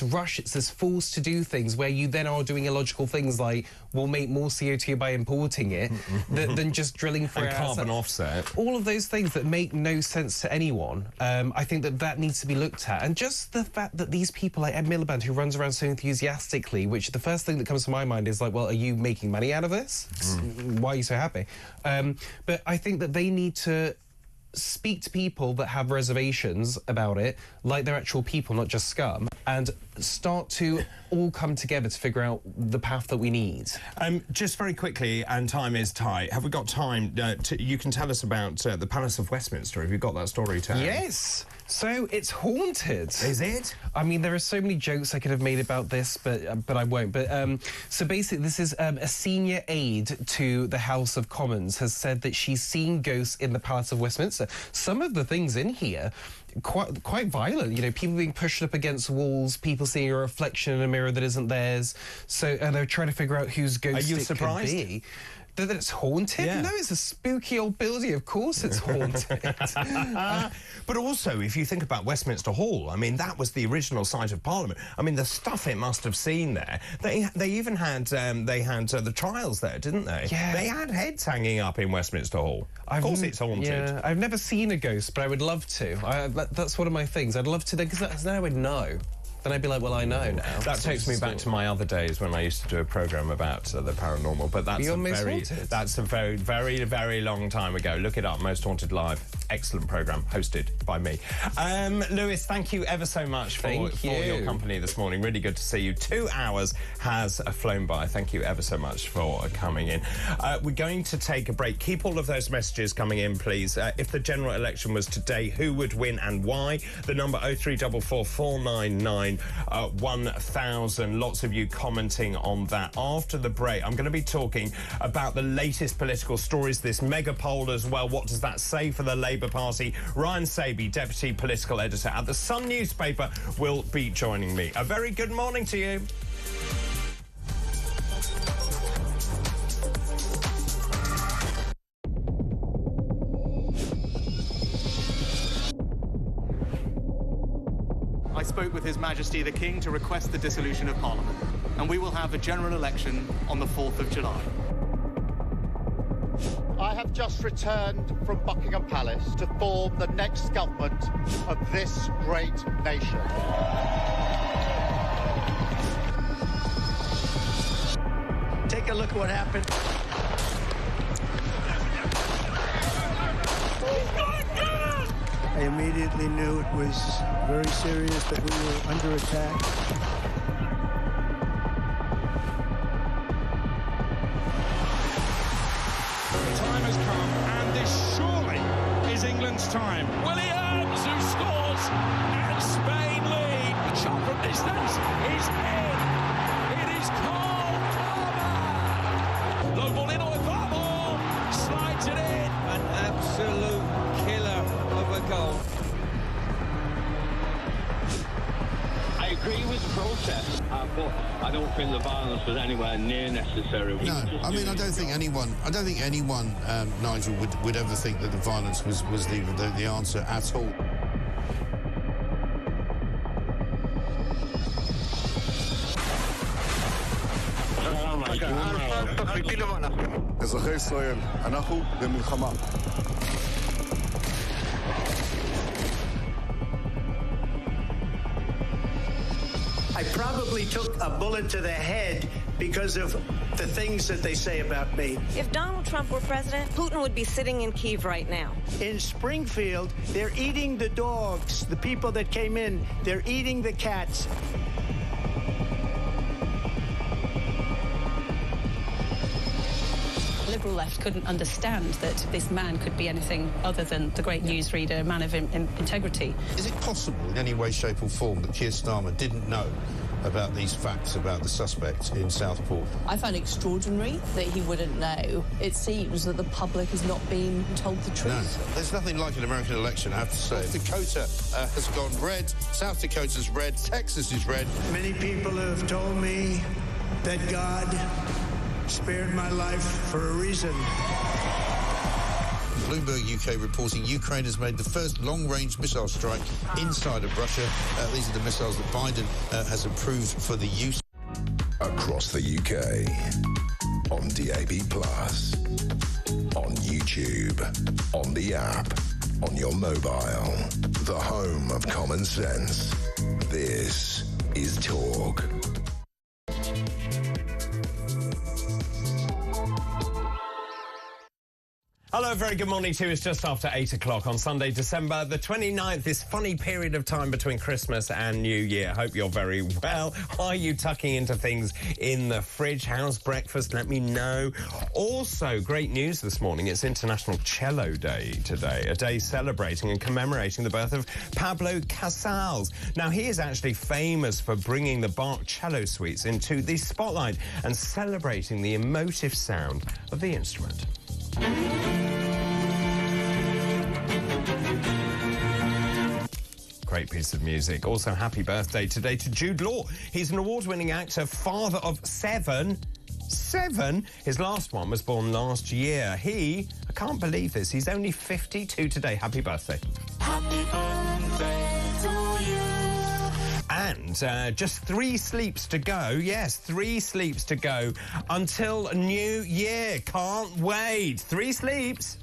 rush, it's this force to do things where you then are doing illogical things like we'll make more CO2 by importing it than just drilling for and carbon offset. All of those things that make no sense to anyone. I think that needs to be looked at. And just the fact that these people like Ed Miliband, who runs around so enthusiastically, which the first thing that comes to my mind is like, well, are you making money out of this? Why are you so happy? But I think that they need to speak to people that have reservations about it, like they're actual people, not just scum, and start to all come together to figure out the path that we need. Just very quickly, and time is tight, have we got time you can tell us about the Palace of Westminster? Have you got that story to hand? Yes. So it's haunted. Is it? I mean, there are so many jokes I could have made about this, but I won't. But so basically, this is a senior aide to the House of Commons has said that she's seen ghosts in the Palace of Westminster. Some of the things in here, quite violent. You know, people being pushed up against walls, people seeing a reflection in a mirror that isn't theirs. So they're trying to figure out whose ghost it could be. That it's haunted? Yeah. No, it's a spooky old building. Of course it's haunted. But also, if you think about Westminster Hall, I mean, that was the original site of Parliament. I mean, the stuff it must have seen there. They even had the trials there, didn't they? Yeah. They had heads hanging up in Westminster Hall. Of course it's haunted. Yeah, I've never seen a ghost, but I would love to. That's one of my things. I'd love to, because then I would know. Then I'd be like, well, I know now. That takes me back to my other days when I used to do a programme about the paranormal. But that's a very, very, very long time ago. Look it up, Most Haunted Live. Excellent programme, hosted by me. Lewis, thank you ever so much for your company this morning. Really good to see you. 2 hours has flown by. Thank you ever so much for coming in. We're going to take a break. Keep all of those messages coming in, please. If the general election was today, who would win and why? The number 0344 499 1,000. Lots of you commenting on that. After the break, I'm going to be talking about the latest political stories, this mega poll as well. What does that say for the Labour Party? Ryan Saby, Deputy Political Editor at The Sun newspaper, will be joining me. A very good morning to you. I spoke with His Majesty the King to request the dissolution of Parliament, and we will have a general election on the 4th of July. I have just returned from Buckingham Palace to form the next government of this great nation. Take a look at what happened. I immediately knew it was very serious, that we were under attack. The time has come, and this surely is England's time. Williams, who scores, and Spain lead. A shot from distance is in. It is Cole Palmer. Low ball in, Oivamo slides it in. An absolute killer of a goal. I agree with the protest, but I don't think the violence was anywhere near necessary. No, I mean, I don't think anyone, Nigel, would ever think that the violence was the answer at all. אזרחי ישראל, אנחנו במלחמה. I probably took a bullet to the head because of the things that they say about me. If Donald Trump were president, Putin would be sitting in Kyiv right now. In Springfield, they're eating the dogs, the people that came in, they're eating the cats. Liberal left couldn't understand that this man could be anything other than the great newsreader, a man of integrity. Is it possible in any way, shape or form that Keir Starmer didn't know about these facts about the suspect in Southport? I find it extraordinary that he wouldn't know. It seems that the public has not been told the truth. No, there's nothing like an American election, I have to say. North Dakota has gone red, South Dakota's red, Texas is red. Many people have told me that God spared my life for a reason. Bloomberg UK reporting Ukraine has made the first long-range missile strike inside of Russia. These are the missiles that Biden has approved for the use. Across the UK, on DAB+, on YouTube, on the app, on your mobile, the home of common sense. This is Talk. Hello, very good morning to you. It's just after 8 o'clock on Sunday, December the 29th. This funny period of time between Christmas and New Year. Hope you're very well. Are you tucking into things in the fridge? How's breakfast? Let me know. Also, great news this morning. It's International Cello Day today, a day celebrating and commemorating the birth of Pablo Casals. Now, he is actually famous for bringing the Bach cello suites into the spotlight and celebrating the emotive sound of the instrument. Great piece of music. Also, happy birthday today to Jude Law. He's an award-winning actor, father of seven. His last one was born last year. I can't believe this, he's only 52 today. Happy birthday. Happy birthday to you. And just 3 sleeps to go. Yes, 3 sleeps to go until New Year. Can't wait. 3 sleeps.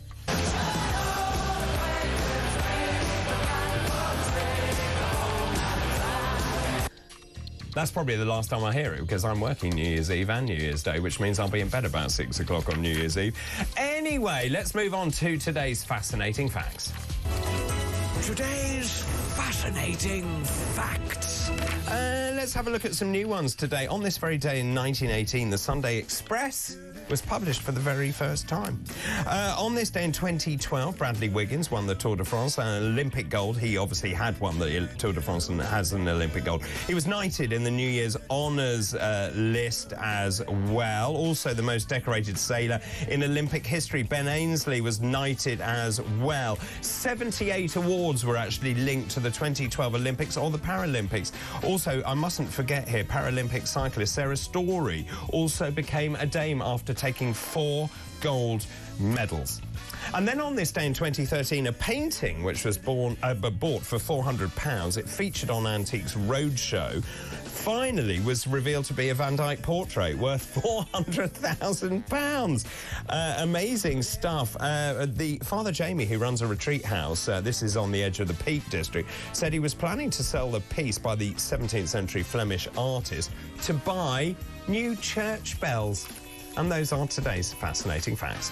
That's probably the last time I hear it because I'm working New Year's Eve and New Year's Day, which means I'll be in bed about 6 o'clock on New Year's Eve. Anyway, let's move on to today's fascinating facts. Today's fascinating facts. Let's have a look at some new ones today. On this very day in 1918, the Sunday Express was published for the very first time. On this day in 2012, Bradley Wiggins won the Tour de France, an Olympic gold. He obviously had won the Tour de France and has an Olympic gold. He was knighted in the New Year's honours list as well. Also, the most decorated sailor in Olympic history, Ben Ainsley, was knighted as well. 78 awards were actually linked to the 2012 Olympics or the Paralympics. Also, I mustn't forget here, Paralympic cyclist Sarah Story also became a dame after taking 4 gold medals. And then on this day in 2013, a painting which was bought for £400, it featured on Antiques Roadshow, finally was revealed to be a Van Dyke portrait worth £400,000. Amazing stuff. The Father Jamie, who runs a retreat house, this is on the edge of the Peak District, said he was planning to sell the piece by the 17th century Flemish artist to buy new church bells. And those are today's fascinating facts.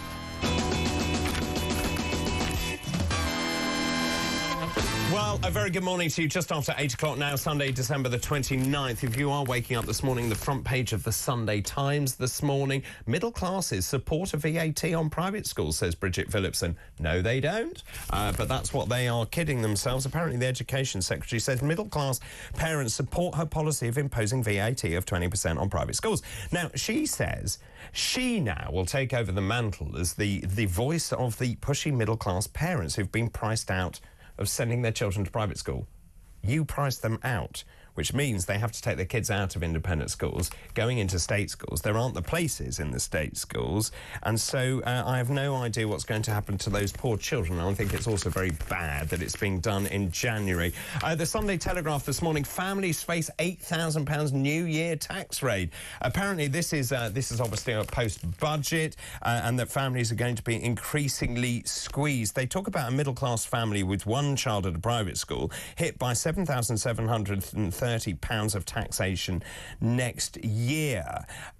Well, a very good morning to you. Just after 8 o'clock now, Sunday, December the 29th. If you are waking up this morning, the front page of the Sunday Times this morning, middle classes support a VAT on private schools, says Bridget Phillipson. No, they don't. But that's what they are kidding themselves. Apparently, the Education Secretary says middle class parents support her policy of imposing VAT of 20% on private schools. Now, she says she now will take over the mantle as the voice of the pushy middle class parents who've been priced out of sending their children to private school. You price them out, which means they have to take their kids out of independent schools, going into state schools. There aren't the places in the state schools, and so I have no idea what's going to happen to those poor children. I think it's also very bad that it's being done in January. The Sunday Telegraph this morning, families face £8,000 New Year tax raid. Apparently this is obviously a post-budget, and that families are going to be increasingly squeezed. They talk about a middle-class family with one child at a private school hit by £7,730 of taxation next year.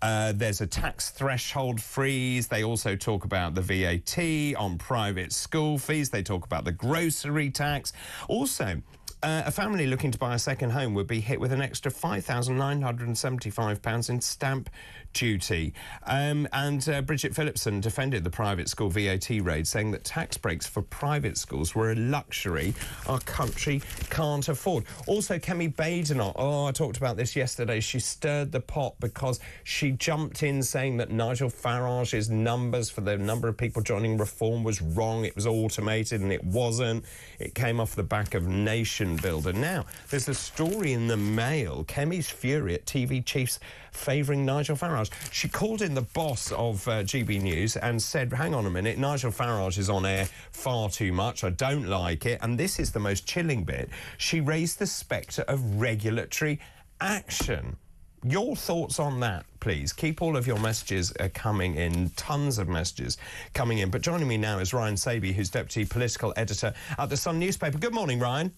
There's a tax threshold freeze. They also talk about the VAT on private school fees. They talk about the grocery tax. Also, a family looking to buy a second home would be hit with an extra £5,975 in stamp duty. Bridget Phillipson defended the private school VAT raid, saying that tax breaks for private schools were a luxury our country can't afford. Also, Kemi Badenoch, I talked about this yesterday. She stirred the pot because she jumped in saying that Nigel Farage's numbers for the number of people joining Reform was wrong. It was automated, and it wasn't. It came off the back of Nation Builder. Now, there's a story in the Mail. Kemi's fury at TV chiefs favouring Nigel Farage. She called in the boss of GB News and said, hang on a minute, Nigel Farage is on air far too much. I don't like it. And this is the most chilling bit. She raised the spectre of regulatory action. Your thoughts on that, please. Keep all of your messages coming in, tons of messages coming in. But joining me now is Ryan Saby, who's Deputy Political Editor at The Sun newspaper. Good morning, Ryan.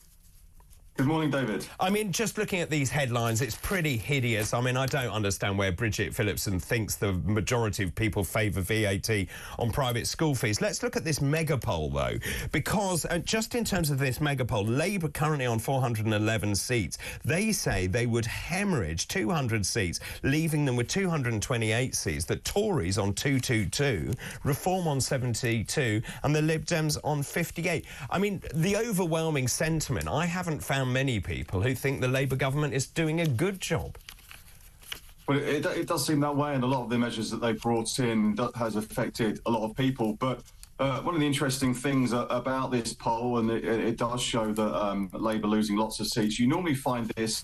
Good morning, David. I mean, just looking at these headlines, it's pretty hideous. I mean, I don't understand where Bridget Phillipson thinks the majority of people favour VAT on private school fees. Let's look at this mega poll, though, because just in terms of this mega poll, Labour currently on 411 seats. They say they would hemorrhage 200 seats, leaving them with 228 seats. The Tories on 222, Reform on 72, and the Lib Dems on 58. I mean, the overwhelming sentiment, I haven't found many people who think the Labour government is doing a good job. Well, it does seem that way, and a lot of the measures that they brought in has affected a lot of people. But one of the interesting things about this poll, and it does show that Labour losing lots of seats, you normally find this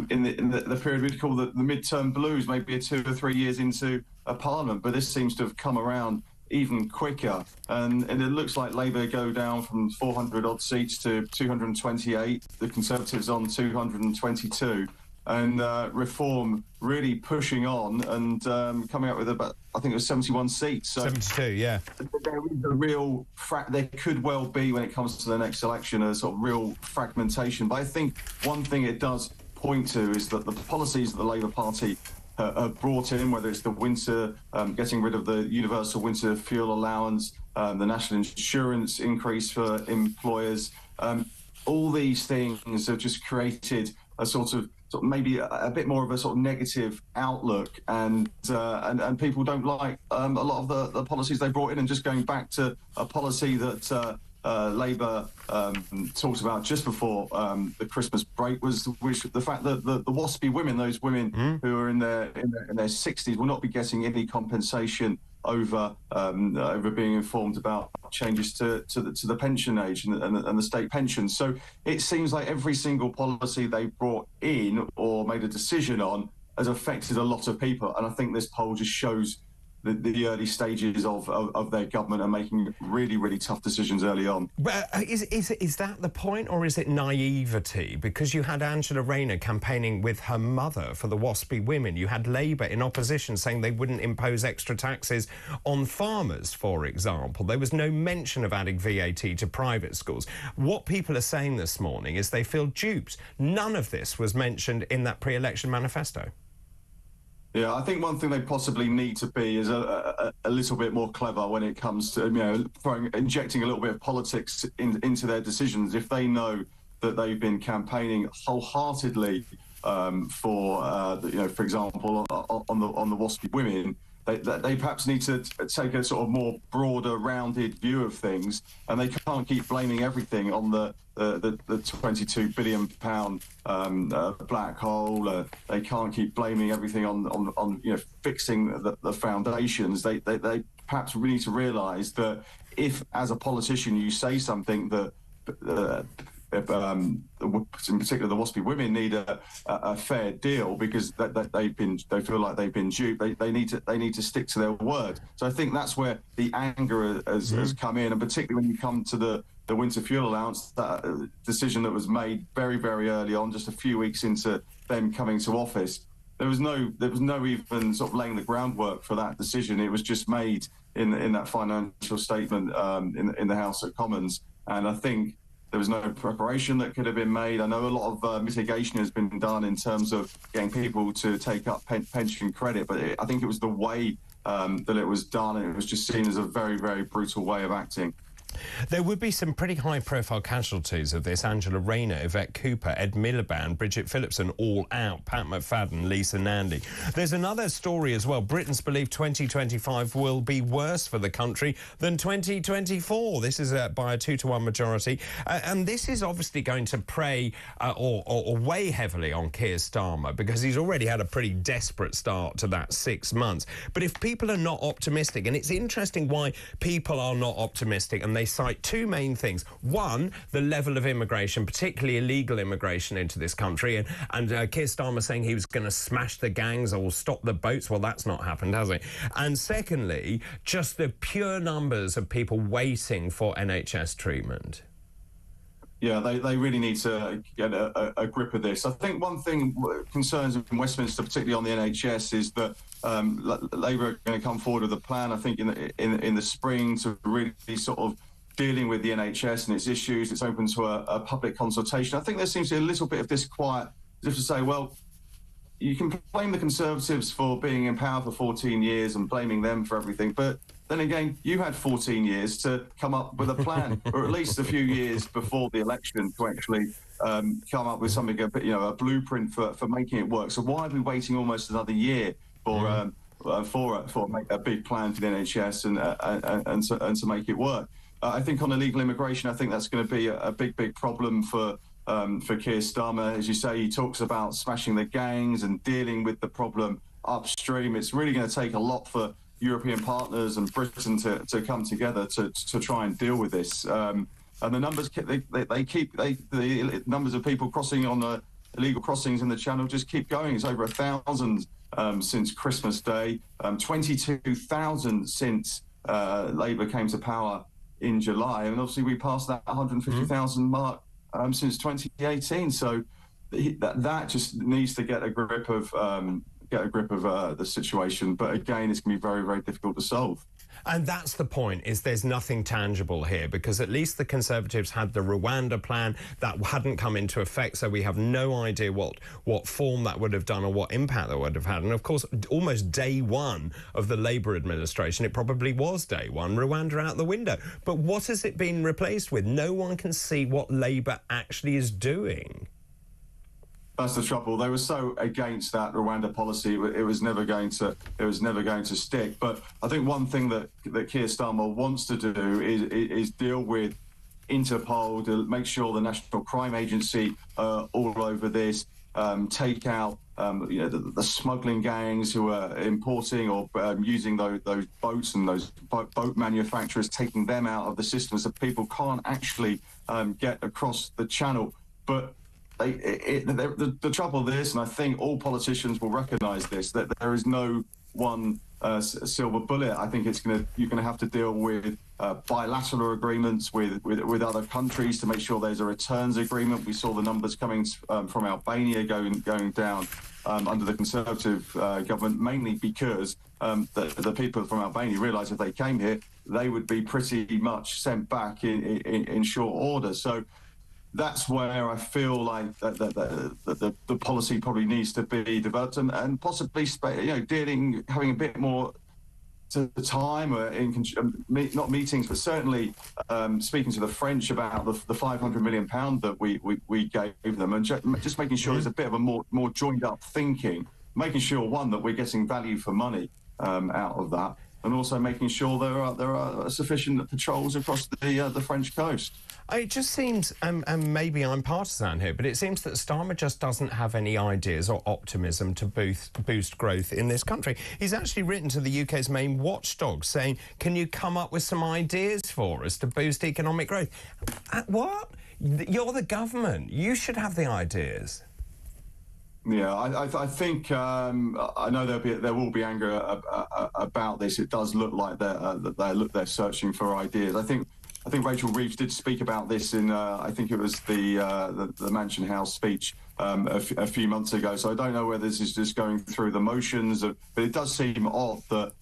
in the period we'd call the midterm blues, maybe 2 or 3 years into a parliament, but this seems to have come around even quicker, and it looks like Labour go down from 400 odd seats to 228, the Conservatives on 222, and Reform really pushing on and coming up with about, I think it was 71 seats. So 72, yeah. There is a real there could well be, when it comes to the next election, a sort of real fragmentation. But I think one thing it does point to is that the policies that the Labour Party brought in, whether it's the winter, getting rid of the universal winter fuel allowance, the national insurance increase for employers, all these things have just created sort of maybe a bit more of a sort of negative outlook, and people don't like a lot of the policies they brought in, and just going back to a policy that Labour talked about just before the Christmas break was the fact that the WASPy women, those women who are in their 60s, will not be getting any compensation over being informed about changes to the pension age and the state pension. So it seems like every single policy they brought in or made a decision on has affected a lot of people, and I think this poll just shows the early stages of their government are making really, really tough decisions early on. But is that the point, or is it naivety? Because you had Angela Rayner campaigning with her mother for the WASPy women. You had Labour in opposition saying they wouldn't impose extra taxes on farmers, for example. There was no mention of adding VAT to private schools. What people are saying this morning is they feel duped. None of this was mentioned in that pre-election manifesto. Yeah, I think one thing they possibly need to be is a little bit more clever when it comes to, injecting a little bit of politics into their decisions. If they know that they've been campaigning wholeheartedly for example, on the WASPy women, they perhaps need to take a sort of more broader, rounded view of things, and they can't keep blaming everything on the £22 billion black hole. They can't keep blaming everything on fixing the foundations. They perhaps really need to realise that if, as a politician, you say something that in particular the WASPy women need a fair deal because they feel like they've been duped. They need to stick to their word. So I think that's where the anger has come in, and particularly when you come to the winter fuel allowance, that decision that was made very, very early on, just a few weeks into them coming to office. There was no even sort of laying the groundwork for that decision. It was just made in that financial statement in the House of Commons, and I think there was no preparation that could have been made. I know a lot of mitigation has been done in terms of getting people to take up pension credit, but I think it was the way that it was done, and it was just seen as a very, very brutal way of acting. There would be some pretty high-profile casualties of this. Angela Rayner, Yvette Cooper, Ed Miliband, Bridget Phillipson, all out. Pat McFadden, Lisa Nandy. There's another story as well. Britons believe 2025 will be worse for the country than 2024. This is by a 2-to-1 majority. And this is obviously going to prey or weigh heavily on Keir Starmer, because he's already had a pretty desperate start to that 6 months. But if people are not optimistic, and it's interesting why people are not optimistic, and they cite two main things. One, the level of immigration, particularly illegal immigration into this country. And Keir Starmer saying he was going to smash the gangs or stop the boats. Well, that's not happened, has it? And secondly, just the pure numbers of people waiting for NHS treatment. Yeah, they really need to get a grip of this. I think one thing concerns in Westminster, particularly on the NHS, is that Labour are going to come forward with a plan, I think, in the spring to really sort of dealing with the NHS and its issues. It's open to a public consultation. I think there seems to be a little bit of disquiet, as if to say, well, you can blame the Conservatives for being in power for 14 years and blaming them for everything, but then again, you had 14 years to come up with a plan, or at least a few years before the election to actually come up with something, a blueprint for making it work. So why are we waiting almost another year for a big plan for the NHS and to make it work? I think on illegal immigration, I think that's going to be a big problem for Keir Starmer. As you say, he talks about smashing the gangs and dealing with the problem upstream. It's really going to take a lot for European partners and Britain to come together to try and deal with this. And the numbers the numbers of people crossing on illegal crossings in the Channel just keep going. It's over 1,000 since Christmas Day, 22,000 since Labour came to power in July, and obviously we passed that 150,000 mark since 2018. So that just needs to get a grip of the situation. But again, it's going to be very, very difficult to solve. And that's the point, is there's nothing tangible here, because at least the Conservatives had the Rwanda plan that hadn't come into effect, so we have no idea what form that would have done or what impact that would have had. And of course, almost day one of the Labour administration, it probably was day one, Rwanda out the window. But what has it been replaced with? No one can see what Labour actually is doing. That's the trouble. They were so against that Rwanda policy; it was never going to stick. But I think one thing that Keir Starmer wants to do is deal with Interpol to make sure the National Crime Agency all over this, take out the smuggling gangs who are importing or using those boats, and those boat manufacturers, taking them out of the system so people can't actually get across the channel. But the trouble with this, and I think all politicians will recognise this, that there is no one silver bullet. I think you're going to have to deal with bilateral agreements with other countries to make sure there's a returns agreement. We saw the numbers coming from Albania going down under the Conservative government, mainly because the people from Albania realised if they came here, they would be pretty much sent back in short order. So that's where I feel like the policy probably needs to be developed, and possibly having a bit more to the time, not meetings, but certainly speaking to the French about the £500 million that we gave them, and just making sure there's a bit of a more joined up thinking, making sure, one, that we're getting value for money out of that, and also making sure there are sufficient patrols across the French coast. It just seems, and maybe I'm partisan here, but it seems that Starmer just doesn't have any ideas or optimism to boost growth in this country. He's actually written to the UK's main watchdog saying, can you come up with some ideas for us to boost economic growth? What? You're the government. You should have the ideas. Yeah, I think I know there will be anger about this. It does look like they're searching for ideas. I think Rachel Reeves did speak about this in I think it was the Mansion House speech a few months ago. So I don't know whether this is just going through the motions, but it does seem odd that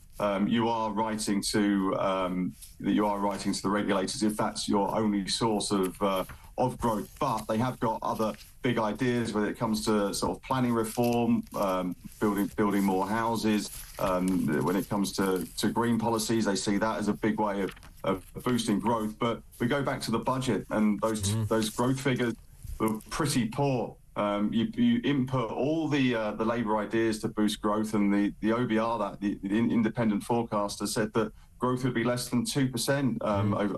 you are writing to the regulators if that's your only source of growth. But they have got other big ideas when it comes to sort of planning reform, building more houses. When it comes to green policies, they see that as a big way of boosting growth. But we go back to the budget, and those growth figures were pretty poor. You input all the Labour ideas to boost growth, and the OBR, the independent forecaster, said that growth would be less than 2%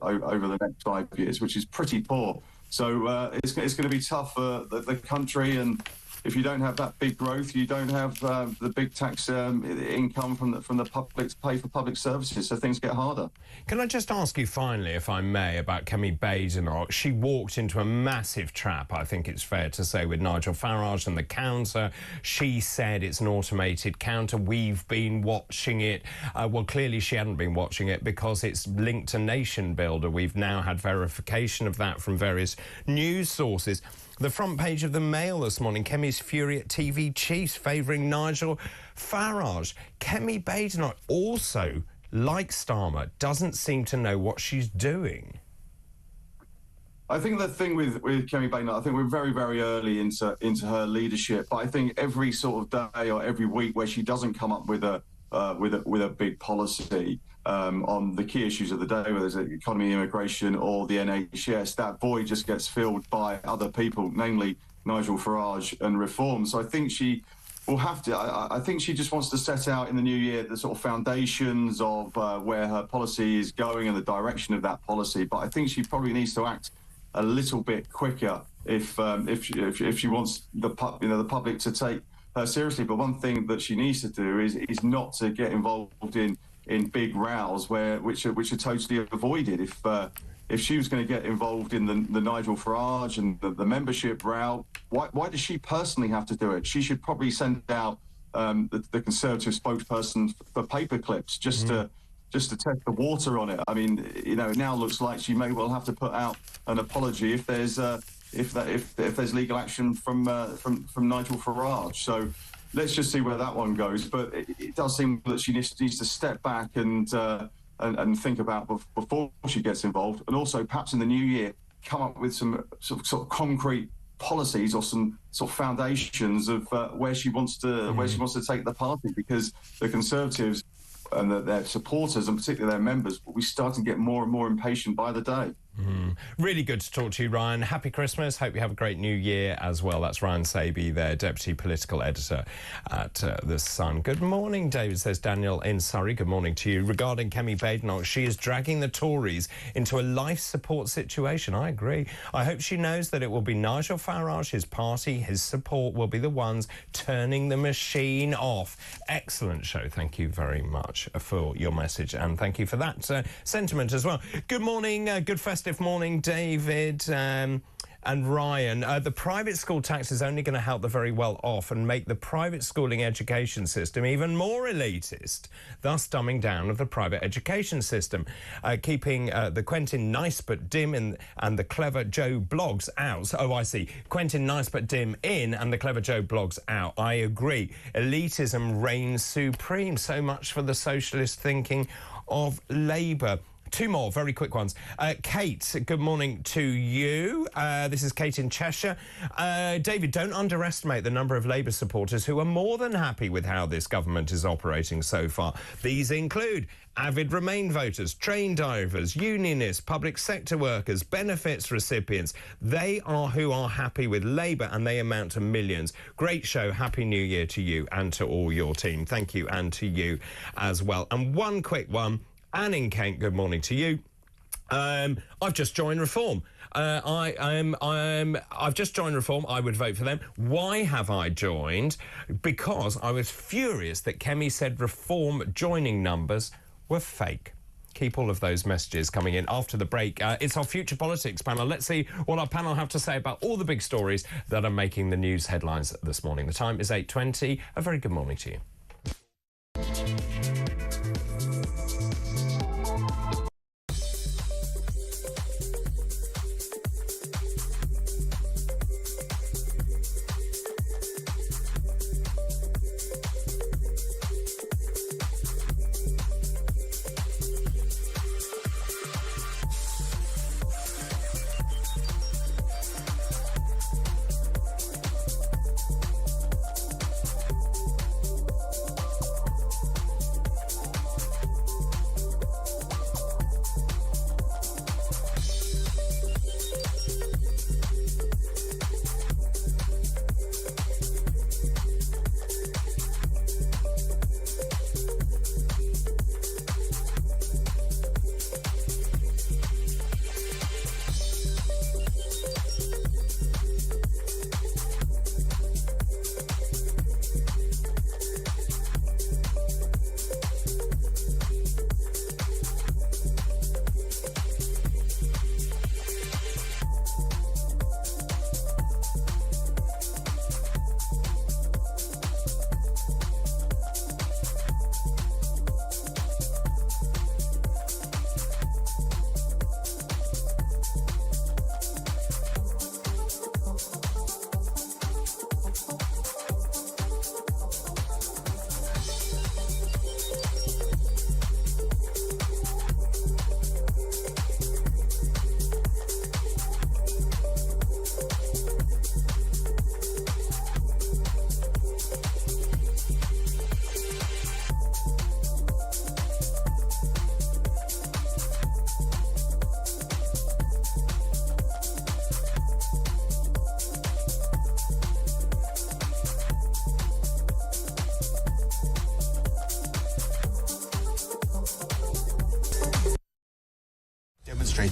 over the next 5 years, which is pretty poor. So it's going to be tough for the country, and if you don't have that big growth, you don't have the big tax income from the public to pay for public services, so things get harder. Can I just ask you finally, if I may, about Kemi Badenoch? She walked into a massive trap, I think it's fair to say, with Nigel Farage and the counter. She said it's an automated counter. We've been watching it. Well, clearly she hadn't been watching it because it's linked to Nation Builder. We've now had verification of that from various news sources. The front page of the Mail this morning, Kemi's fury at TV chiefs favouring Nigel Farage. Kemi Badenoch also, like Starmer, doesn't seem to know what she's doing. I think the thing with Kemi Badenoch, I think we're very, very early into her leadership. But I think every sort of day or every week where she doesn't come up with a big policy on the key issues of the day, whether it's economy, immigration, or the NHS, that void just gets filled by other people, namely Nigel Farage and reform. So I think she will have to. I think she just wants to set out in the new year the sort of foundations of where her policy is going and the direction of that policy. But I think she probably needs to act a little bit quicker if she wants the public to take her seriously. But one thing that she needs to do is not to get involved in big rows which are totally avoided. If she was going to get involved in the Nigel Farage and the membership row, why does she personally have to do it? She should probably send out the Conservative spokesperson for paper clips just to test the water on it. I mean, it now looks like she may well have to put out an apology if there's legal action from Nigel Farage. So let's just see where that one goes. But it does seem that she needs to step back and think about before she gets involved, and also perhaps in the new year come up with some sort of concrete policies or some sort of foundations of where she wants to take the party, because the Conservatives and their supporters, and particularly their members, will be starting to get more and more impatient by the day. Really good to talk to you, Ryan. Happy Christmas. Hope you have a great new year as well. That's Ryan Saby, their Deputy Political Editor at The Sun. Good morning, David, says Daniel in Surrey. Good morning to you. Regarding Kemi Badenoch, she is dragging the Tories into a life support situation. I agree. I hope she knows that it will be Nigel Farage, his party, his support will be the ones turning the machine off. Excellent show. Thank you very much for your message, and thank you for that sentiment as well. Good morning, good festive morning, David and Ryan. The private school tax is only going to help the very well off and make the private schooling education system even more elitist, thus dumbing down of the private education system, keeping the Quentin Nice but Dim and the Clever Joe blogs out. Oh, I see. Quentin Nice but Dim in and the Clever Joe blogs out. I agree. Elitism reigns supreme. So much for the socialist thinking of Labour. Two more very quick ones. Kate, good morning to you. This is Kate in Cheshire. David, don't underestimate the number of Labour supporters who are more than happy with how this government is operating so far. These include avid Remain voters, train divers, unionists, public sector workers, benefits recipients. They are who are happy with Labour, and they amount to millions. Great show. Happy New Year to you and to all your team. Thank you, and to you as well. And one quick one. Anne in Kent, good morning to you. I've just joined Reform. I've just joined Reform. I would vote for them. Why have I joined? Because I was furious that Kemi said Reform joining numbers were fake. Keep all of those messages coming in after the break. It's our Future Politics panel. Let's see what our panel have to say about all the big stories that are making the news headlines this morning. The time is 8:20. A very good morning to you.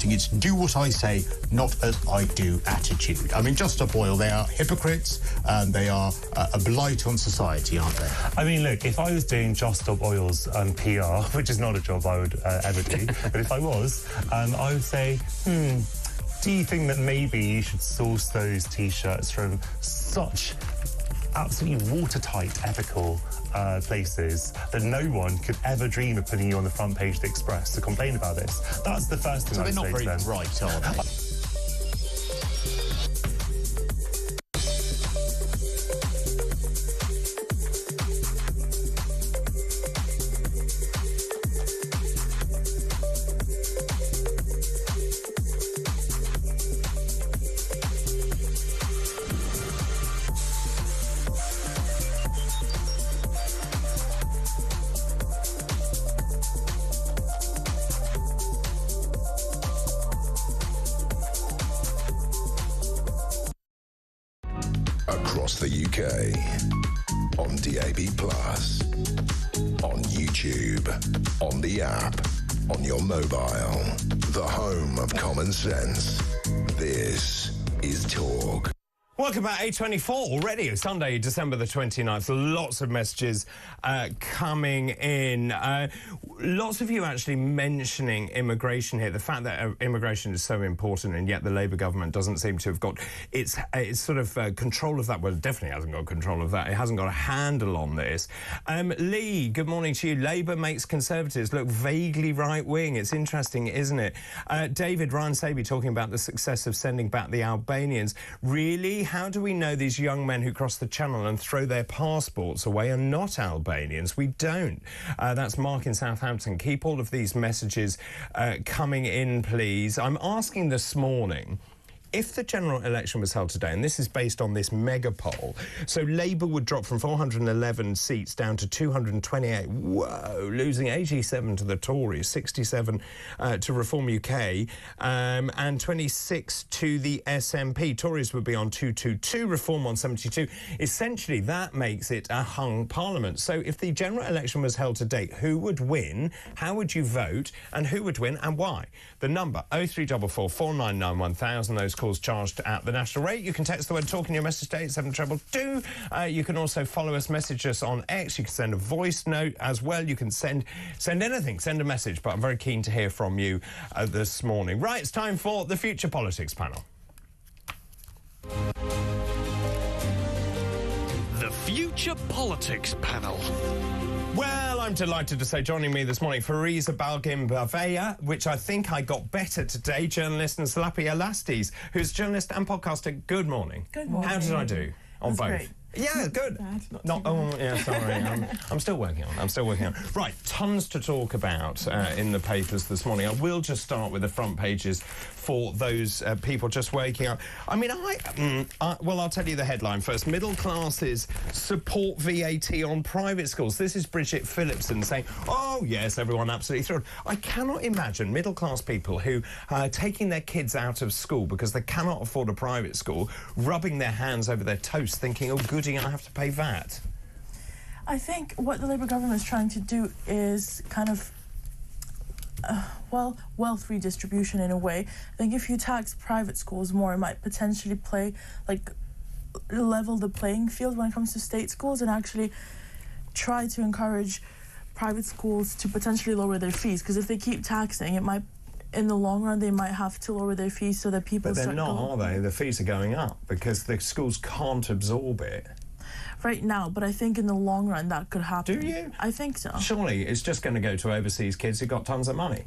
It's do what I say, not as I do attitude. I mean, Just Stop Oil, they are hypocrites and they are a blight on society, aren't they? I mean, look, if I was doing Just Stop Oil's PR, which is not a job I would ever do, but if I was, I would say, do you think that maybe you should source those T-shirts from such absolutely watertight, ethical places that no one could ever dream of putting you on the front page of the Express to complain about this? That's the first thing I'd say to them. So they're not very bright, are they? across the UK. On DAB+, on YouTube, on the app, on your mobile. The home of common sense. This is Talk. Welcome back, 8:24 already. It's Sunday, December the 29th. Lots of messages coming in. Lots of you actually mentioning immigration here. The fact that immigration is so important and yet the Labour government doesn't seem to have got its sort of control of that. Well, it definitely hasn't got control of that. It hasn't got a handle on this. Lee, good morning to you. Labour makes Conservatives look vaguely right-wing. It's interesting, isn't it? David, Ryan Saby talking about the success of sending back the Albanians. Really? How do we know these young men who cross the channel and throw their passports away are not Albanians? We don't. That's Mark in Southampton. Keep all of these messages coming in, please. I'm asking this morning, if the general election was held today, and this is based on this mega poll, so Labour would drop from 411 seats down to 228. Whoa, losing 87 to the Tories, 67 to Reform UK, and 26 to the SNP. Tories would be on 222, Reform on 72. Essentially, that makes it a hung parliament. So if the general election was held today, who would win? How would you vote? And who would win and why? The number 0344 499 1000. Those calls charged at the national rate. You can text the word talk in your message to 87222. You can also follow us, message us on X. You can send a voice note as well. You can send anything, send a message. But I'm very keen to hear from you this morning. Right, it's time for the Future Politics panel. The Future Politics panel. Well, I'm delighted to say joining me this morning, Fariza Balgin-Bavea, which I think I got better today, journalist, and Salapi Elastes, who's journalist and podcaster. Good morning. Good morning. How did I do on both? Great. Yeah, good. Yeah, sorry. I'm still working on. Right, tons to talk about in the papers this morning. I will just start with the front pages for those people just waking up. I mean, well, I'll tell you the headline first. Middle classes support VAT on private schools. This is Bridget Phillipson saying, oh, yes, everyone absolutely thrilled. I cannot imagine middle-class people who are taking their kids out of school because they cannot afford a private school, rubbing their hands over their toast, thinking, oh, goody, I have to pay VAT. I think what the Labour government is trying to do is kind of, wealth redistribution in a way. I think if you tax private schools more, it might potentially level the playing field when it comes to state schools and actually try to encourage private schools to potentially lower their fees. Because if they keep taxing, it might, in the long run, they might have to lower their fees so that people But they're not, are they? The fees are going up because the schools can't absorb it. Right now, but I think in the long run that could happen. Do you? I think so. Surely it's just going to go to overseas kids who got tons of money.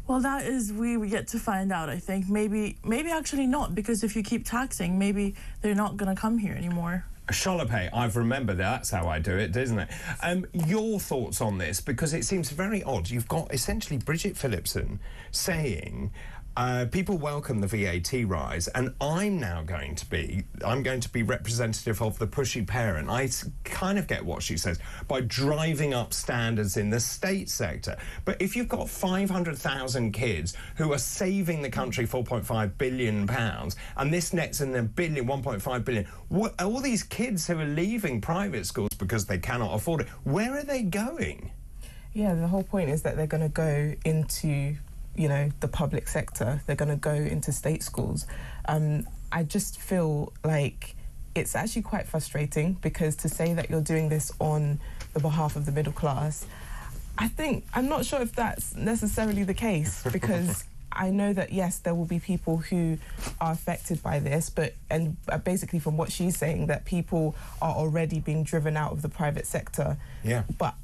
Well, that is, we get to find out, I think. Maybe actually not, because if you keep taxing, maybe they're not going to come here anymore. Sholope, I've remembered that's how I do it, isn't it? Your thoughts on this, because it seems very odd. You've got essentially Bridget Phillipson saying people welcome the VAT rise, and I'm going to be representative of the pushy parent. I kind of get what she says by driving up standards in the state sector. But if you've got 500,000 kids who are saving the country £4.5 billion, and this nets in £1.5 billion, all these kids who are leaving private schools because they cannot afford it, where are they going? Yeah, the whole point is that they're going to go into, the public sector. They're going to go into state schools. I just feel like it's actually quite frustrating, because to say that you're doing this on the behalf of the middle class, I'm not sure if that's necessarily the case, because I know that, yes, there will be people who are affected by this, and basically from what she's saying, that people are already being driven out of the private sector. Yeah. But,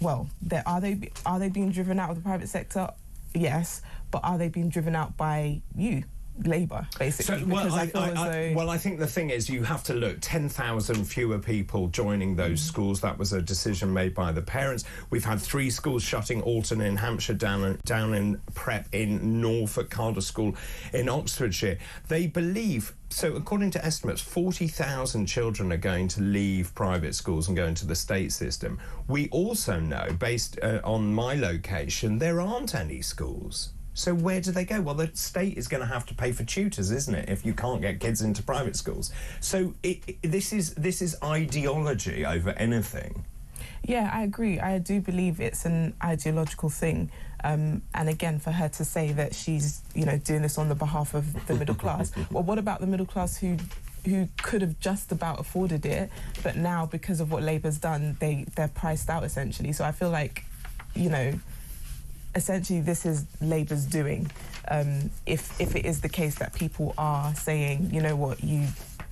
are they being driven out of the private sector? Yes, but are they being driven out by you, Labour, basically? So, I think the thing is, you have to look, 10,000 fewer people joining those schools. That was a decision made by the parents. We've had 3 schools shutting, Alton in Hampshire, down in Prep in Norfolk, Carter School in Oxfordshire. They believe, so according to estimates, 40,000 children are going to leave private schools and go into the state system. We also know, based on my location, there aren't any schools. So where do they go? Well, the state is going to have to pay for tutors, isn't it, if you can't get kids into private schools? So this is ideology over anything. Yeah, I agree. I do believe it's an ideological thing. And again, for her to say that she's, doing this on the behalf of the middle class. Well, what about the middle class who could have just about afforded it, but now because of what Labour's done, they're priced out essentially. So I feel like, essentially this is Labour's doing. If it is the case that people are saying, you know what, you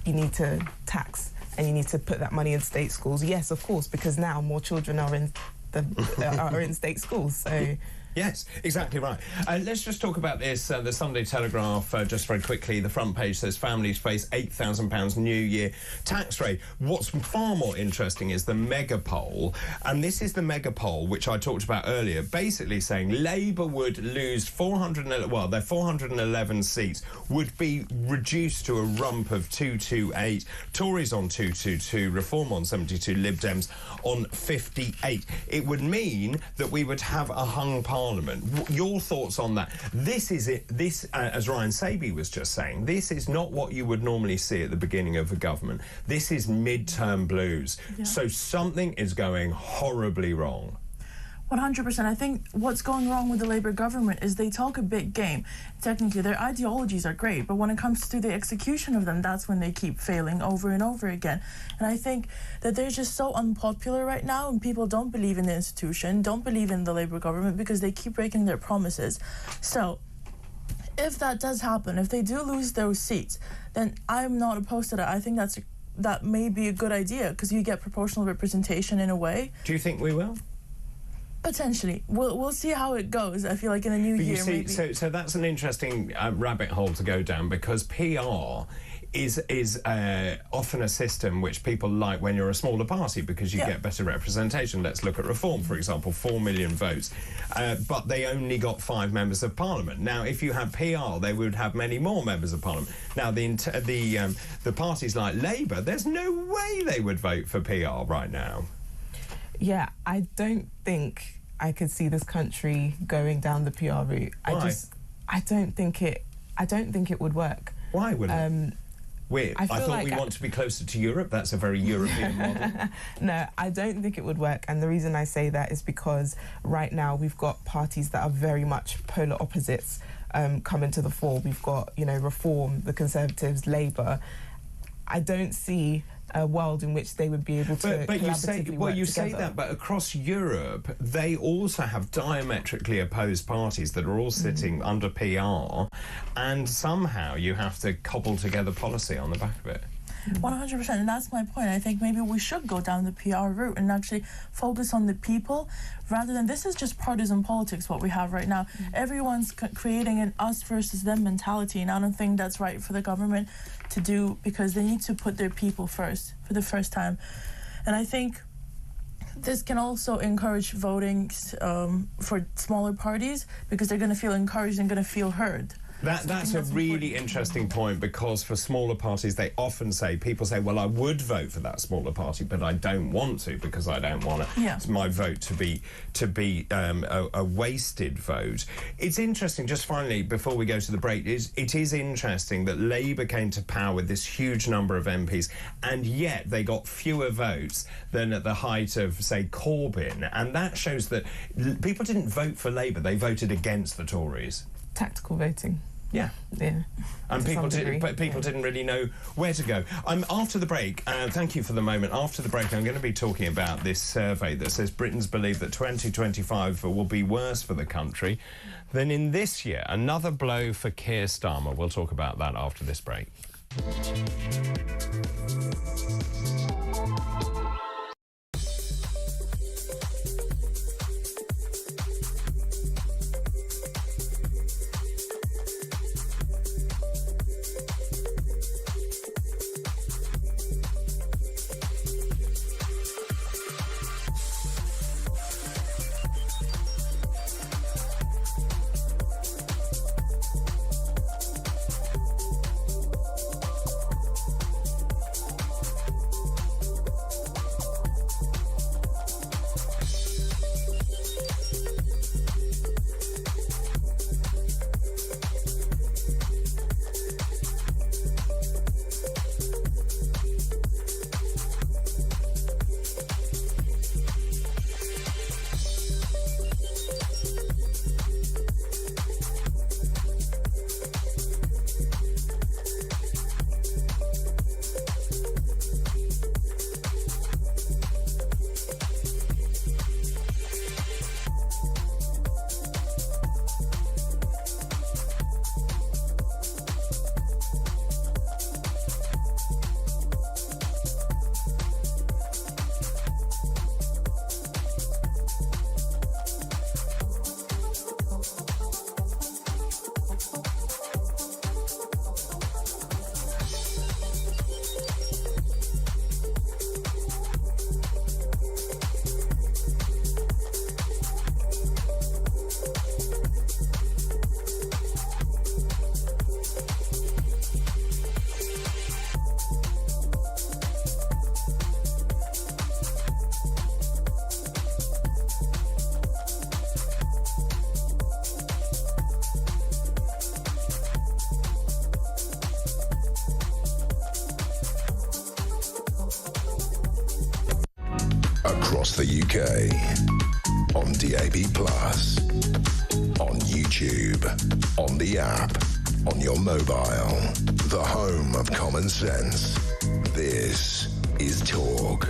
need to tax and you need to put that money in state schools. Yes, of course, because now more children are in state schools. So. Yes, exactly right. Let's just talk about this. The Sunday Telegraph, just very quickly, the front page says families face £8,000 New Year tax rate. What's far more interesting is the mega poll, and this is the mega poll which I talked about earlier, basically saying Labour would lose their 411 seats would be reduced to a rump of 228, Tories on 222, Reform on 72, Lib Dems on 58. It would mean that we would have a hung Parliament. Your thoughts on that? This is it. This, as Ryan Saby was just saying, this is not what you would normally see at the beginning of a government. This is mid-term blues. Yeah. So something is going horribly wrong. 100%. I think what's going wrong with the Labour government is they talk a big game. Technically, their ideologies are great, but when it comes to the execution of them, that's when they keep failing over and over again. And I think that they're just so unpopular right now, and people don't believe in the institution, don't believe in the Labour government because they keep breaking their promises. So if that does happen, if they do lose those seats, then I'm not opposed to that. I think that may be a good idea because you get proportional representation in a way. Do you think we will? Potentially. We'll see how it goes. I feel like in the new year, see, maybe. So that's an interesting rabbit hole to go down, because PR is often a system which people like when you're a smaller party because you get better representation. Let's look at Reform, for example, 4 million votes, but they only got 5 members of Parliament. Now, if you had PR, they would have many more members of Parliament. Now, the parties like Labour, there's no way they would vote for PR right now. Yeah, I don't think I could see this country going down the PR route. Why? I don't think it would work. Why would it? I thought like we want to be closer to Europe. That's a very European model. No, I don't think it would work. And the reason I say that is because right now we've got parties that are very much polar opposites coming to the fore. We've got, Reform, the Conservatives, Labour. I don't see a world in which they would be able to but you say that, but across Europe they also have diametrically opposed parties that are all sitting under PR, and somehow you have to cobble together policy on the back of it. 100%, and that's my point. I think maybe we should go down the PR route and actually focus on the people rather than this is just partisan politics, what we have right now. Everyone's creating an us versus them mentality, and I don't think that's right for the government to do, because they need to put their people first for the first time. And I think this can also encourage voting for smaller parties because they're going to feel encouraged and going to feel heard. That's a really interesting point, because for smaller parties, they often say, people say, well, I would vote for that smaller party, but I don't want to because I don't want my vote to be a wasted vote. It's interesting, just finally, before we go to the break, it is interesting that Labour came to power with this huge number of MPs, and yet they got fewer votes than at the height of, say, Corbyn. And that shows that people didn't vote for Labour, they voted against the Tories. Tactical voting. Yeah. And people didn't really know where to go. After the break, thank you for the moment. After the break, I'm going to be talking about this survey that says Britons believe that 2025 will be worse for the country than in this year. Another blow for Keir Starmer. We'll talk about that after this break. across the UK. On DAB+, on YouTube, on the app, on your mobile. The home of common sense. This is Talk.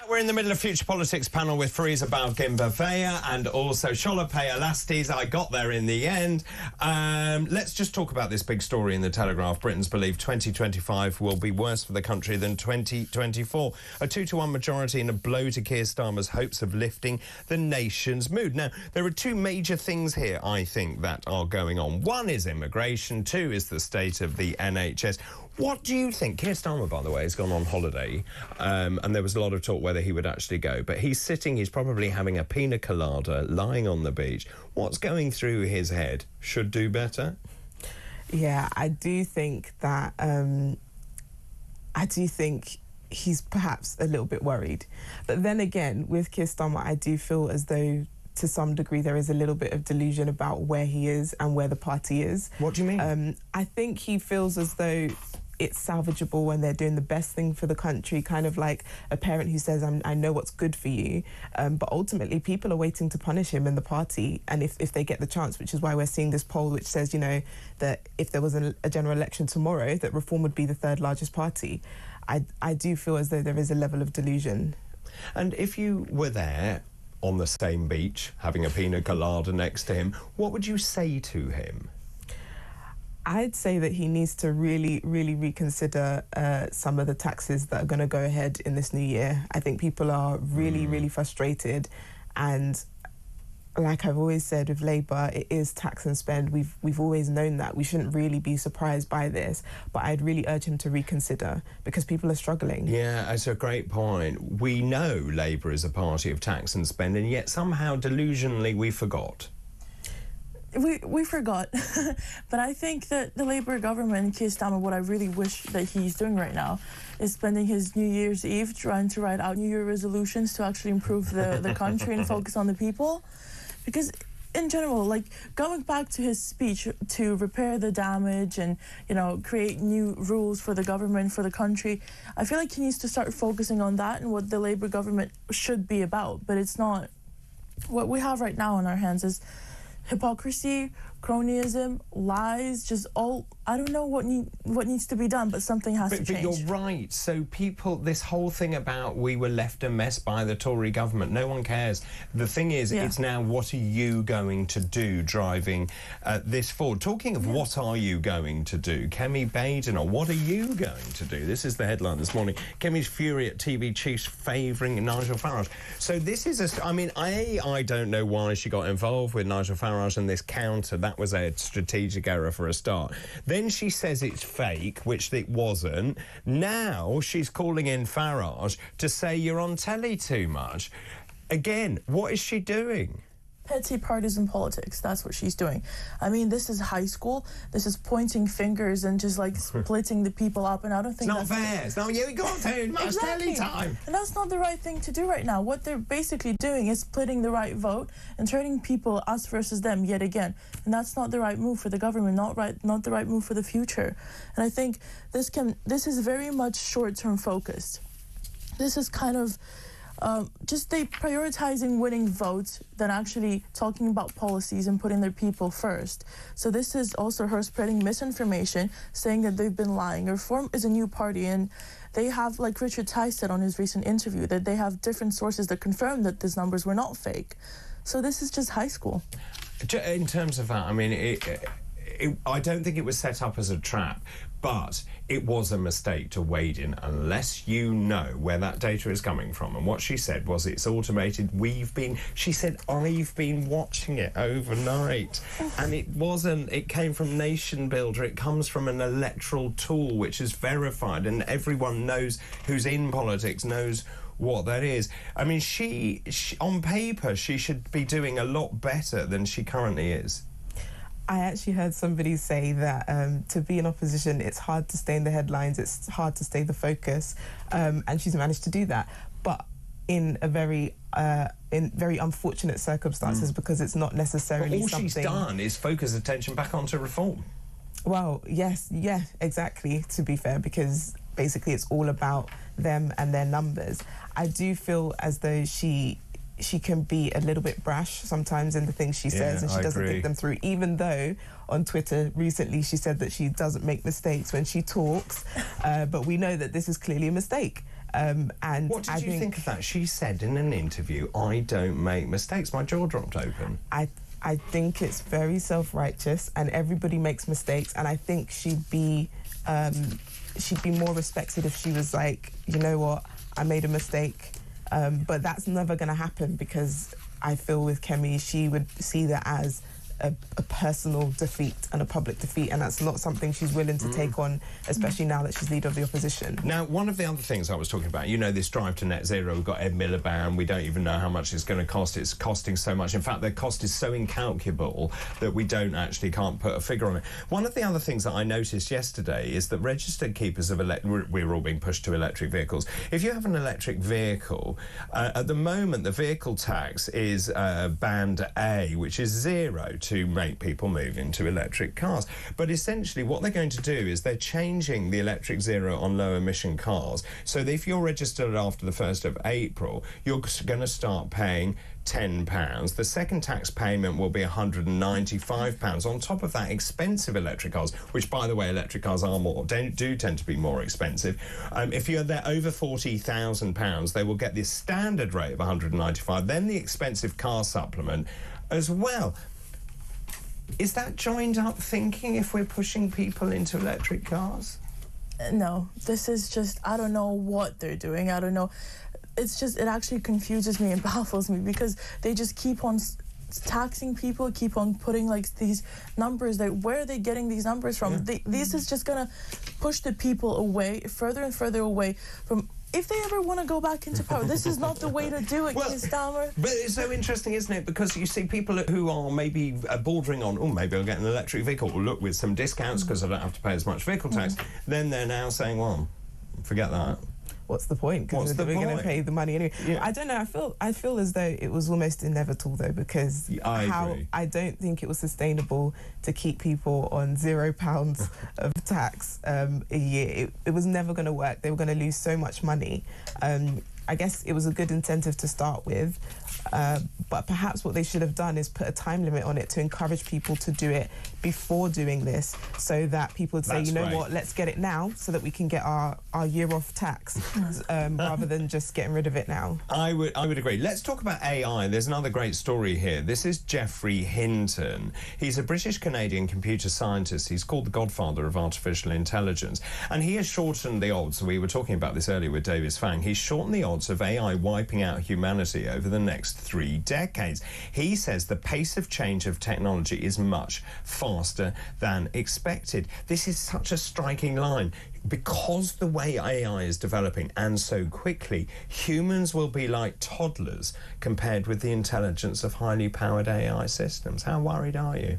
We're in the middle of Future Politics panel with Fariza Balgin-Bavea and also Sholape Alastis. I got there in the end. Let's just talk about this big story in the Telegraph. Britons believe 2025 will be worse for the country than 2024. A 2-to-1 majority in a blow to Keir Starmer's hopes of lifting the nation's mood. Now, there are two major things here, I think, that are going on. One is immigration. Two is the state of the NHS. What do you think? Keir Starmer, by the way, has gone on holiday, and there was a lot of talk whether he would actually go. But he's probably having a pina colada, lying on the beach. What's going through his head? Should do better? Yeah, I do think that... he's perhaps a little bit worried. But then again, with Keir Starmer, I do feel as though, to some degree, there is a little bit of delusion about where he is and where the party is. What do you mean? I think he feels as though it's salvageable when they're doing the best thing for the country, kind of like a parent who says, I know what's good for you. But ultimately, people are waiting to punish him and the party, and if they get the chance, which is why we're seeing this poll which says, you know, that if there was a general election tomorrow, that Reform would be the third largest party. I do feel as though there is a level of delusion. And if you were there on the same beach, having a pina colada next to him, what would you say to him? I'd say that he needs to really, really reconsider some of the taxes that are going to go ahead in this new year. I think people are really, really frustrated, and like I've always said with Labour, it is tax and spend. We've always known that. We shouldn't really be surprised by this, but I'd really urge him to reconsider because people are struggling. Yeah, that's a great point. We know Labour is a party of tax and spend, and yet somehow delusionally we forgot. We forgot. But I think that the Labour government, Keir Starmer, what I really wish that he's doing right now is spending his New Year's Eve trying to write out New Year resolutions to actually improve the country and focus on the people. Because in general, like, going back to his speech to repair the damage and, you know, create new rules for the government, for the country, I feel like he needs to start focusing on that and what the Labour government should be about. But it's not. What we have right now in our hands is hypocrisy, cronyism, lies, just all... I don't know what needs to be done, but something has to change. But you're right. So people, this whole thing about we were left a mess by the Tory government, no one cares. The thing is, it's now what are you going to do driving this forward? Talking of what are you going to do, Kemi Badenoch, what are you going to do? This is the headline this morning. Kemi's fury at TV chiefs favouring Nigel Farage. So this is I mean, I don't know why she got involved with Nigel Farage and this counter. That was a strategic error for a start. Then she says it's fake, which it wasn't. Now she's calling in Farage to say you're on telly too much. Again, what is she doing? Petty partisan politics, that's what she's doing. I mean, this is high school. This is pointing fingers and just, like, splitting the people up, and I don't think it's not fair. It's not, you got too much telly time. And that's not the right thing to do right now. What they're basically doing is splitting the right vote and turning people us versus them yet again. And that's not the right move for the government, not the right move for the future. And I think this is very much short-term focused. This is kind of just they prioritizing winning votes than actually talking about policies and putting their people first. So this is also her spreading misinformation, saying that they've been lying. Reform is a new party, and they have, like Richard Tice said on his recent interview, that they have different sources that confirm that these numbers were not fake. So this is just high school. In terms of that, I mean, I don't think it was set up as a trap, but it was a mistake to wade in unless you know where that data is coming from. And what she said was it's automated. She said, I've been watching it overnight. And it wasn't. It came from Nation Builder. It comes from an electoral tool which is verified, and everyone knows who's in politics knows what that is. I mean, she on paper, she should be doing a lot better than she currently is. I actually heard somebody say that to be in opposition, it's hard to stay in the headlines, it's hard to stay the focus, and she's managed to do that. But in very unfortunate circumstances, because it's not necessarily all she's done is focus attention back onto reform. Well, yes, yeah, exactly, to be fair, because basically it's all about them and their numbers. I do feel as though she can be a little bit brash sometimes in the things she says, and she doesn't think them through, even though on Twitter recently she said that she doesn't make mistakes when she talks, but we know that this is clearly a mistake. And what did you think of that? She said in an interview, "I don't make mistakes." My jaw dropped open. I think it's very self-righteous, and everybody makes mistakes, and I think she'd be more respected if she was like, you know what, I made a mistake. But that's never going to happen, because I feel with Kemi, she would see that as a personal defeat and a public defeat, and that's not something she's willing to take on, especially now that she's leader of the opposition. Now, one of the other things I was talking about, you know, this drive to net zero, we've got Ed Miliband, we don't even know how much it's going to cost. It's costing so much. In fact, the cost is so incalculable that we can't put a figure on it. One of the other things that I noticed yesterday is that registered keepers of we're all being pushed to electric vehicles. If you have an electric vehicle, at the moment, the vehicle tax is band A, which is 0, to make people move into electric cars. But essentially what they're going to do is they're changing the electric 0 on low emission cars, so that if you're registered after the 1st of April, you're going to start paying £10. The second tax payment will be £195. On top of that, expensive electric cars, which, by the way, electric cars do tend to be more expensive. If they're over £40,000, they will get this standard rate of £195, then the expensive car supplement as well. Is that joined up thinking if we're pushing people into electric cars? No, this is just, I don't know what they're doing. I don't know. It's just, it actually confuses me and baffles me, because they just keep on taxing people, keep on putting like these numbers. Where are they getting these numbers from? This is just going to push the people away, further and further away from... If they ever want to go back into power, this is not the way to do it, Ms. Dahmer. But it's so interesting, isn't it? Because you see people who are maybe bordering on, oh, maybe I'll get an electric vehicle, or look, with some discounts because I don't have to pay as much vehicle tax. Then they're now saying, well, forget that. What's the point? Because we're going to pay the money anyway. Yeah. I don't know. I feel as though it was almost inevitable, though, because I don't think it was sustainable to keep people on £0 of tax a year. It was never going to work. They were going to lose so much money. I guess it was a good incentive to start with, but perhaps what they should have done is put a time limit on it to encourage people to do it before doing this, so that people would say, you know what, let's get it now so that we can get our year off tax, rather than just getting rid of it now. I would agree. Let's talk about AI. There's another great story here. This is Geoffrey Hinton. He's a British-Canadian computer scientist. He's called the godfather of artificial intelligence, and he has shortened the odds. We were talking about this earlier with Davis Fang. He's shortened the odds of AI wiping out humanity over the next 3 decades. He says the pace of change of technology is much faster than expected. This is such a striking line. Because the way AI is developing, and so quickly, humans will be like toddlers compared with the intelligence of highly powered AI systems. How worried are you?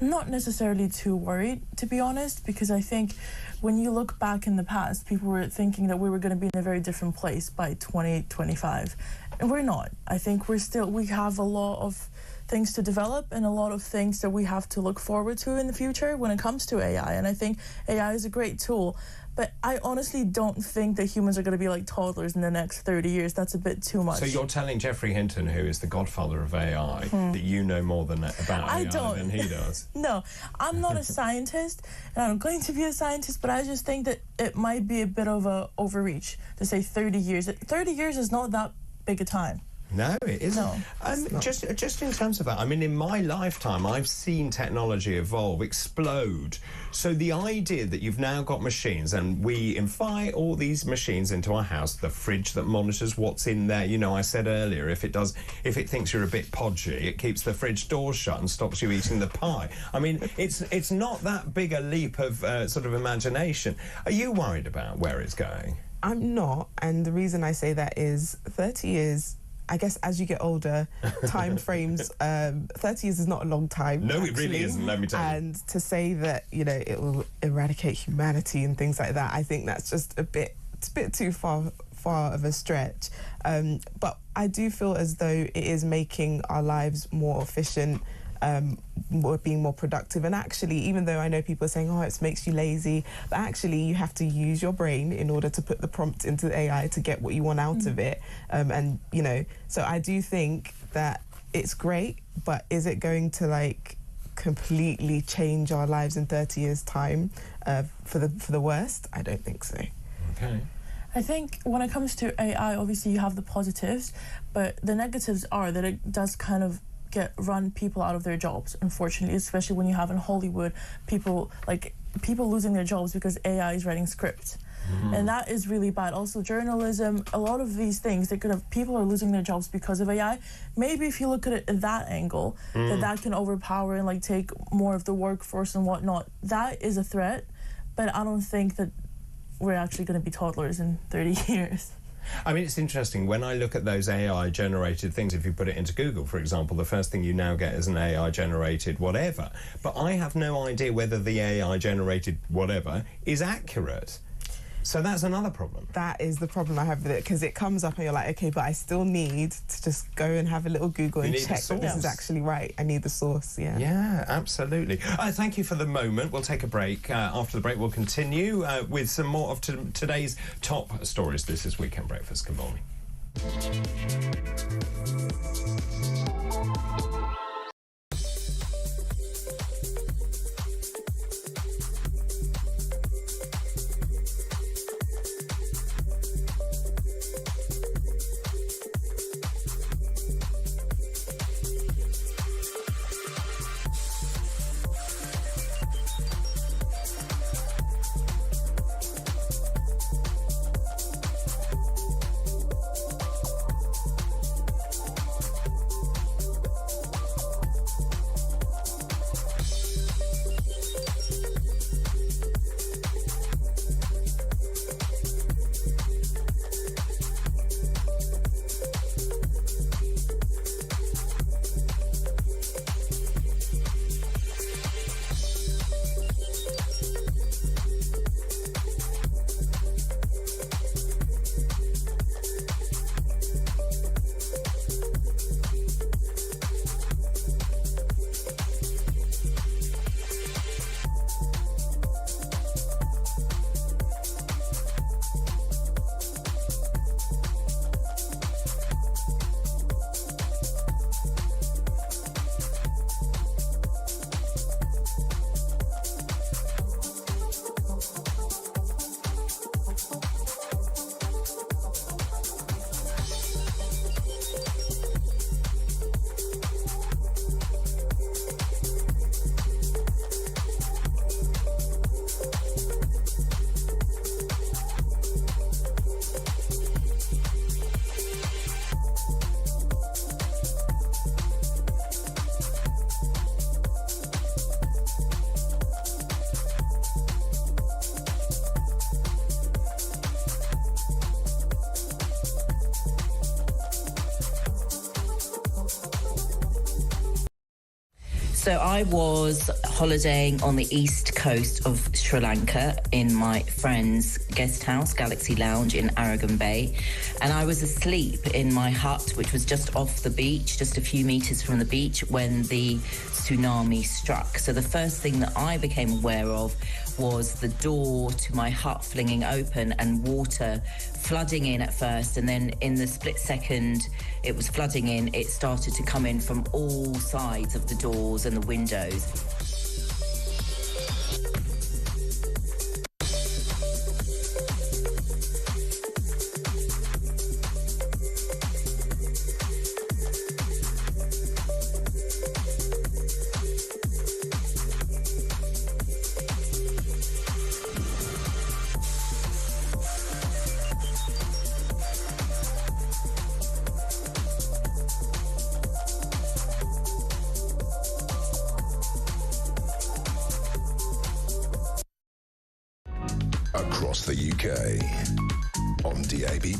Not necessarily too worried, to be honest, because I think when you look back in the past, people were thinking that we were going to be in a very different place by 2025, and we're not. I think we have a lot of things to develop and a lot of things that we have to look forward to in the future when it comes to AI, and I think AI is a great tool. But I honestly don't think that humans are going to be like toddlers in the next 30 years. That's a bit too much. So you're telling Geoffrey Hinton, who is the godfather of AI, that you know more about AI than he does? No, I'm not a scientist, and I'm going to be a scientist, but I just think that it might be a bit of a overreach to say 30 years. 30 years is not that big a time. No, it isn't. No, just in terms of that, I mean, in my lifetime, I've seen technology evolve, explode. So the idea that you've now got machines, and we invite all these machines into our house, the fridge that monitors what's in there. You know, I said earlier, if it thinks you're a bit podgy, it keeps the fridge door shut and stops you eating the pie. I mean, it's not that big a leap of sort of imagination. Are you worried about where it's going? I'm not, and the reason I say that is 30 years... I guess as you get older, time frames, 30 years is not a long time. No, it really isn't, let me tell you. And to say that, you know, it will eradicate humanity and things like that, I think that's just it's a bit too far of a stretch. But I do feel as though it is making our lives more efficient. we're being more productive. And actually, even though I know people are saying, oh, it makes you lazy, but actually you have to use your brain in order to put the prompt into the AI to get what you want out of it. And, you know, so I do think that it's great, but is it going to, like, completely change our lives in 30 years' time for the worst? I don't think so. Okay. I think when it comes to AI, obviously you have the positives, but the negatives are that it does kind of run people out of their jobs, unfortunately, especially when you have in Hollywood people losing their jobs because AI is writing scripts. And that is really bad. Also, journalism, a lot of these things, people are losing their jobs because of AI. Maybe if you look at it at that angle, that can overpower and, like, take more of the workforce and whatnot, that is a threat. But I don't think that we're actually going to be toddlers in 30 years. I mean, it's interesting. When I look at those AI-generated things, if you put it into Google, for example, the first thing you now get is an AI-generated whatever. But I have no idea whether the AI-generated whatever is accurate. So that's another problem. That is the problem I have with it, because it comes up and you're like, okay, but I still need to just go and have a little Google and check that this is actually right. I need the source, yeah. Yeah, absolutely. Thank you for the moment. We'll take a break. After the break, we'll continue with some more of today's top stories. This is Weekend Breakfast. Good morning. So I was holidaying on the east coast of Sri Lanka in my friend's guest house, Galaxy Lounge in Aragon Bay. And I was asleep in my hut, which was just off the beach, just a few meters from the beach, when the tsunami struck. So the first thing that I became aware of was the door to my hut flinging open and water flooding in at first, and then in the split second it was flooding in, it started to come in from all sides of the doors and the windows. Across the UK, on DAB+,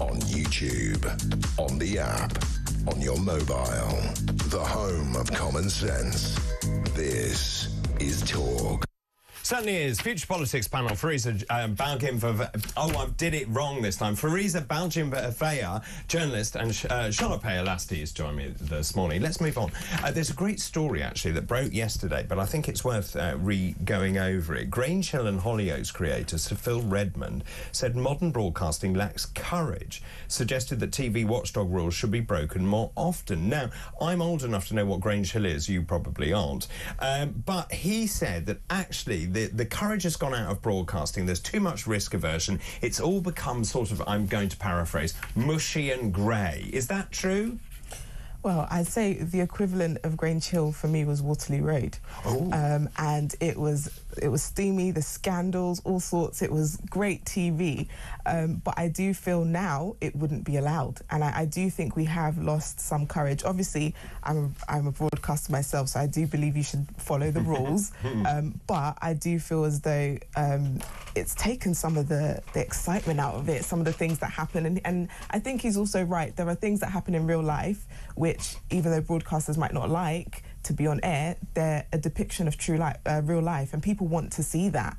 on YouTube, on the app, on your mobile, the home of common sense. This is Talk. Certainly is. Future Politics panel, Fariza Balgin. I did it wrong this time. Fariza Balgin-Vaya, journalist, and Charlotte Paolasti is joining me this morning. Let's move on. There's a great story, actually, that broke yesterday, but I think it's worth going over it. Grange Hill and Hollyoaks creator Sir Phil Redmond said modern broadcasting lacks courage, suggested that TV watchdog rules should be broken more often. Now, I'm old enough to know what Grange Hill is. You probably aren't. But he said that actually the courage has gone out of broadcasting. There's too much risk aversion. It's all become sort of, I'm going to paraphrase, mushy and grey. Is that true? Well, I'd say the equivalent of Grange Hill for me was Waterloo Road. Oh. And it was steamy, the scandals, all sorts. It was great TV. But I do feel now it wouldn't be allowed. And I do think we have lost some courage. Obviously, I'm a broadcaster myself, so I do believe you should follow the rules. But I do feel as though it's taken some of the excitement out of it, some of the things that happen. And I think he's also right. There are things that happen in real life which, even though broadcasters might not like to be on air, they're a depiction of real life, and people want to see that.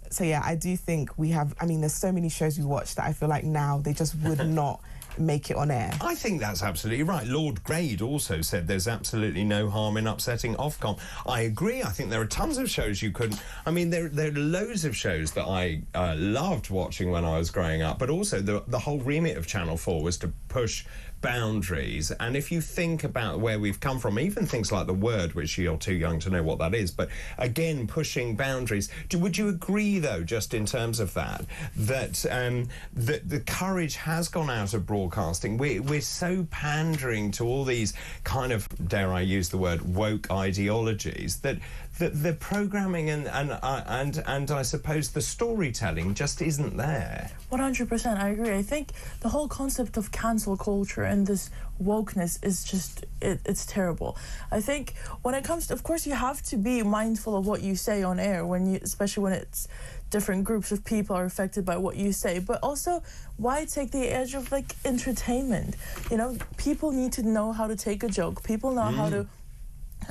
So yeah, I do think we have, I mean, there's so many shows we watch that I feel like now they just would not make it on air. I think that's absolutely right. Lord Grade also said there's absolutely no harm in upsetting Ofcom. I agree. I think there are tons of shows you couldn't... I mean, there are loads of shows that I loved watching when I was growing up, but also the whole remit of Channel 4 was to push boundaries. And if you think about where we've come from, even things like The Word, which you're too young to know what that is, but again, pushing boundaries. Would you agree, though, just in terms of that the courage has gone out of broadcasting? We're so pandering to all these kind of, dare I use the word, woke ideologies that the programming and I suppose the storytelling just isn't there. 100%, I agree. I think the whole concept of cancel culture and this wokeness is just, it's terrible. I think when it comes to, of course, you have to be mindful of what you say on air, especially when it's different groups of people are affected by what you say, but also why take the edge of like entertainment? You know, people need to know how to take a joke. People know how to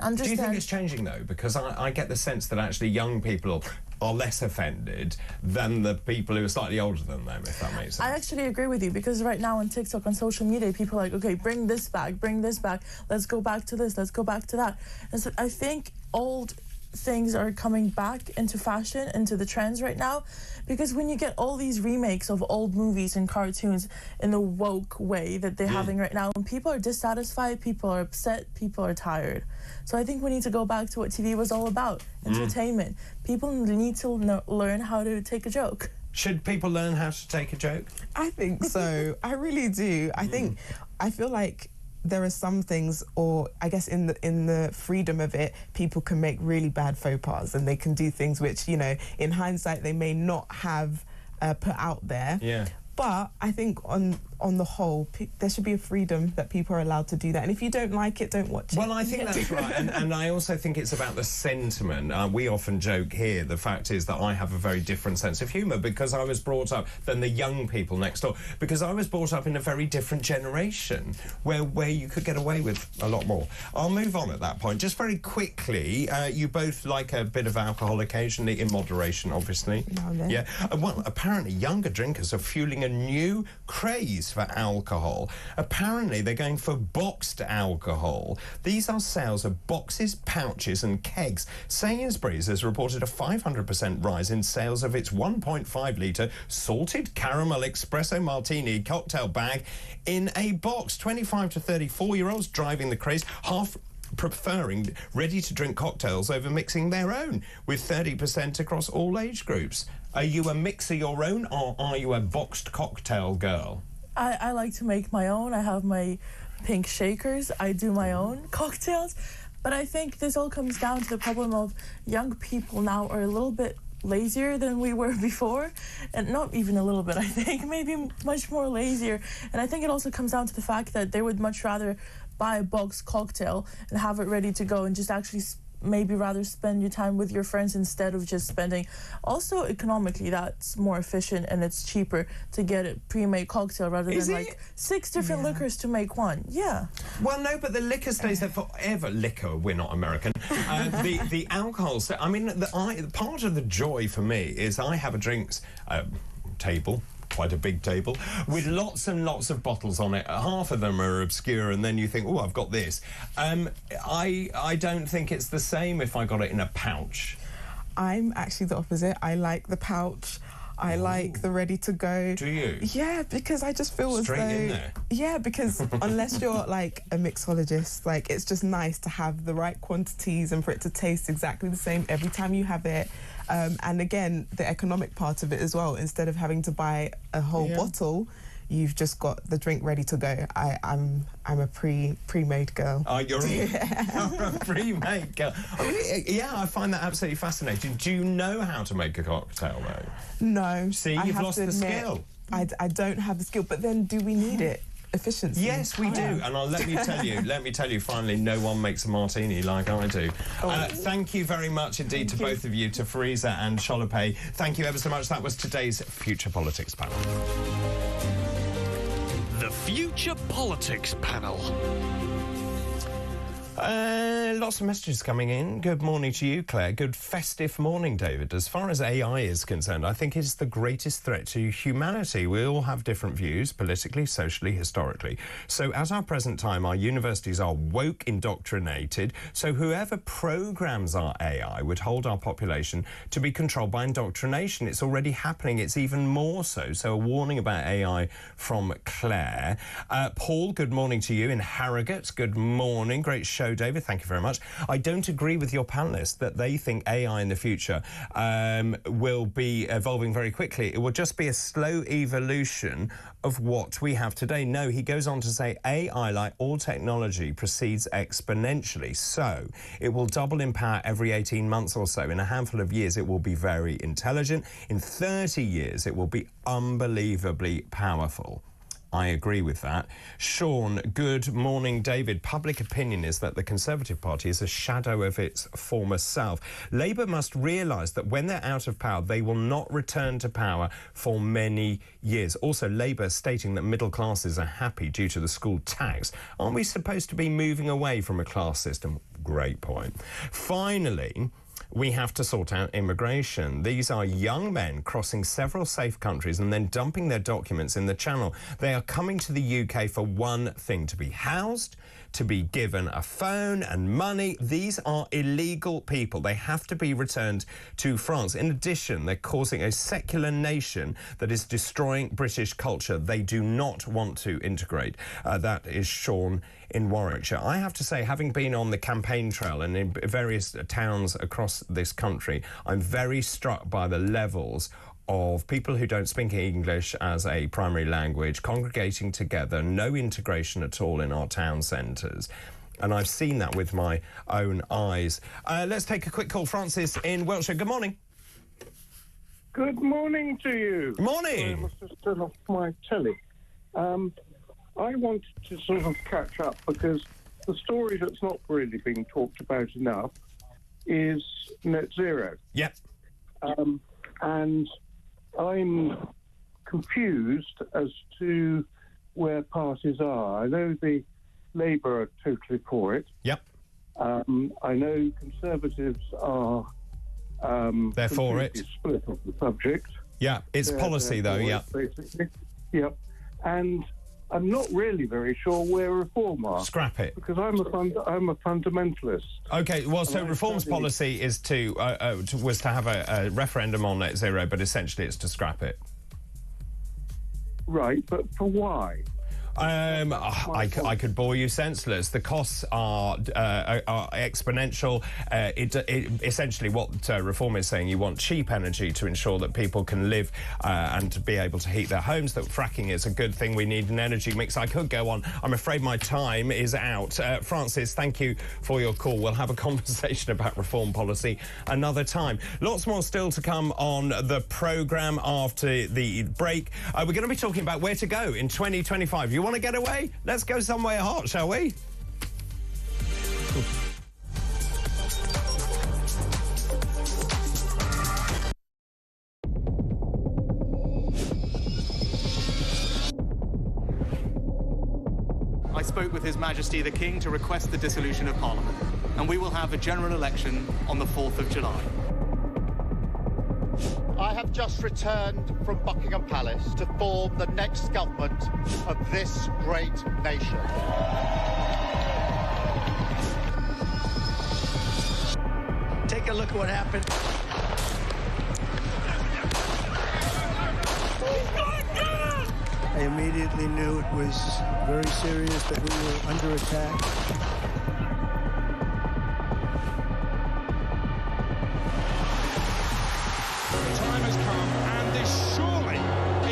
understand. Do you think it's changing, though? Because I get the sense that actually young people are less offended than the people who are slightly older than them, if that makes sense. I actually agree with you, because right now on TikTok, on social media, people are like, okay, bring this back, let's go back to this, let's go back to that. And so I think old things are coming back into fashion, into the trends right now, because when you get all these remakes of old movies and cartoons in the woke way that they're having right now, and people are dissatisfied, people are upset, people are tired. So I think we need to go back to what TV was all about, entertainment. People need to learn how to take a joke. Should people learn how to take a joke? I think so. I really do. I feel like there are some things, or I guess in the freedom of it, people can make really bad faux pas, and they can do things which, you know, in hindsight they may not have put out there. Yeah. But I think on the whole, there should be a freedom that people are allowed to do that. And if you don't like it, don't watch it. Well, I think that's right. And I also think it's about the sentiment. We often joke here, the fact is that I have a very different sense of humour because I was brought up than the young people next door, because I was brought up in a very different generation where you could get away with a lot more. I'll move on at that point. Just very quickly, you both like a bit of alcohol occasionally, in moderation, obviously. Yeah. Well, apparently younger drinkers are fueling a new craze for alcohol. Apparently they're going for boxed alcohol. These are sales of boxes, pouches and kegs. Sainsbury's has reported a 500% rise in sales of its 1.5 litre salted caramel espresso martini cocktail bag in a box. 25 to 34-year-olds driving the craze, half preferring ready-to-drink cocktails over mixing their own, with 30% across all age groups. Are you a mixer your own, or are you a boxed cocktail girl? I like to make my own. I have my pink shakers. I do my own cocktails. But I think this all comes down to the problem of young people now are a little bit lazier than we were before, and not even a little bit, I think, maybe much more lazier. And I think it also comes down to the fact that they would much rather buy a boxed cocktail and have it ready to go and just actually maybe rather spend your time with your friends instead of just spending. Also, economically, that's more efficient and it's cheaper to get a pre-made cocktail rather than like 6 different liquors to make one. Yeah. Well, no, but the liquor stays there forever. Liquor, we're not American. The alcohol, I mean, part of the joy for me is I have a drinks table, quite a big table, with lots and lots of bottles on it. Half of them are obscure, and then you think, oh, I've got this. I don't think it's the same if I got it in a pouch. I'm actually the opposite. I like the pouch. I like the ready to go. Do you? Yeah, because I just feel straight as though... in there. Yeah, because unless you're like a mixologist, like it's just nice to have the right quantities and for it to taste exactly the same every time you have it. And again, the economic part of it as well. Instead of having to buy a whole bottle, you've just got the drink ready to go. I'm a pre-made girl. Oh, you're a pre-made girl. I mean, yeah, I find that absolutely fascinating. Do you know how to make a cocktail, though? No. See, you've lost the skill. I don't have the skill, but then do we need it? Efficiency. Yes, we do. And let me tell you, finally, no one makes a martini like I do. Thank you very much indeed to both of you, to Fariza and Sholope. Thank you ever so much. That was today's Future Politics panel. The Future Politics panel. Lots of messages coming in. Good morning to you, Claire. Good festive morning, David. As far as AI is concerned, I think it's the greatest threat to humanity. We all have different views, politically, socially, historically. So at our present time, our universities are woke indoctrinated, so whoever programs our AI would hold our population to be controlled by indoctrination. It's already happening. It's even more so. So a warning about AI from Claire. Paul, good morning to you in Harrogate. Good morning. Great show, David. Thank you very much. I don't agree with your panellists that they think AI in the future will be evolving very quickly. It will just be a slow evolution of what we have today. No, he goes on to say AI, like all technology, proceeds exponentially. So it will double in power every 18 months or so. In a handful of years, it will be very intelligent. In 30 years, it will be unbelievably powerful. I agree with that. Sean, good morning, David. Public opinion is that the Conservative Party is a shadow of its former self. Labour must realise that when they're out of power, they will not return to power for many years. Also, Labour stating that middle classes are happy due to the school tax. Aren't we supposed to be moving away from a class system? Great point. Finally, we have to sort out immigration. These are young men crossing several safe countries and then dumping their documents in the Channel. They are coming to the UK for one thing: to be housed, to be given a phone and money. These are illegal people. They have to be returned to France. In addition, they're causing a secular nation that is destroying British culture. They do not want to integrate. That is Sean in Warwickshire. I have to say, having been on the campaign trail and in various towns across this country, I'm very struck by the levels of people who don't speak English as a primary language congregating together, no integration at all in our town centres. And I've seen that with my own eyes. Let's take a quick call. Francis in Wiltshire, good morning. Good morning to you. Morning. I must have turned off my telly. I wanted to sort of catch up because the story that's not really being talked about enough is net zero. Yep. And I'm confused as to where parties are. I know the Labour are totally for it. Yep. I know Conservatives are they're for it. Split on the subject. Yeah, it's policy though, yeah. Basically. Yep. And I'm not really very sure where reform are. Scrap it. Because I'm a fundamentalist. OK, well, so reform's policy is was to have a referendum on net zero, but essentially it's to scrap it. Right, but for why? I could bore you senseless. The costs are exponential. Essentially, what reform is saying, you want cheap energy to ensure that people can live and to be able to heat their homes, that fracking is a good thing. We need an energy mix. I could go on. I'm afraid my time is out. Francis, thank you for your call. We'll have a conversation about reform policy another time. Lots more still to come on the programme after the break. We're going to be talking about where to go in 2025. You want to get away? Let's go somewhere hot, shall we? I spoke with His Majesty the King to request the dissolution of Parliament, and we will have a general election on the 4th of July. I have just returned from Buckingham Palace to form the next government of this great nation. Take a look at what happened. I immediately knew it was very serious, that we were under attack. The time has come, and this surely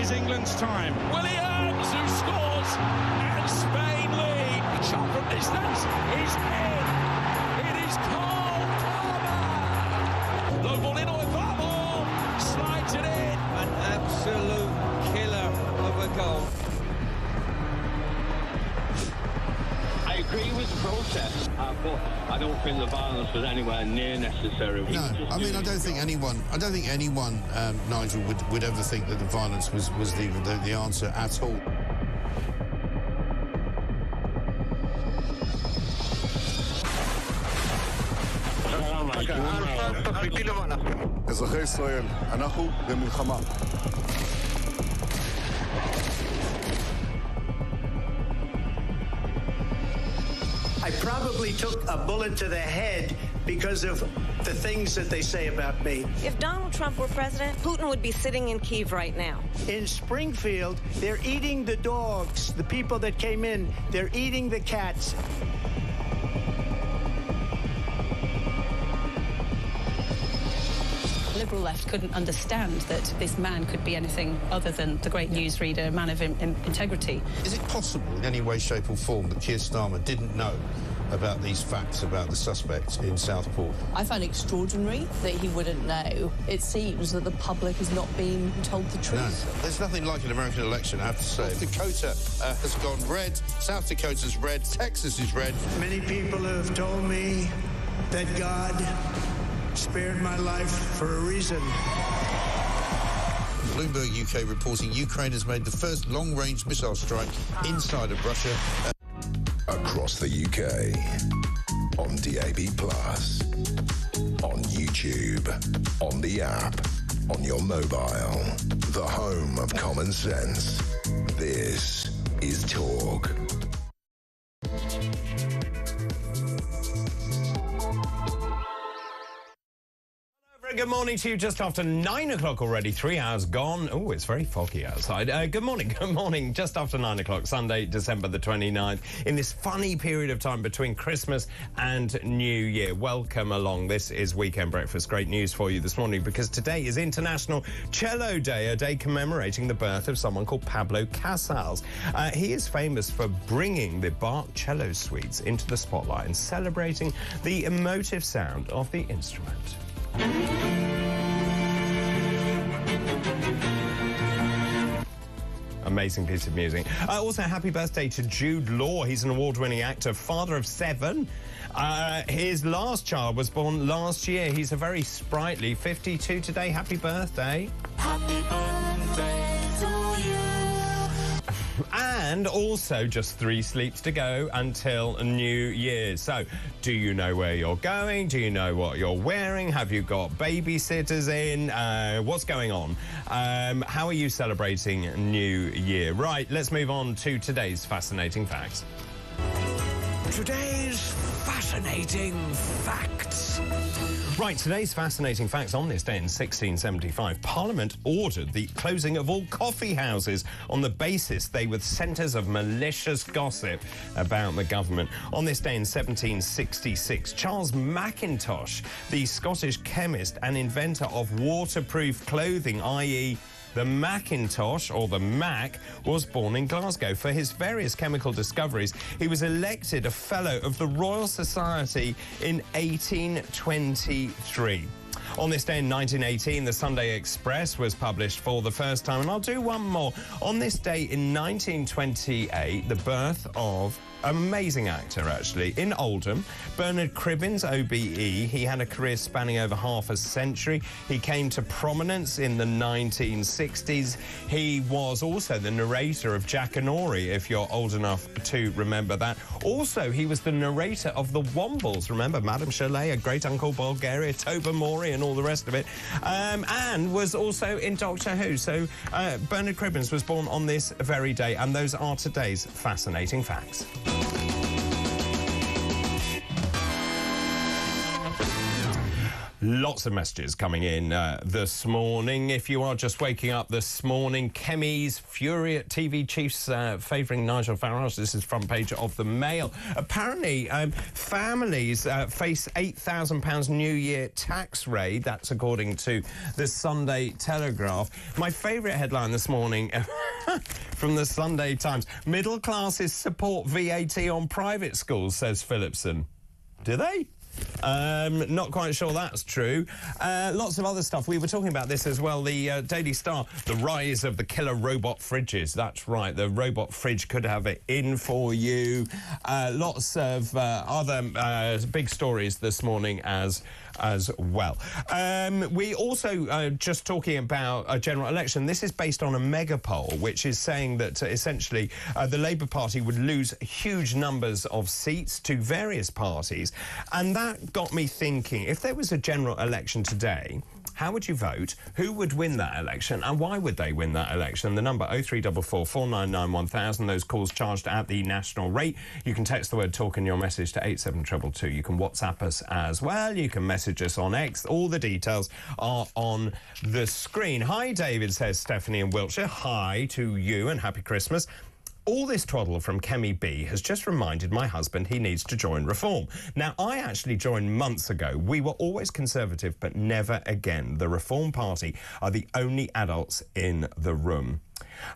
is England's time. Williams, who scores, and Spain lead. Shot from distance is in. It is Cole Palmer. Low ball in or far ball, slides it in. An absolute killer of a goal. I agree with the protest, but I don't think the violence was anywhere near necessary. No, I mean, I don't think anyone, Nigel, would ever think that the violence was the answer at all. אזרחי ישראל, אנחנו במלחמה. I probably took a bullet to the head because of the things that they say about me. If Donald Trump were president, Putin would be sitting in Kyiv right now. In Springfield, they're eating the dogs. The people that came in, they're eating the cats. Liberal left couldn't understand that this man could be anything other than the great newsreader, a man of integrity. Is it possible in any way, shape or form that Keir Starmer didn't know about these facts about the suspect in Southport? I find it extraordinary that he wouldn't know. It seems that the public is not being told the truth. No, there's nothing like an American election, I have to say. North Dakota has gone red, South Dakota's red, Texas is red. Many people have told me that God spared my life for a reason. Bloomberg UK reporting Ukraine has made the first long-range missile strike inside of Russia. Across the UK, on DAB+, on YouTube, on the app, on your mobile, the home of common sense. This is Talk. Good morning to you, just after 9 o'clock already, 3 hours gone. Oh, it's very foggy outside. Good morning, just after 9 o'clock, Sunday, December the 29th, in this funny period of time between Christmas and New Year. Welcome along. This is Weekend Breakfast. Great news for you this morning, because today is International Cello Day, a day commemorating the birth of someone called Pablo Casals. He is famous for bringing the Bach cello suites into the spotlight and celebrating the emotive sound of the instrument. Amazing piece of music. Also, happy birthday to Jude Law. He's an award-winning actor, father of 7. His last child was born last year. He's a very sprightly 52 today. Happy birthday. Happy birthday to you. And also just 3 sleeps to go until New Year's. So, do you know where you're going? Do you know what you're wearing? Have you got babysitters in? What's going on? How are you celebrating New Year? Right, let's move on to today's fascinating facts. Today's fascinating facts. Right, today's fascinating facts. On this day in 1675, Parliament ordered the closing of all coffee houses on the basis they were centres of malicious gossip about the government. On this day in 1766, Charles Mackintosh, the Scottish chemist and inventor of waterproof clothing, i.e. the Macintosh, or the Mac, was born in Glasgow. For his various chemical discoveries, he was elected a Fellow of the Royal Society in 1823. On this day in 1918, the Sunday Express was published for the first time, and I'll do one more. On this day in 1928, the birth of Amazing actor, actually. In Oldham, Bernard Cribbins, OBE, he had a career spanning over half a century. He came to prominence in the 1960s. He was also the narrator of Jack and Ori, if you're old enough to remember that. Also, he was the narrator of The Wombles. Remember Madame Chalet, A Great Uncle Bulgaria, Tobermory and all the rest of it. And was also in Doctor Who. So Bernard Cribbins was born on this very day, and those are today's fascinating facts. Lots of messages coming in this morning. If you are just waking up this morning, Kemi's fury at TV chiefs favouring Nigel Farage. This is front page of the Mail. Apparently, families face £8,000 New Year tax raid. That's according to the Sunday Telegraph. My favourite headline this morning from the Sunday Times. Middle classes support VAT on private schools, says Phillipson. Do they? Not quite sure that's true. Lots of other stuff. We were talking about this as well. The Daily Star, the rise of the killer robot fridges. That's right. The robot fridge could have it in for you. Lots of other big stories this morning as well. We also just talking about a general election. This is based on a mega poll, which is saying that essentially the Labour Party would lose huge numbers of seats to various parties. And that got me thinking, if there was a general election today, how would you vote? Who would win that election? And why would they win that election? The number 0344 499 1000. Those calls charged at the national rate. You can text the word talk in your message to 87222. You can WhatsApp us as well. You can message us on X. All the details are on the screen. Hi, David, says Stephanie in Wiltshire. Hi to you and happy Christmas. All this twaddle from Kemi B has just reminded my husband he needs to join Reform. Now, I actually joined months ago. We were always Conservative, but never again. The Reform Party are the only adults in the room.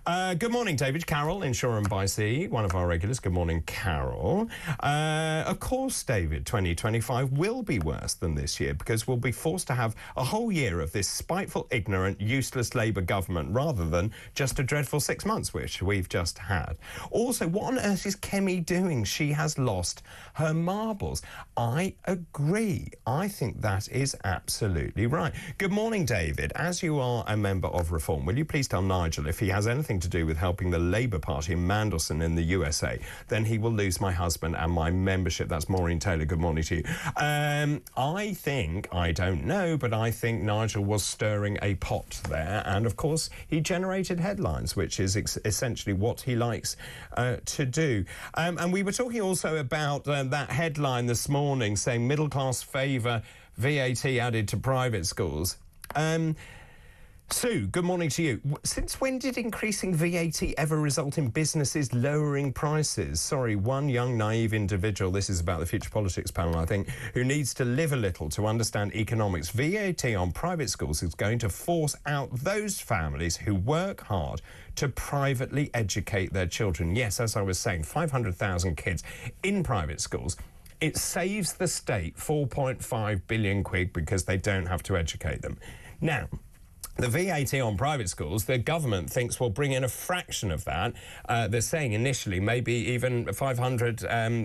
Good morning, David. Carol in Shoreham by Sea, one of our regulars. Good morning, Carol. Of course, David, 2025 will be worse than this year because we'll be forced to have a whole year of this spiteful, ignorant, useless Labour government rather than just a dreadful 6 months, which we've just had. Also, what on earth is Kemi doing? She has lost her marbles. I agree. I think that is absolutely right. Good morning, David. As you are a member of Reform, will you please tell Nigel if he has anything to do with helping the Labour Party in Mandelson in the USA, then he will lose my husband and my membership. That's Maureen Taylor. Good morning to you. I think, I don't know, but I think Nigel was stirring a pot there. And, of course, he generated headlines, which is essentially what he likes to do. And we were talking also about that headline this morning saying middle class favour VAT added to private schools. Sue, good morning to you. Since when did increasing VAT ever result in businesses lowering prices? Sorry, one young, naive individual, this is about the Future Politics panel, I think, who needs to live a little to understand economics. VAT on private schools is going to force out those families who work hard to privately educate their children. Yes, as I was saying, 500,000 kids in private schools. It saves the state 4.5 billion quid because they don't have to educate them. Now, the VAT on private schools, the government thinks will bring in a fraction of that. They're saying initially maybe even 500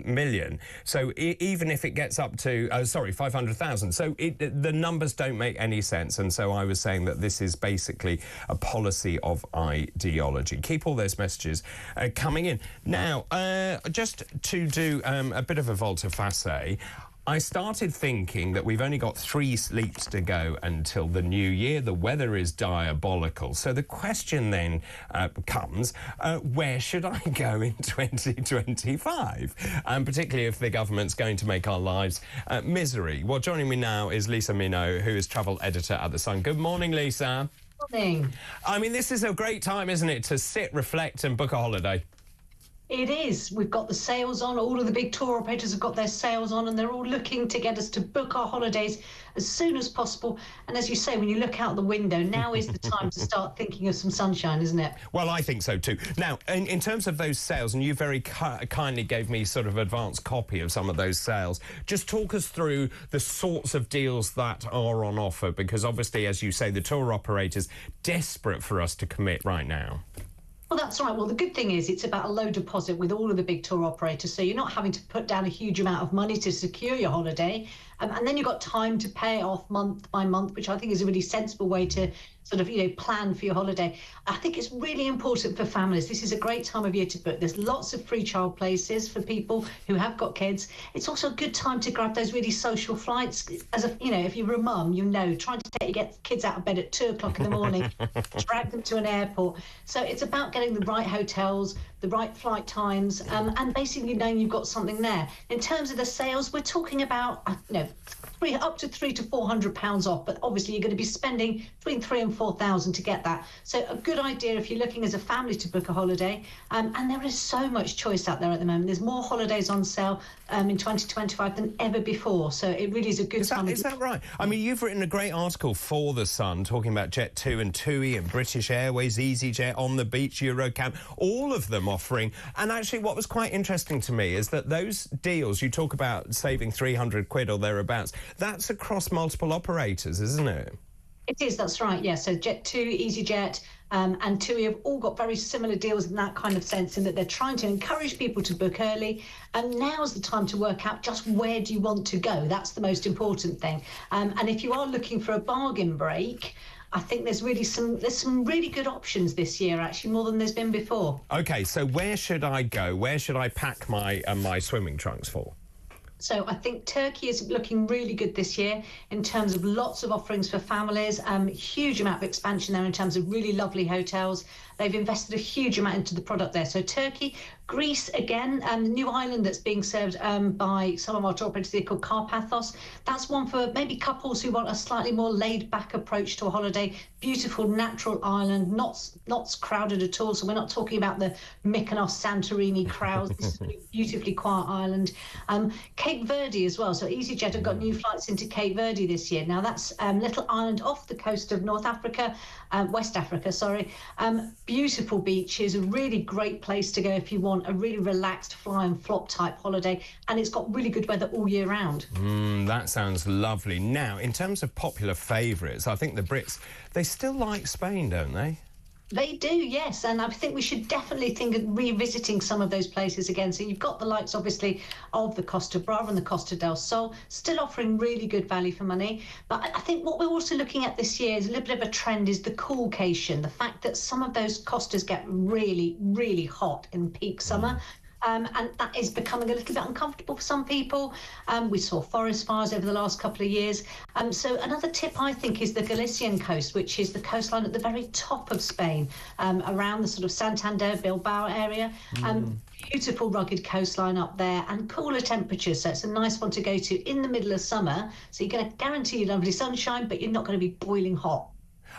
million. So even if it gets up to, 500,000. So the numbers don't make any sense. And so I was saying that this is basically a policy of ideology. Keep all those messages coming in. Now, just to do a bit of a volte-face, I started thinking that we've only got 3 sleeps to go until the new year. The weather is diabolical. So the question then comes, where should I go in 2025? Particularly if the government's going to make our lives misery. Well, joining me now is Lisa Minot, who is travel editor at The Sun. Good morning, Lisa. Morning. I mean, this is a great time, isn't it, to sit, reflect and book a holiday? It is. We've got the sales on. All of the big tour operators have got their sales on, and they're all looking to get us to book our holidays as soon as possible. And as you say, when you look out the window, now is the time to start thinking of some sunshine, isn't it? Well, I think so too. Now, in terms of those sales, and you very kindly gave me sort of advanced copy of some of those sales, just talk us through the sorts of deals that are on offer, because obviously, as you say, the tour operators desperate for us to commit right now. Well, that's right. Well, the good thing is it's about a low deposit with all of the big tour operators, so you're not having to put down a huge amount of money to secure your holiday, and then you've got time to pay off month by month, which I think is a really sensible way to sort of, plan for your holiday. I think it's really important for families. This is a great time of year to book. There's lots of free child places for people who have got kids. It's also a good time to grab those really social flights. As a, if you're a mum, trying to get kids out of bed at 2 o'clock in the morning, drag them to an airport. So it's about getting the right hotels, the right flight times, and basically knowing you've got something there. In terms of the sales, we're talking about, up to £300 to £400 off, but obviously you're going to be spending between £3,000 and £4,000 to get that. So a good idea if you're looking as a family to book a holiday, and there is so much choice out there at the moment. There's more holidays on sale in 2025 than ever before, so it really is a good time. Is that right? I mean, you've written a great article for The Sun talking about Jet2 and TUI and British Airways, EasyJet, On the Beach, Eurocamp, all of them offering. And actually what was quite interesting to me is that those deals, you talk about saving 300 quid or thereabouts, that's across multiple operators, isn't it? It is, that's right, yeah. So Jet2, EasyJet and TUI have all got very similar deals in that kind of sense, in that they're trying to encourage people to book early, and now's the time to work out just where do you want to go. That's the most important thing. And if you are looking for a bargain break, I think there's some really good options this year, actually, more than there's been before. OK, so where should I go? Where should I pack my swimming trunks for? So I think Turkey is looking really good this year in terms of lots of offerings for families, huge amount of expansion there in terms of really lovely hotels. They've invested a huge amount into the product there. So Turkey, Greece, again, the new island that's being served by some of our tour operators called Carpathos. That's one for maybe couples who want a slightly more laid-back approach to a holiday. Beautiful natural island, not crowded at all. So we're not talking about the Mykonos, Santorini crowds. This is a beautifully quiet island. Cape Verde as well. So EasyJet have got new flights into Cape Verde this year. Now that's a little island off the coast of West Africa, sorry. Beautiful beaches, a really great place to go if you want a really relaxed fly and flop type holiday, and it's got really good weather all year round. That sounds lovely. Now, in terms of popular favourites, I think the Brits, they still like Spain, don't they? They do, yes, and I think we should definitely think of revisiting some of those places again. So you've got the likes, obviously, of the Costa Brava and the Costa del Sol, still offering really good value for money. But I think what we're also looking at this year is a little bit of a trend, is the coolcation, the fact that some of those costas get really, really hot in peak summer. And that is becoming a little bit uncomfortable for some people. We saw forest fires over the last couple of years. So another tip, I think, is the Galician coast, which is the coastline at the very top of Spain, around the sort of Santander, Bilbao area. Beautiful rugged coastline up there and cooler temperatures. So it's a nice one to go to in the middle of summer. So you're going to guarantee lovely sunshine, but you're not going to be boiling hot.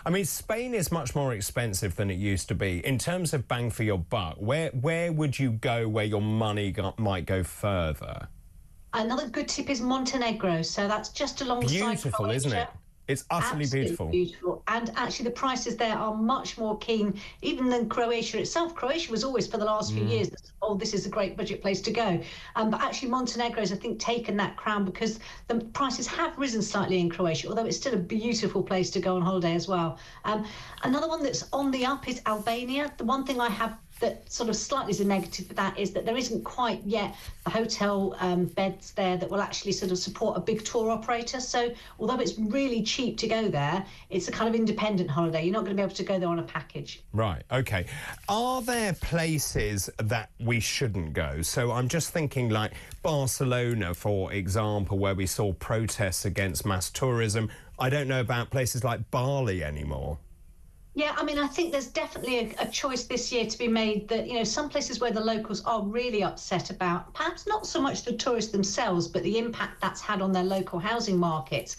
I mean, Spain is much more expensive than it used to be. In terms of bang for your buck, where would you go where your money might go further? Another good tip is Montenegro. So that's just alongside Beautiful, Croatia. isn't it? It's utterly beautiful. And actually the prices there are much more keen even than Croatia itself. Croatia was always, for the last few years, this is a great budget place to go. But actually Montenegro's, I think, taken that crown because the prices have risen slightly in Croatia, although it's still a beautiful place to go on holiday as well. Another one that's on the up is Albania. The one thing I have that sort of slightly is a negative for that is that there isn't quite yet the hotel beds there that will actually sort of support a big tour operator. So although it's really cheap to go there, it's a kind of independent holiday. You're not going to be able to go there on a package. Right, OK. Are there places that we shouldn't go? So I'm just thinking like Barcelona, for example, where we saw protests against mass tourism. I don't know about places like Bali anymore. Yeah, I mean, I think there's definitely a choice this year to be made that, some places where the locals are really upset about, perhaps not so much the tourists themselves, but the impact that's had on their local housing markets.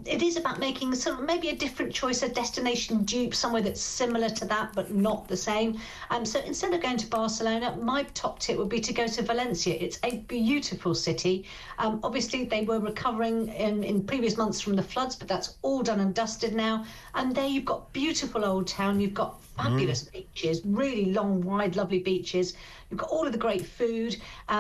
It is about making sort of maybe a different choice, a destination dupe, somewhere that's similar to that, but not the same. So instead of going to Barcelona, my top tip would be to go to Valencia. It's a beautiful city. Obviously, they were recovering in previous months from the floods, but that's all done and dusted now. And there you've got beautiful old town, you've got fabulous beaches, really long, wide, lovely beaches. You've got all of the great food,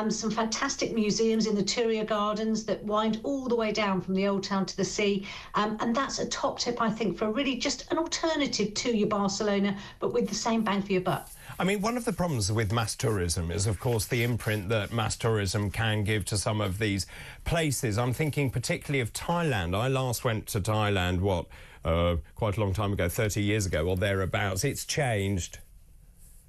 some fantastic museums in the Turia Gardens that wind all the way down from the old town to the sea. And that's a top tip, I think, for really just an alternative to your Barcelona, but with the same bang for your buck. I mean, one of the problems with mass tourism is, of course, the imprint that mass tourism can give to some of these places. I'm thinking particularly of Thailand. I last went to Thailand, quite a long time ago, 30 years ago or thereabouts. It's changed.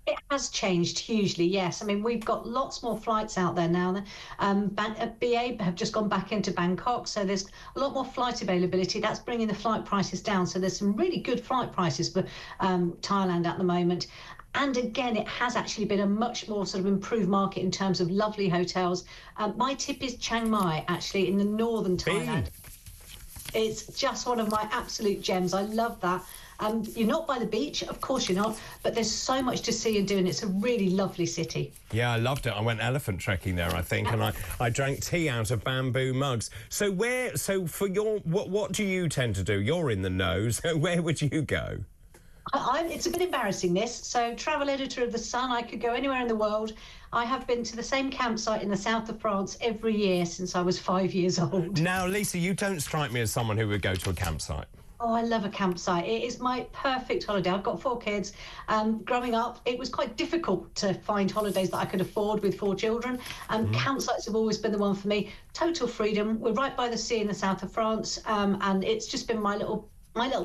It has changed hugely, yes. I mean, we've got lots more flights out there now. BA have just gone back into Bangkok, so there's a lot more flight availability. That's bringing the flight prices down. So there's some really good flight prices for Thailand at the moment. And again, it has actually been a much more sort of improved market in terms of lovely hotels. My tip is Chiang Mai, actually, in the northern Thailand. It's just one of my absolute gems. I love that. You're not by the beach, of course you're not, but there's so much to see and do, and it's a really lovely city. Yeah, I loved it. I went elephant trekking there, I think, and I drank tea out of bamboo mugs. So for your, what do you tend to do? You're in the know, so where would you go? It's a bit embarrassing, this. So, travel editor of The Sun, I could go anywhere in the world. I have been to the same campsite in the south of France every year since I was 5 years old. Now, Lisa, you don't strike me as someone who would go to a campsite. Oh, I love a campsite. It is my perfect holiday. I've got 4 kids. Growing up, it was quite difficult to find holidays that I could afford with 4 children. Campsites have always been the one for me. Total freedom. We're right by the sea in the south of France, and it's just been my little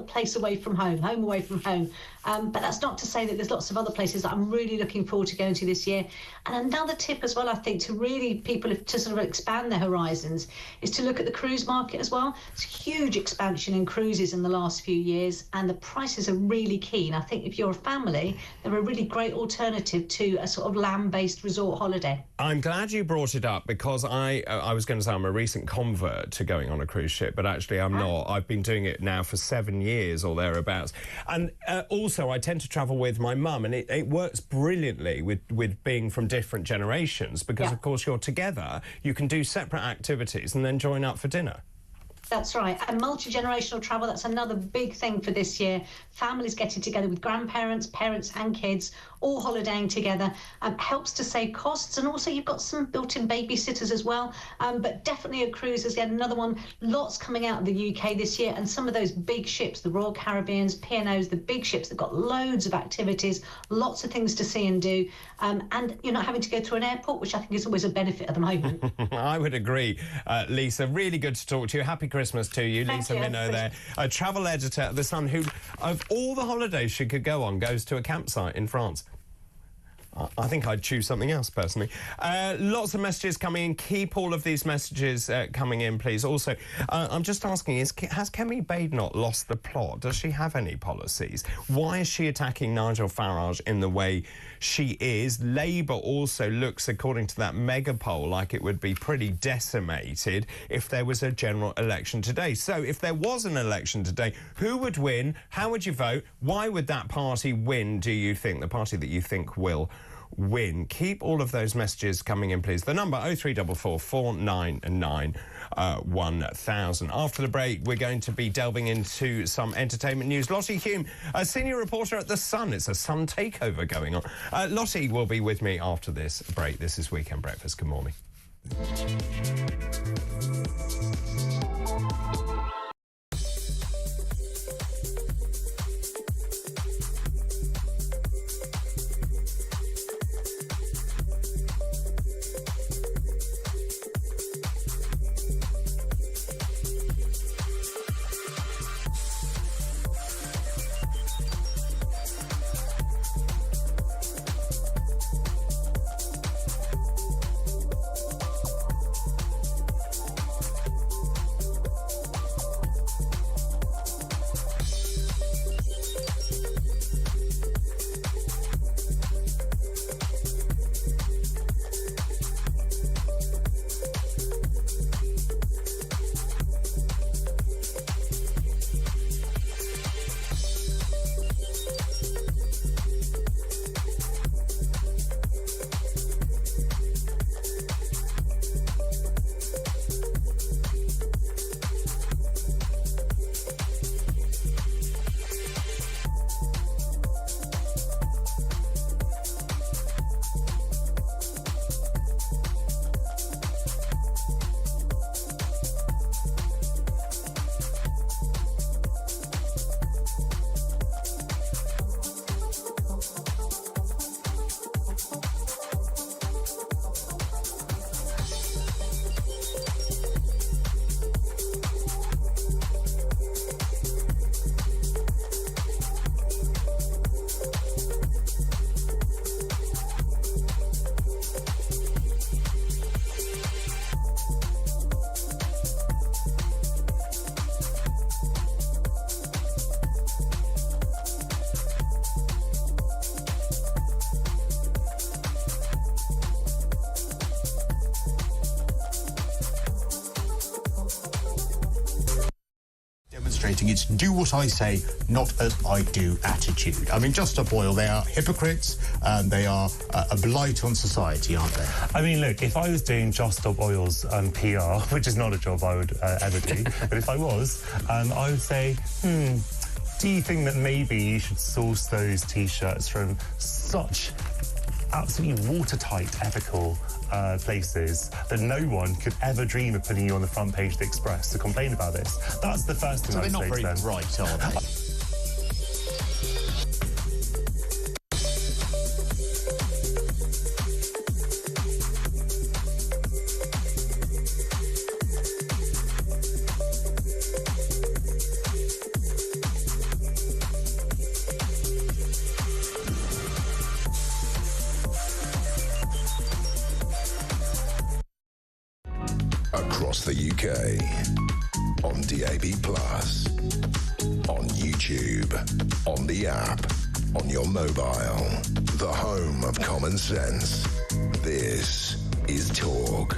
place away from home away from home. But that's not to say that there's lots of other places that I'm really looking forward to going to this year. And another tip as well, I think, to really people to sort of expand their horizons is to look at the cruise market as well. It's a huge expansion in cruises in the last few years, and the prices are really keen. I think if you're a family, they're a really great alternative to a sort of land-based resort holiday. I'm glad you brought it up, because I was going to say I'm a recent convert to going on a cruise ship, but actually I'm not. I've been doing it now for 7 years or thereabouts. And also I tend to travel with my mum, and it works brilliantly with being from different generations, because of course you're together, you can do separate activities and then join up for dinner. That's right. And multi-generational travel, that's another big thing for this year. Families getting together with grandparents, parents and kids, all holidaying together, helps to save costs. And also you've got some built-in babysitters as well. But definitely a cruise is yet another one. Lots coming out of the UK this year. And some of those big ships, the Royal Caribbeans, P&Os, the big ships, they've got loads of activities, lots of things to see and do. And you're not having to go through an airport, which I think is always a benefit at the moment. I would agree. Lisa, really good to talk to you. Happy Christmas to you. Lisa Minnow there, a travel editor at The Sun, who, of all the holidays she could go on, goes to a campsite in France. I think I'd choose something else, personally. Lots of messages coming in. Keep all of these messages coming in, please. Also, I'm just asking, has Kemi Badenoch lost the plot? Does she have any policies? Why is she attacking Nigel Farage in the way she is? Labour also looks, according to that mega poll, like it would be pretty decimated if there was a general election today. So, if there was an election today, who would win? How would you vote? Why would that party win, do you think? The party that you think will win. Keep all of those messages coming in, please. The number 0344 499 1000. After the break, we're going to be delving into some entertainment news. Lottie Hume, a senior reporter at The Sun. It's a Sun takeover going on. Lottie will be with me after this break. This is Weekend Breakfast. Good morning. demonstrating its do what I say, not as I do attitude. I mean, Just Stop Oil, they are hypocrites, and they are a blight on society, aren't they? I mean, look, if I was doing Just Stop Oil's PR, which is not a job I would ever do, but if I was, I would say, do you think that maybe you should source those T-shirts from such absolutely watertight, ethical places that no one could ever dream of putting you on the front page of the Express to complain about this? That's the first thing I'd say to them. So they're not very bright, are they? Across the UK, on DAB+, on YouTube, on the app, on your mobile, the home of common sense. This is Talk.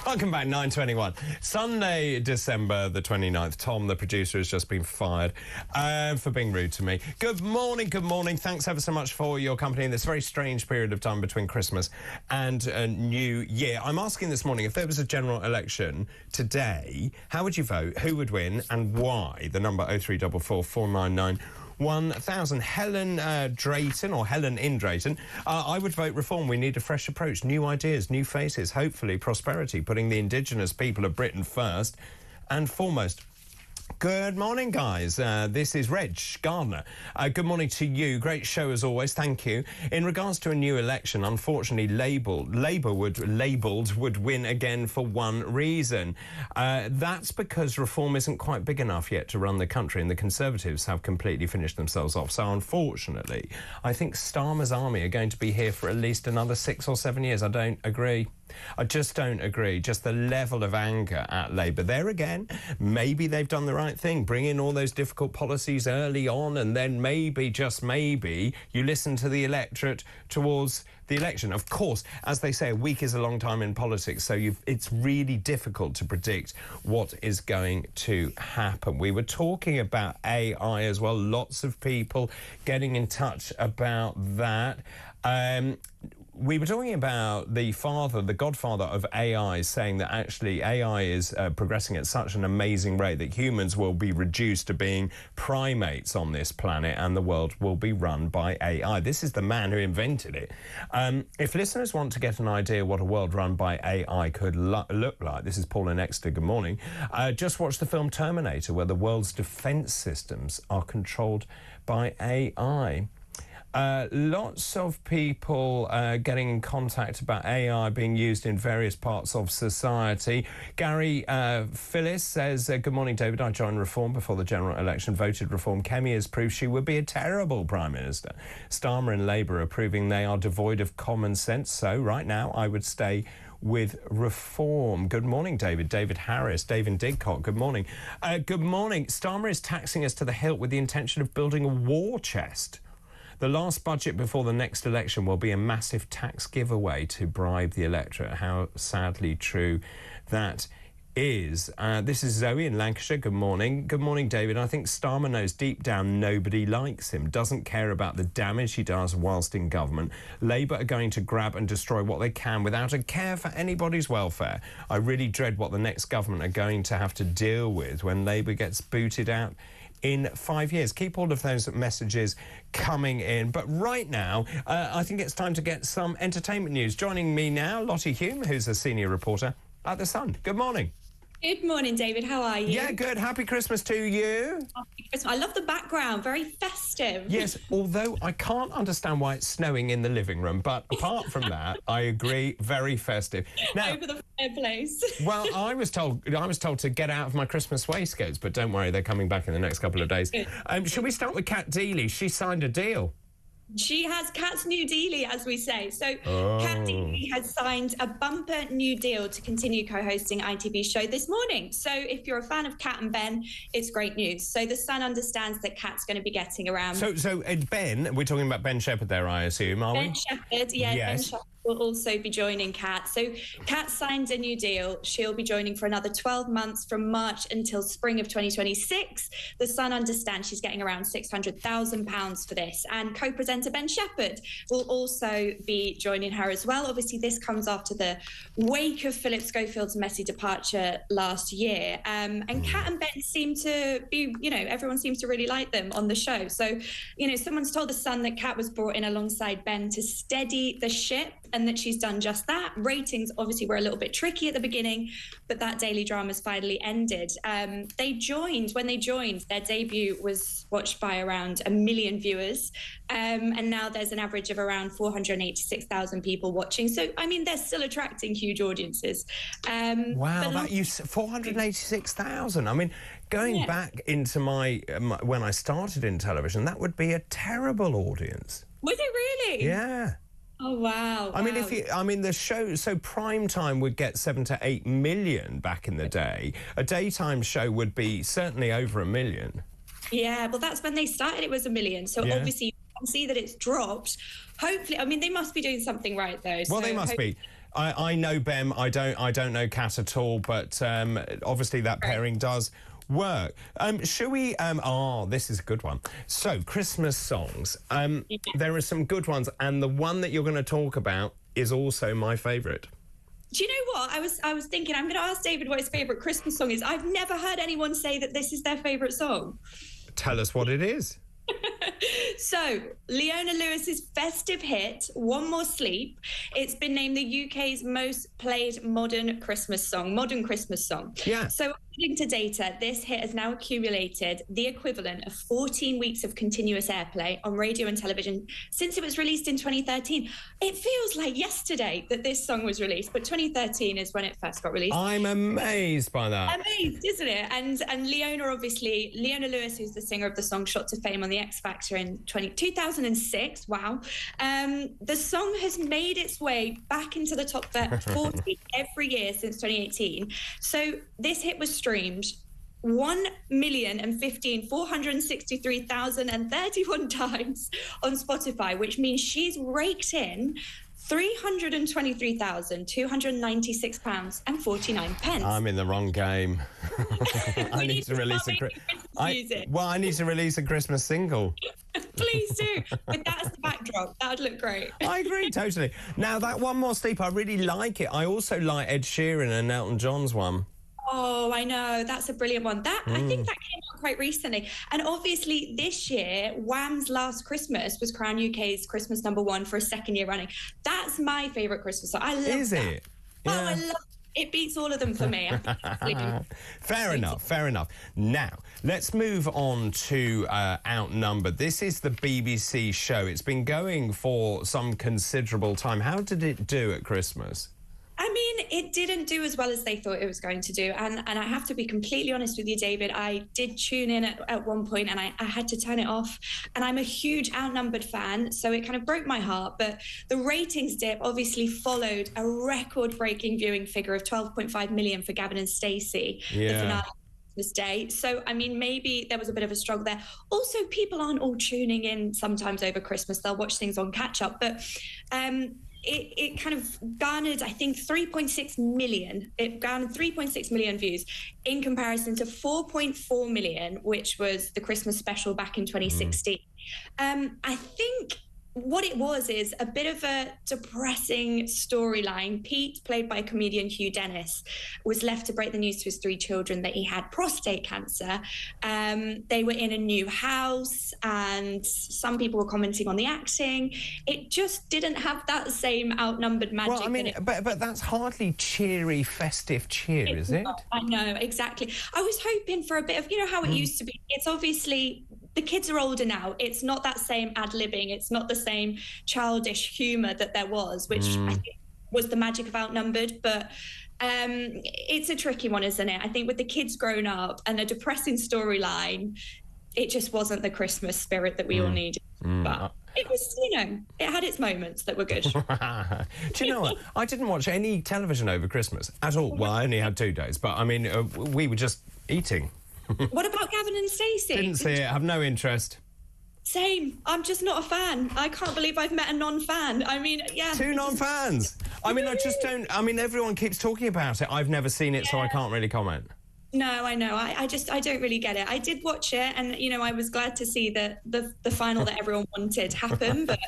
Welcome back, 9:21. Sunday, December the 29th. Tom, the producer, has just been fired for being rude to me. Good morning, good morning. Thanks ever so much for your company in this very strange period of time between Christmas and New Year. I'm asking this morning, if there was a general election today, how would you vote? Who would win and why? The number 0344 499 1000. Helen Drayton, or Helen in Drayton. I would vote Reform. We need a fresh approach, new ideas, new faces, hopefully prosperity, putting the indigenous people of Britain first and foremost. Good morning, guys. This is Reg Gardner. Good morning to you. Great show as always. Thank you. In regards to a new election, unfortunately, Labour would win again for one reason. That's because Reform isn't quite big enough yet to run the country, and the Conservatives have completely finished themselves off. So, unfortunately, I think Starmer's army are going to be here for at least another 6 or 7 years. I don't agree. I just don't agree. Just the level of anger at Labour. There again, maybe they've done the right thing. Bring in all those difficult policies early on, and then maybe, just maybe, you listen to the electorate towards the election. Of course, as they say, a week is a long time in politics, so it's really difficult to predict what is going to happen. We were talking about AI as well. Lots of people getting in touch about that. We were talking about the godfather of AI, saying that actually AI is progressing at such an amazing rate that humans will be reduced to being primates on this planet and the world will be run by AI. This is the man who invented it. If listeners want to get an idea what a world run by AI could look like, this is Paul and Exeter, good morning, just watch the film Terminator, where the world's defence systems are controlled by AI. Lots of people getting in contact about AI being used in various parts of society. Gary Phyllis says, good morning, David. I joined Reform before the general election, voted Reform. Kemi has proved she would be a terrible Prime Minister. Starmer and Labour are proving they are devoid of common sense. So right now I would stay with Reform. Good morning, David. David Harris. David Didcott, good morning. Good morning. Starmer is taxing us to the hilt with the intention of building a war chest. The last budget before the next election will be a massive tax giveaway to bribe the electorate. How sadly true that is. This is Zoe in Lancashire. Good morning. Good morning, David. I think Starmer knows deep down nobody likes him, doesn't care about the damage he does whilst in government. Labour are going to grab and destroy what they can without a care for anybody's welfare. I really dread what the next government are going to have to deal with when Labour gets booted out in 5 years. Keep all of those messages coming in. But right now, I think it's time to get some entertainment news. Joining me now, Lottie Hume, who's a senior reporter at The Sun. Good morning. Good morning, David. How are you? Yeah, good. Happy Christmas to you. Happy Christmas. I love the background. Very festive. Yes, although I can't understand why it's snowing in the living room. But apart from that, I agree, very festive. Now, over the fireplace. Well, I was told to get out of my Christmas waistcoats, but don't worry, they're coming back in the next couple of days. Shall we start with Kat Deeley? She signed a deal. She has Kat's new dealie, as we say. So Kat Deeley has signed a bumper new deal to continue co-hosting ITV's show this morning. So if you're a fan of Kat and Ben, it's great news. So The Sun understands that Kat's going to be getting around. So Ben, we're talking about Ben Shepherd there, I assume, are we? Ben Shepherd, yeah. Yes. Ben Shepherd. will also be joining Kat. So Kat signed a new deal. She'll be joining for another 12 months from March until spring of 2026. The Sun understands she's getting around £600,000 for this. And co-presenter Ben Shepherd will also be joining her as well. Obviously, this comes after the wake of Philip Schofield's messy departure last year. And Kat and Ben seem to be, everyone seems to really like them on the show. So, someone's told The Sun that Kat was brought in alongside Ben to steady the ship, and that she's done just that. Ratings obviously were a little bit tricky at the beginning, but that daily drama's finally ended. When they joined, their debut was watched by around 1 million viewers, and now there's an average of around 486,000 people watching. So, they're still attracting huge audiences. Wow, 486,000. Going back into my when I started in television, that would be a terrible audience. Was it really? Yeah. Oh, wow. The show, so prime time would get 7 to 8 million back in the day. A daytime show would be certainly over 1 million. Yeah, well, that's when they started. It was 1 million. So obviously you can see that it's dropped. Hopefully, they must be doing something right, though. Well, they must be. I know Bem. I don't know Kat at all, but obviously that pairing does work. Shall we... this is a good one. So, Christmas songs. There are some good ones, and the one that you're going to talk about is also my favourite. Do you know what? I was thinking, I'm going to ask David what his favourite Christmas song is. I've never heard anyone say that this is their favourite song. Tell us what it is. So, Leona Lewis's festive hit, One More Sleep. It's been named the UK's most played modern Christmas song. Yeah. So, according to data, this hit has now accumulated the equivalent of 14 weeks of continuous airplay on radio and television since it was released in 2013. It feels like yesterday that this song was released, but 2013 is when it first got released. I'm amazed by that. Amazed, isn't it? And Leona Lewis, who's the singer of the song, shot to fame on the X Factor in 2006. Wow. The song has made its way back into the top 40 every year since 2018. So this hit was streamed 1,015,463,031 times on Spotify, which means she's raked in £323,296.49. I'm in the wrong game. I need to release I need to release a Christmas single. Please do. But that's the backdrop. That would look great. I agree, totally. Now, that One More Sleep, I really like it. I also like Ed Sheeran and Elton John's one. Oh, I know. That's a brilliant one. I think that came out quite recently. And obviously this year, Wham's Last Christmas was crowned UK's Christmas #1 for a second year running. That's my favourite Christmas song. I love that. Is it? Yeah. Oh, I love it. It beats all of them for me. Fair enough. Now, let's move on to Outnumbered. This is the BBC show. It's been going for some considerable time. How did it do at Christmas? It didn't do as well as they thought it was going to do. And I have to be completely honest with you, David. I did tune in at one point and I had to turn it off. And I'm a huge Outnumbered fan, so it kind of broke my heart. But the ratings dip obviously followed a record-breaking viewing figure of 12.5 million for Gavin and Stacey, the finale this day. So, maybe there was a bit of a struggle there. Also, people aren't all tuning in sometimes over Christmas. They'll watch things on catch-up. But it kind of garnered, I think, 3.6 million. It garnered 3.6 million views in comparison to 4.4 million, which was the Christmas special back in 2016. I think what it was is a bit of a depressing storyline. Pete, played by comedian Hugh Dennis, was left to break the news to his 3 children that he had prostate cancer. They were in a new house and some people were commenting on the acting. It just didn't have that same Outnumbered magic. Well, but that's hardly cheery, festive cheer, is it? I know, exactly. I was hoping for a bit of, how it used to be. It's obviously... The kids are older now. It's not that same ad-libbing. It's not the same childish humour that there was, which I think was the magic of Outnumbered. But it's a tricky one, isn't it? I think with the kids grown up and a depressing storyline, it just wasn't the Christmas spirit that we all needed. But it was, it had its moments that were good. Do you know what? I didn't watch any television over Christmas at all. Well, I only had 2 days, but we were just eating. What about Gavin and Stacey? Didn't see it. Have no interest. Same. I'm just not a fan. I can't believe I've met a non-fan. I mean, yeah. 2 non-fans. I mean, I just don't... I mean, everyone keeps talking about it. I've never seen it, so I can't really comment. No, I know. I don't really get it. I did watch it, and, you know, I was glad to see that the final that everyone wanted happen, but...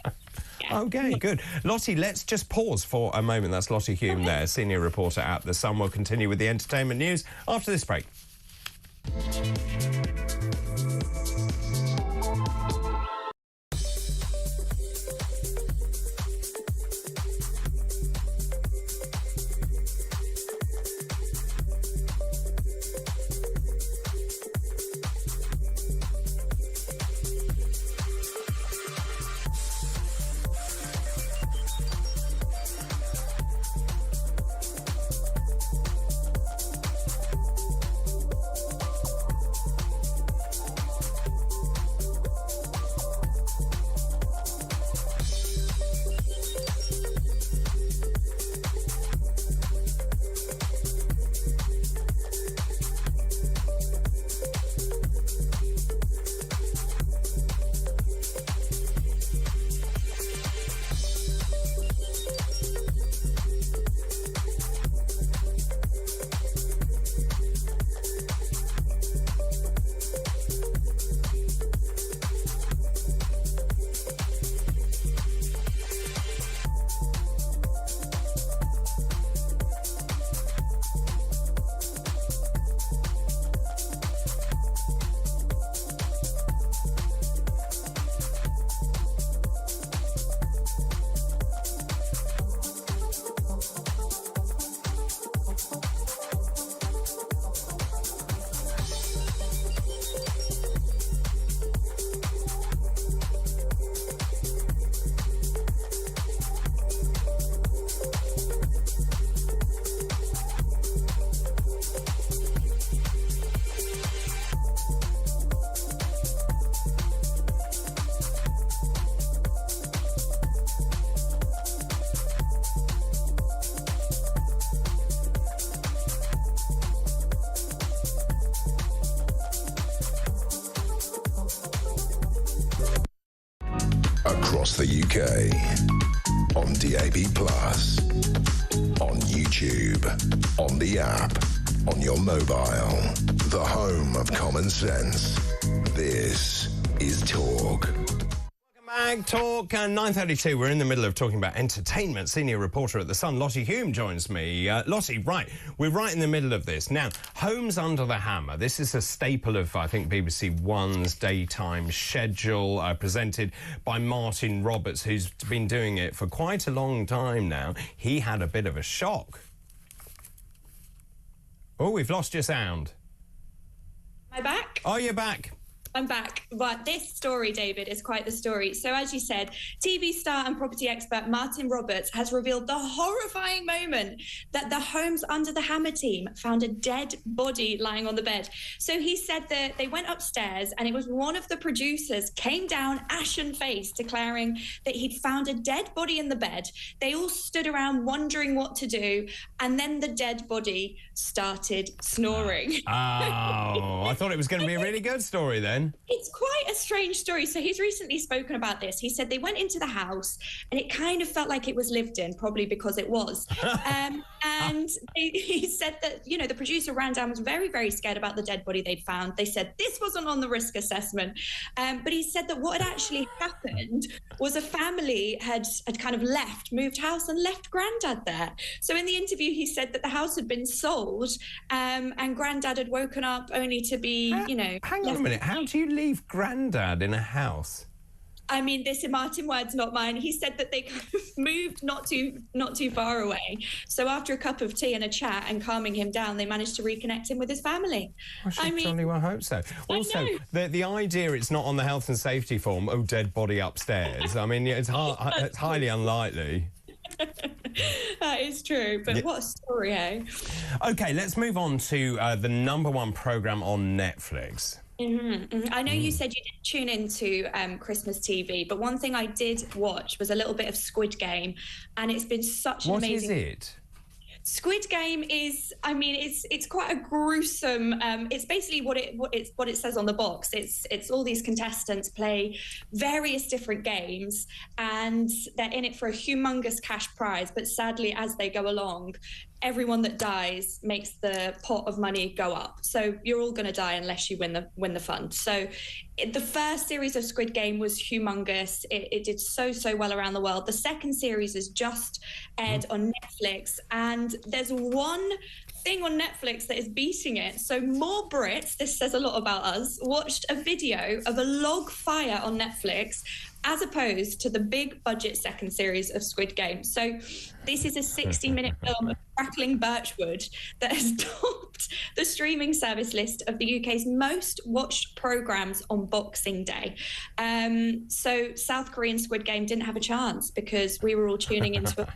Yeah. OK, good. Lottie, let's just pause for a moment. That's Lottie Hume there, senior reporter at The Sun. We'll continue with the entertainment news after this break. Across the UK, on DAB+, on YouTube, on the app, on your mobile, the home of common sense. This is Talk. Talk 9:32. We're in the middle of talking about entertainment. Senior reporter at The Sun, Lottie Hume, joins me. Lottie, right, we're right in the middle of this. Now, Homes Under the Hammer. This is a staple of, I think, BBC One's daytime schedule, presented by Martin Roberts, who's been doing it for quite a long time now. He had a bit of a shock. Oh, we've lost your sound. Am I back? Oh, you're back. I'm back. But this story, David, is quite the story. So as you said, TV star and property expert Martin Roberts has revealed the horrifying moment that the Homes Under the Hammer team found a dead body lying on the bed. So he said that they went upstairs and it was one of the producers came down ashen-faced, declaring that he'd found a dead body in the bed. They all stood around wondering what to do, and then the dead body started snoring. Oh, I thought it was going to be a really good story then. It's quite a strange story. So he's recently spoken about this. He said they went into the house and it kind of felt like it was lived in, probably because it was. And he said that, you know, the producer ran down, was very, very scared about the dead body they'd found. They said this wasn't on the risk assessment. But he said that what had actually happened was a family had kind of moved house and left Grandad there. So in the interview, he said that the house had been sold and Grandad had woken up only to be, Hang on a minute. How do you leave Grandad in a house? I mean, this are Martin words, not mine. He said that they kind of moved not too far away. So after a cup of tea and a chat and calming him down, they managed to reconnect him with his family. I jolly well hope so. Also, the idea it's not on the health and safety form, dead body upstairs. I mean, it's highly unlikely. That is true, but what a story, eh? OK, let's move on to the #1 programme on Netflix. I know you said you didn't tune into Christmas TV, but one thing I did watch was a little bit of Squid Game, and it's been such an amazing... What is it? Squid Game is, I mean, it's quite a gruesome. It's basically what it says on the box. It's all these contestants play various different games, and they're in it for a humongous cash prize. But sadly, as they go along, everyone that dies makes the pot of money go up. So you're all going to die unless you win the fund. So the first series of Squid Game was humongous. It did so well around the world. The second series is just aired on Netflix, and there's one thing on Netflix that is beating it. So more Brits, this says a lot about us, watched a video of a log fire on Netflix as opposed to the big budget second series of Squid Game. So this is a 60-minute film of crackling birchwood that has topped the streaming service list of the UK's most watched programmes on Boxing Day. So South Korean Squid Game didn't have a chance because we were all tuning into it.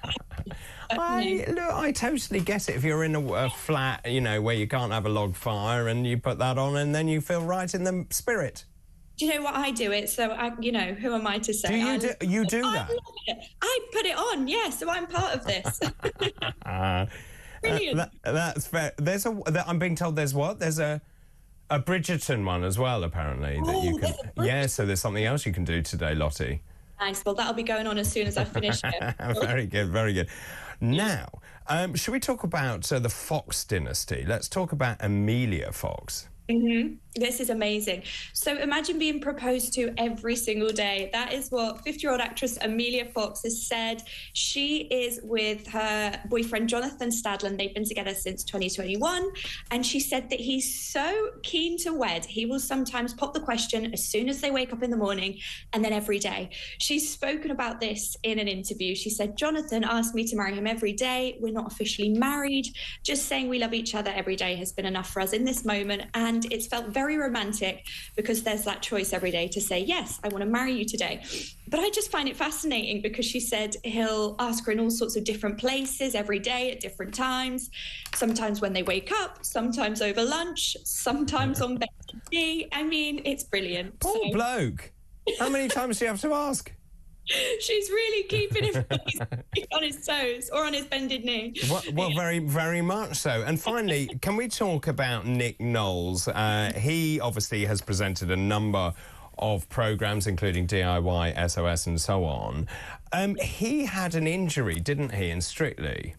I totally get it. If you're in a flat, you know, where you can't have a log fire and you put that on and then you feel right in the spirit. Do you know what? I do it, so who am I to say? You do that? I put it on, yeah, so I'm part of this. Brilliant. That's fair. I'm being told there's what? There's a Bridgerton one as well, apparently. That you can. Yeah, so there's something else you can do today, Lottie. Nice. Well, that'll be going on as soon as I finish it. Very good, very good. Now, should we talk about the Fox dynasty? Let's talk about Amelia Fox. Mm-hmm. This is amazing. So imagine being proposed to every single day. That is what 50-year-old actress Amelia Fox has said. She is with her boyfriend Jonathan Stadlen. They've been together since 2021. And she said that he's so keen to wed, he will sometimes pop the question as soon as they wake up in the morning and then every day. She's spoken about this in an interview. She said, Jonathan asked me to marry him every day. We're not officially married. Just saying we love each other every day has been enough for us in this moment. And it's felt very romantic because there's that choice every day to say, yes, I want to marry you today. But I just find it fascinating because she said he'll ask her in all sorts of different places every day at different times, sometimes when they wake up, sometimes over lunch, sometimes on bed tea. I mean, it's brilliant. Poor bloke. How many times do you have to ask? She's really keeping him on his toes or on his bended knee. Well, very, very much so. And finally, can we talk about Nick Knowles? He obviously has presented a number of programmes, including DIY, SOS and so on. He had an injury, didn't he, in Strictly?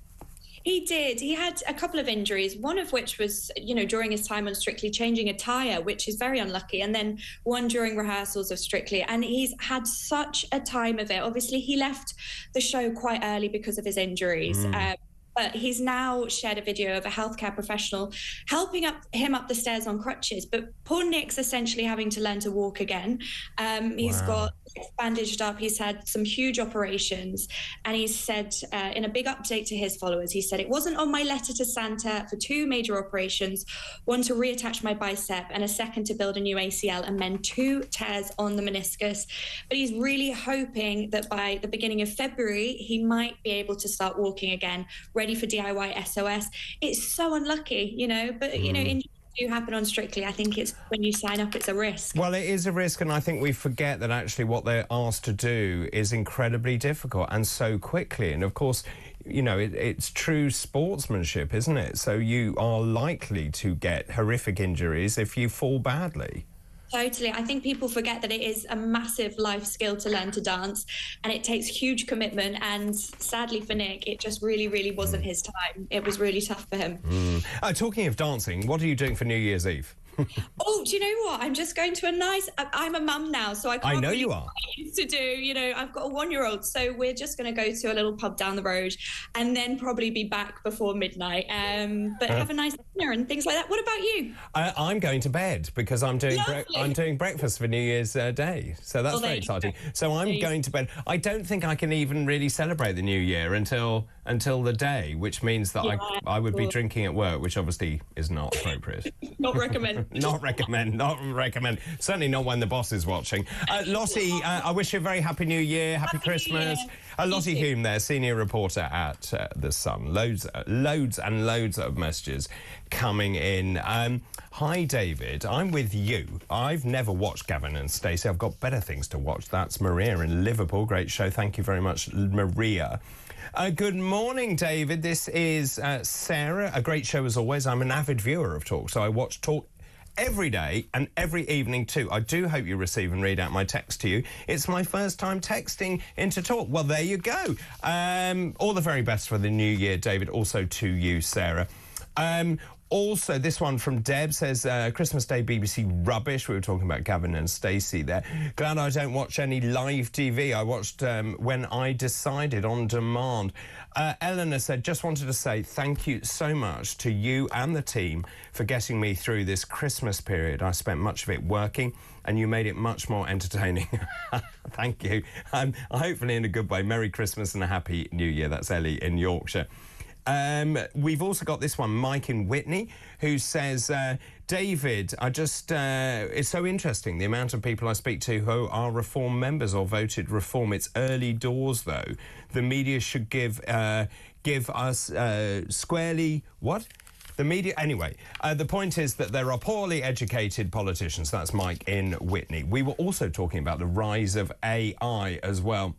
He did. He had a couple of injuries, one of which was, during his time on Strictly, changing a tyre, which is very unlucky, and then one during rehearsals of Strictly. And he's had such a time of it. Obviously, he left the show quite early because of his injuries. But he's now shared a video of a healthcare professional helping him up the stairs on crutches. But poor Nick's essentially having to learn to walk again. He's got bandaged up. He's had some huge operations. And he said in a big update to his followers, he said, it wasn't on my letter to Santa for 2 major operations, one to reattach my bicep and a second to build a new ACL and mend 2 tears on the meniscus. But he's really hoping that by the beginning of February, he might be able to start walking again, ready for DIY SOS. It's so unlucky, but injuries do happen on Strictly. I think it's when you sign up, it's a risk. Well, it is a risk, and I think we forget that actually what they're asked to do is incredibly difficult and so quickly. And of course, it's true sportsmanship, isn't it? So you are likely to get horrific injuries if you fall badly. Totally. I think people forget that it is a massive life skill to learn to dance, and it takes huge commitment. And sadly for Nick, it just really, really wasn't his time. It was really tough for him. Talking of dancing, what are you doing for New Year's Eve? Oh, do you know what? I'm just going to a nice... I'm a mum now, so I can't I know really you do are. what I used to do. I've got a 1-year-old, so we're just going to go to a little pub down the road and then probably be back before midnight. But have a nice dinner and things like that. What about you? I'm going to bed because I'm doing breakfast for New Year's Day, so that's very exciting. So I'm going to bed. I don't think I can even really celebrate the New Year until the day, which means that I would be drinking at work, which obviously is not appropriate. Not recommend. Not recommend. Certainly not when the boss is watching. Lottie, I wish you a very happy New Year, happy Christmas. Lottie Hume there, senior reporter at The Sun. Loads and loads of messages coming in. Hi, David. I'm with you. I've never watched Gavin and Stacey. I've got better things to watch. That's Maria in Liverpool. Great show. Thank you very much, Maria. Good morning, David. This is Sarah. A great show as always. I'm an avid viewer of Talk, so I watch Talk every day and every evening too. I do hope you receive and read out my text to you. It's my first time texting into Talk. Well, there you go. All the very best for the new year, David. Also to you, Sarah. Also, this one from Deb says, Christmas Day BBC rubbish. We were talking about Gavin and Stacey there. Glad I don't watch any live TV. I watched when I decided on demand. Eleanor said, just wanted to say thank you so much to you and the team for getting me through this Christmas period. I spent much of it working and you made it much more entertaining. Thank you. Hopefully in a good way. Merry Christmas and a Happy New Year. That's Ellie in Yorkshire. We've also got this one, Mike in Whitney, who says, David, it's so interesting, the amount of people I speak to who are Reform members or voted Reform. It's early doors, though. The media should give us squarely... What? The media... Anyway, the point is that there are poorly educated politicians. That's Mike in Whitney. We were also talking about the rise of AI as well.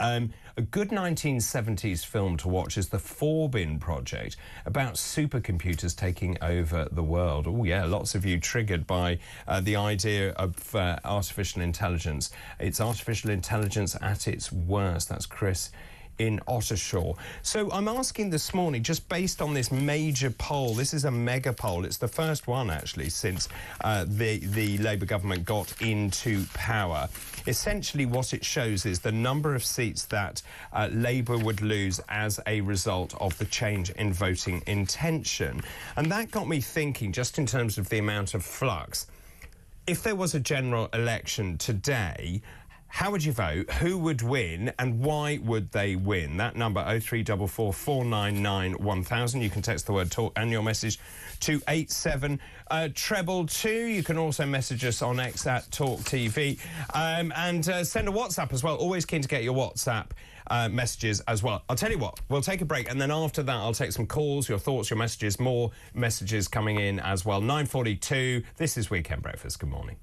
A good 1970s film to watch is The Forbin Project, about supercomputers taking over the world. Oh, yeah, lots of you triggered by the idea of artificial intelligence. It's artificial intelligence at its worst. That's Chris in Ottershaw. So I'm asking this morning, just based on this major poll, this is a mega poll, it's the first one actually since the Labour government got into power. Essentially what it shows is the number of seats that Labour would lose as a result of the change in voting intention. And that got me thinking, just in terms of the amount of flux, if there was a general election today, how would you vote? Who would win? And why would they win? That number, 0344 499 1000. You can text the word talk and your message to 87222. You can also message us on X at talkTV. And send a WhatsApp as well. Always keen to get your WhatsApp messages as well. I'll tell you what, we'll take a break, and then after that I'll take some calls, your thoughts, your messages, more messages coming in as well. 9:42. This is Weekend Breakfast. Good morning.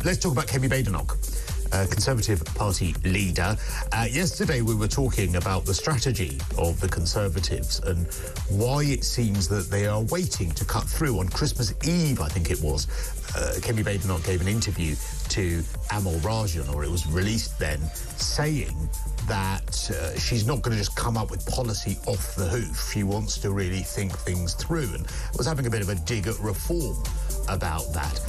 Let's talk about Kemi Badenoch, Conservative Party leader. Yesterday we were talking about the strategy of the Conservatives and why it seems that they are waiting to cut through. On Christmas Eve, I think it was, Kemi Badenoch gave an interview to Amal Rajan, or it was released then, saying that she's not going to just come up with policy off the hoof. She wants to really think things through, and was having a bit of a dig at Reform about that.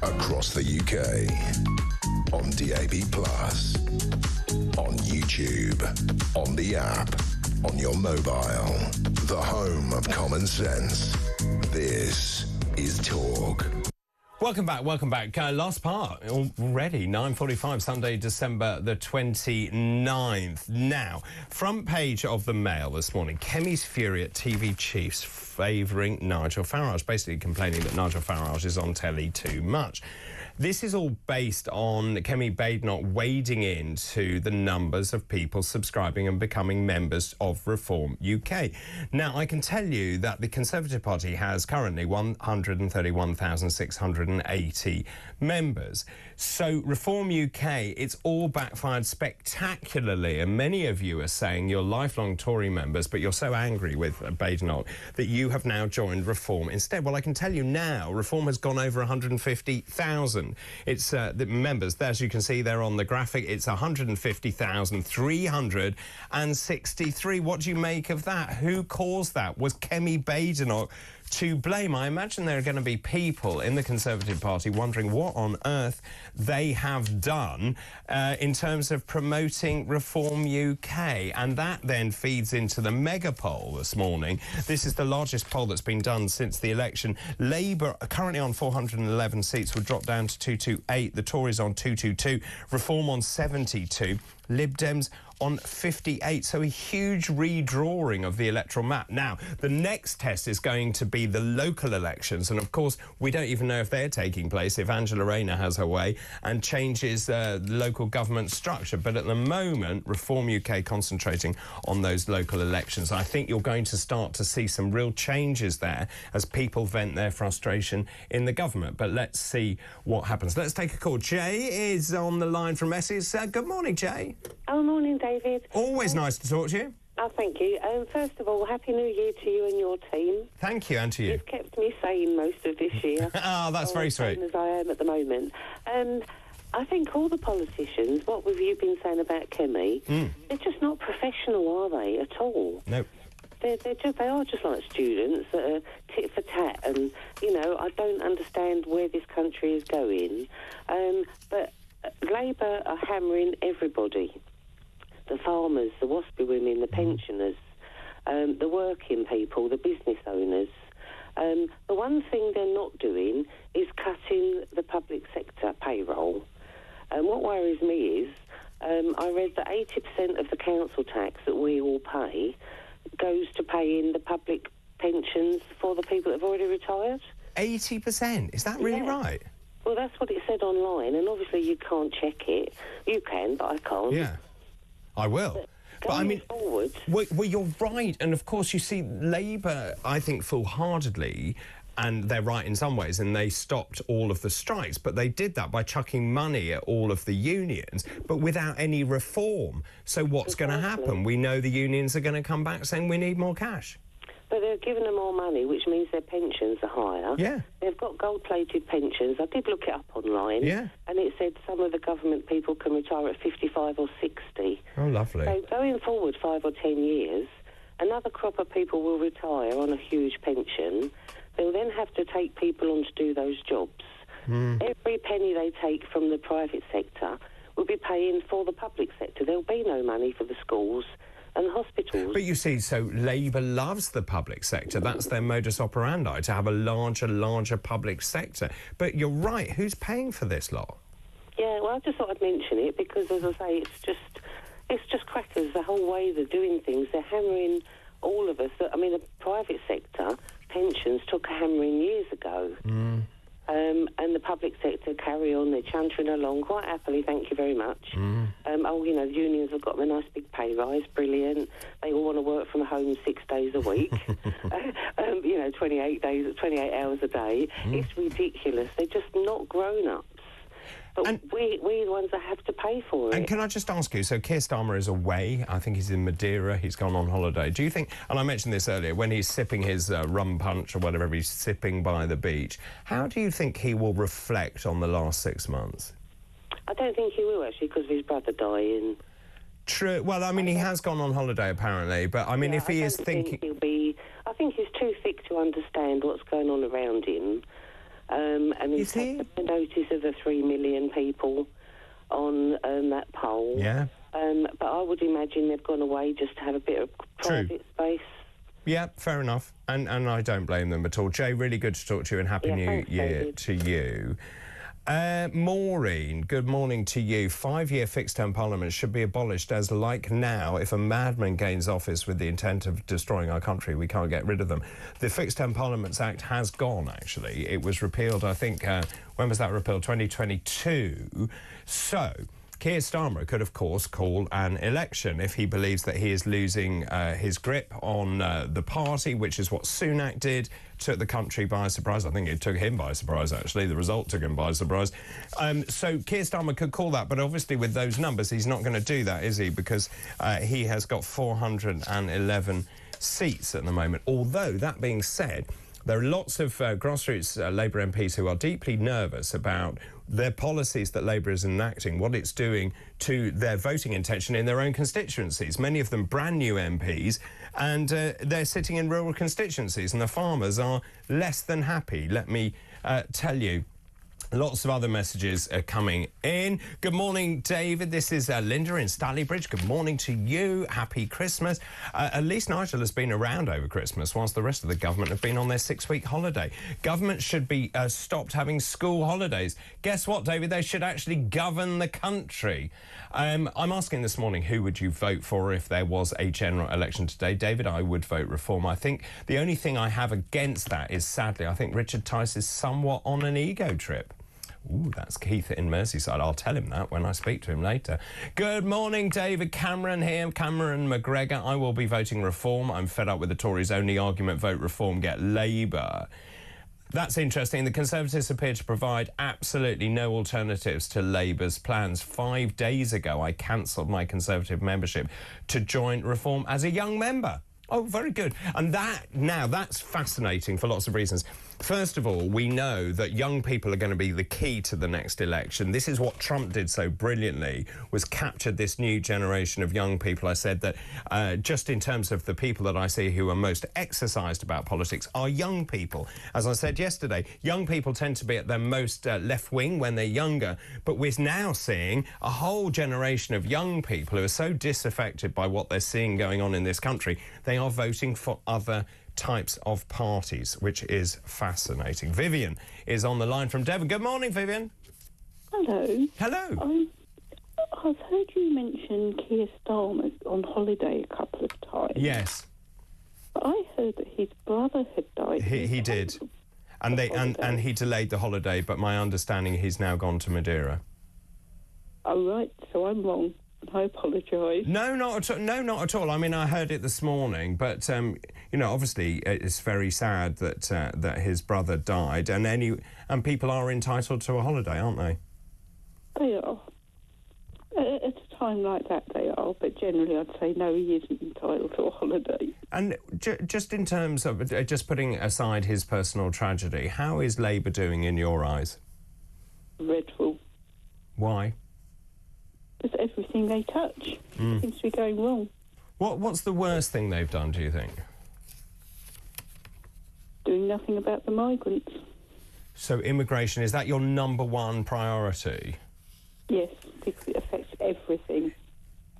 across the UK. On DAB+, on YouTube, on the app, on your mobile. The home of common sense. This is Talk. Welcome back, welcome back. Last part already, 9:45, Sunday, December the 29th. Now, front page of the Mail this morning, Kemi's fury at TV chiefs favouring Nigel Farage, basically complaining that Nigel Farage is on telly too much. This is all based on Kemi Badenoch wading into the numbers of people subscribing and becoming members of Reform UK. Now, I can tell you that the Conservative Party has currently 131,680 members. So Reform UK, it's all backfired spectacularly, and many of you are saying you're lifelong Tory members, but you're so angry with Badenoch that you have now joined Reform instead. Well, I can tell you now, Reform has gone over 150,000. It's the members, as you can see there on the graphic, it's 150,363. What do you make of that? Who caused that? Was Kemi Badenoch to blame? I imagine there are going to be people in the Conservative Party wondering what on earth they have done in terms of promoting Reform UK. And that then feeds into the mega poll this morning. This is the largest poll that's been done since the election. Labour are currently on 411 seats, will drop down to 228. The Tories on 222. Reform on 72. Lib Dems on 58, so a huge redrawing of the electoral map. Now, the next test is going to be the local elections, and of course, we don't even know if they're taking place, if Angela Rayner has her way and changes the local government structure. But at the moment, Reform UK concentrating on those local elections. I think you're going to start to see some real changes there as people vent their frustration in the government. But let's see what happens. Let's take a call. Jay is on the line from Essex. Good morning, Jay. Oh, morning, David. Always nice to talk to you. Oh, thank you. First of all, Happy New Year to you and your team. Thank you, and to you. You've kept me sane most of this year. Oh, that's very sweet. As I am at the moment. I think all the politicians, what have you been saying about Kemi, they're just not professional, are they, at all? Nope. They are just like students that are tit for tat, and, you know, I don't understand where this country is going. But Labour are hammering everybody. The farmers, the WASPy women, the pensioners, the working people, the business owners. The one thing they're not doing is cutting the public sector payroll. And what worries me is, I read that 80% of the council tax that we all pay goes to paying the public pensions for the people that have already retired. 80%? Is that really right? Well, that's what it said online, and obviously you can't check it. You can, but I can't. Yeah. I will. But I mean, forward. Well, you're right. And of course, you see, Labour, I think, foolhardily, and they're right in some ways, and they stopped all of the strikes. But they did that by chucking money at all of the unions, but without any reform. So what's going to happen? We know the unions are going to come back saying we need more cash. But they're giving them more money, which means their pensions are higher. Yeah. They've got gold-plated pensions. I did look it up online. Yeah. And it said some of the government people can retire at 55 or 60. Oh, lovely. So going forward 5 or 10 years, another crop of people will retire on a huge pension. They'll then have to take people on to do those jobs. Every penny they take from the private sector will be paying for the public sector. There'll be no money for the schools and hospitals. But you see, so Labour loves the public sector. That's their modus operandi, to have a larger public sector. But you're right, who's paying for this lot? Yeah, well, I just thought I'd mention it because, as I say, it's just crackers, the whole way they're doing things. They're hammering all of us. I mean, the private sector pensions took a hammering years ago. And the public sector carry on, they're chuntering along quite happily, thank you very much. The unions have got them a nice big pay rise, brilliant. They all want to work from home 6 days a week, 28 hours a day. It's ridiculous. They're just not grown-ups. But we're the ones that have to pay for it. And can I just ask you, so Keir Starmer is away. I think he's in Madeira. He's gone on holiday. Do you think, and I mentioned this earlier, when he's sipping his rum punch or whatever he's sipping by the beach, how do you think he will reflect on the last 6 months? I don't think he will, actually, because of his brother dying. True. Well, I mean, he has gone on holiday, apparently, but, I mean, if he is thinking... I think he's too thick to understand what's going on around him. And he's taken the notice of the 3 million people on that poll. Yeah. But I would imagine they've gone away just to have a bit of private space. Yeah, fair enough. And I don't blame them at all. Jay, really good to talk to you, and Happy New Year to you. Maureen, good morning to you. 5-year fixed-term parliament should be abolished as, like now, if a madman gains office with the intent of destroying our country, we can't get rid of them. The Fixed-Term Parliaments Act has gone, actually. It was repealed, I think, when was that repealed? 2022. So Keir Starmer could, of course, call an election if he believes that he is losing his grip on the party, which is what Sunak did, took the country by surprise. I think it took him by surprise, actually. The result took him by surprise. So Keir Starmer could call that, but obviously with those numbers, he's not going to do that, is he? Because he has got 411 seats at the moment. Although, that being said, there are lots of grassroots Labour MPs who are deeply nervous about their policies that Labour is enacting, what it's doing to their voting intention in their own constituencies. Many of them brand new MPs, and they're sitting in rural constituencies, and the farmers are less than happy, let me tell you. Lots of other messages are coming in. Good morning, David. This is Linda in Stalybridge. Good morning to you. Happy Christmas. At least Nigel has been around over Christmas, whilst the rest of the government have been on their 6-week holiday. Government should be stopped having school holidays. Guess what, David? They should actually govern the country. I'm asking this morning, who would you vote for if there was a general election today? David, I would vote Reform. I think the only thing I have against that is, sadly, I think Richard Tice is somewhat on an ego trip. Ooh, that's Keith in Merseyside. I'll tell him that when I speak to him later. Good morning, David. Cameron here. Cameron McGregor. I will be voting Reform. I'm fed up with the Tories' only argument, vote Reform, get Labour. That's interesting. The Conservatives appear to provide absolutely no alternatives to Labour's plans. 5 days ago, I cancelled my Conservative membership to join Reform as a young member. Oh, very good. And that's fascinating for lots of reasons. First of all, we know that young people are going to be the key to the next election. This is what Trump did so brilliantly, was captured this new generation of young people. I said that just in terms of the people that I see who are most exercised about politics are young people. As I said yesterday, young people tend to be at their most left-wing when they're younger, but we're now seeing a whole generation of young people who are so disaffected by what they're seeing going on in this country, they are voting for other types of parties, which is fascinating. Vivian is on the line from Devon. Good morning, Vivian. Hello. Hello. I've heard you mention Keir Starmer on holiday a couple of times. Yes. But I heard that his brother had died. He did. And he delayed the holiday, but my understanding he's now gone to Madeira. Oh, right. So I'm wrong. I apologise. No, not at all. I mean, I heard it this morning, but you know, obviously, it's very sad that that his brother died, and people are entitled to a holiday, aren't they? They are. At a time like that, they are. But generally, I'd say no, he isn't entitled to a holiday. And just in terms of just putting aside his personal tragedy, how is Labour doing in your eyes? Dreadful. Why? Because everything they touch seems to be going wrong. What's the worst thing they've done, do you think? Doing nothing about the migrants. So immigration, is that your number one priority? Yes, because it affects everything.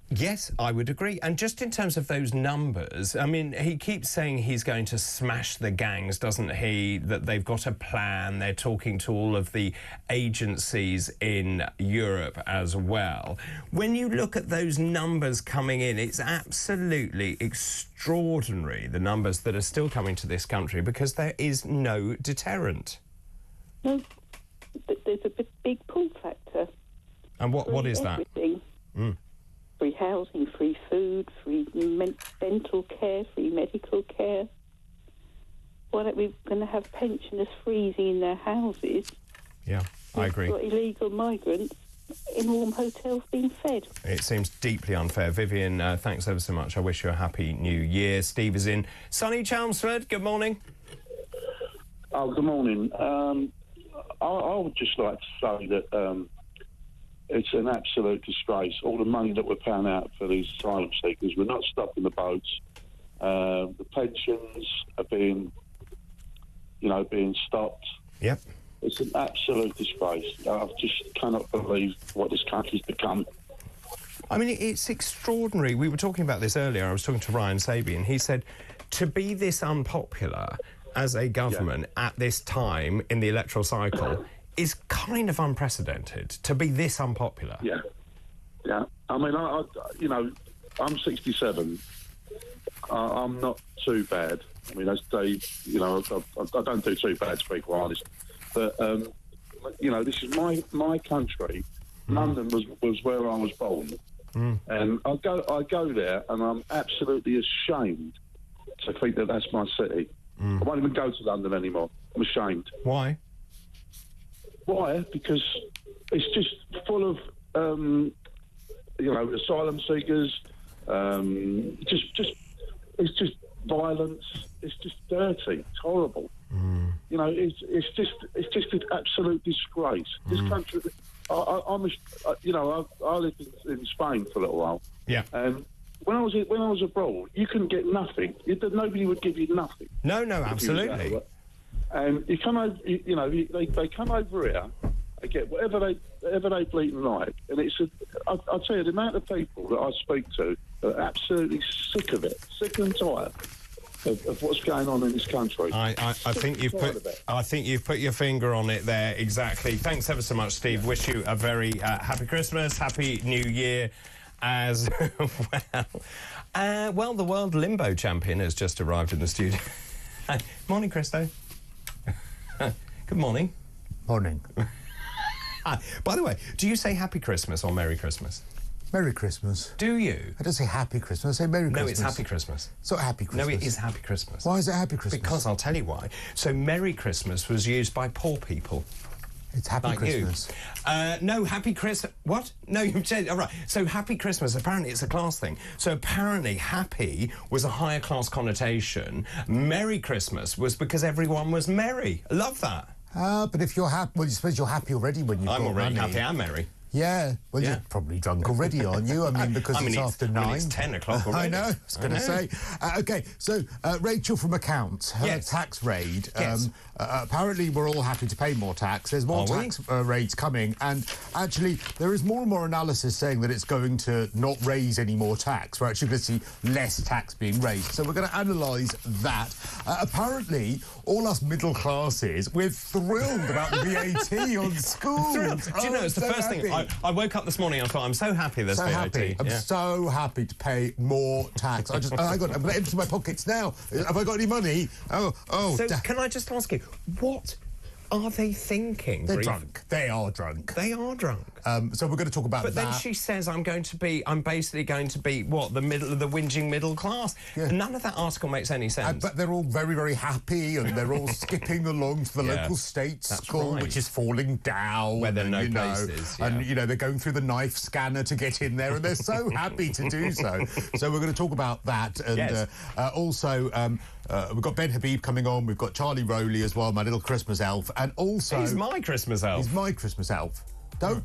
Yes, I would agree. And just in terms of those numbers, I mean, he keeps saying he's going to smash the gangs, doesn't he? That they've got a plan. They're talking to all of the agencies in Europe as well. When you look at those numbers coming in, it's absolutely extraordinary, the numbers that are still coming to this country, because there is no deterrent. No, but there's a big pull factor. And what is that? Free housing, free food, free dental care, free medical care. Why don't we going to have pensioners freezing in their houses? Yeah, I agree. Got illegal migrants in warm hotels being fed. It seems deeply unfair. Vivian, thanks ever so much. I wish you a happy new year. Steve is in sunny Chelmsford. Good morning. Oh, good morning. I would just like to say that it's an absolute disgrace. All the money that we're paying out for these asylum seekers, we're not stopping the boats. The pensions are being stopped. Yep. It's an absolute disgrace. I just cannot believe what this country's become. I mean, it's extraordinary. We were talking about this earlier. I was talking to Ryan Sabian. He said, to be this unpopular as a government at this time in the electoral cycle is kind of unprecedented, to be this unpopular. Yeah. I mean, I'm 67. I'm not too bad. I mean, as they, I don't do too bad, to be quite honest. But, this is my country. London was where I was born. And I go there and I'm absolutely ashamed to think that that's my city. I won't even go to London anymore. I'm ashamed. Why? Because it's just full of, asylum seekers. It's just violence. It's just dirty. It's horrible. It's just an absolute disgrace. This country. I lived in Spain for a little while. Yeah. And when I was abroad, you couldn't get nothing. Nobody would give you nothing. No, absolutely. And you come over, they come over here, they get whatever they bleeding like, and I'll tell you, the amount of people that I speak to are absolutely sick of it, sick and tired of what's going on in this country. I think you've put your finger on it there, exactly. Thanks ever so much, Steve. Wish you a very happy Christmas, happy New Year as well. Well, the world limbo champion has just arrived in the studio. Morning, Christo. Good morning. Morning. By the way, do you say Happy Christmas or Merry Christmas? Merry Christmas. Do you? I don't say Happy Christmas, I say Merry Christmas. No, it's Happy Christmas. It's not Happy Christmas. No, it is Happy Christmas. Why is it Happy Christmas? Because I'll tell you why. So Merry Christmas was used by poor people. It's Happy like Christmas. No, Happy Christmas. What? No, you've said. All right. So Happy Christmas, apparently it's a class thing. So apparently happy was a higher class connotation. Merry Christmas was because everyone was merry. I love that. But if you're happy, well, you suppose you're happy already when you've got money. I'm already happy and merry. Yeah, well, you're probably drunk already, aren't you? I mean, because it's after 9. It's 10 o'clock already. I know, I was going to say. OK, so Rachel from Accounts, her tax raid. Yes. Apparently, we're all happy to pay more tax. There's more tax raids coming. And actually, there is more and more analysis saying that it's going to not raise any more tax. We're actually going to see less tax being raised. So we're going to analyse that. Apparently, all us middle classes, we're thrilled about the VAT on schools. Thrilled. Do you know, it's the first thing. I woke up this morning and I thought, I'm so happy there's VAT. Happy. I'm so happy to pay more tax. I'm going to empty my pockets now. Have I got any money? So can I just ask you, what are they thinking? They're drunk. They are drunk. They are drunk. So we're going to talk about that. But then she says, I'm basically going to be, what, the whinging middle class? Yeah. None of that article makes any sense. But they're all very, very happy and they're all skipping along to the local state school, which is falling down. Where there are no places. And, they're going through the knife scanner to get in there and they're so happy to do so. So we're going to talk about that. And also, we've got Ben Habib coming on. We've got Charlie Rowley as well, my little Christmas elf. And also... He's my Christmas elf. He's my Christmas elf. Don't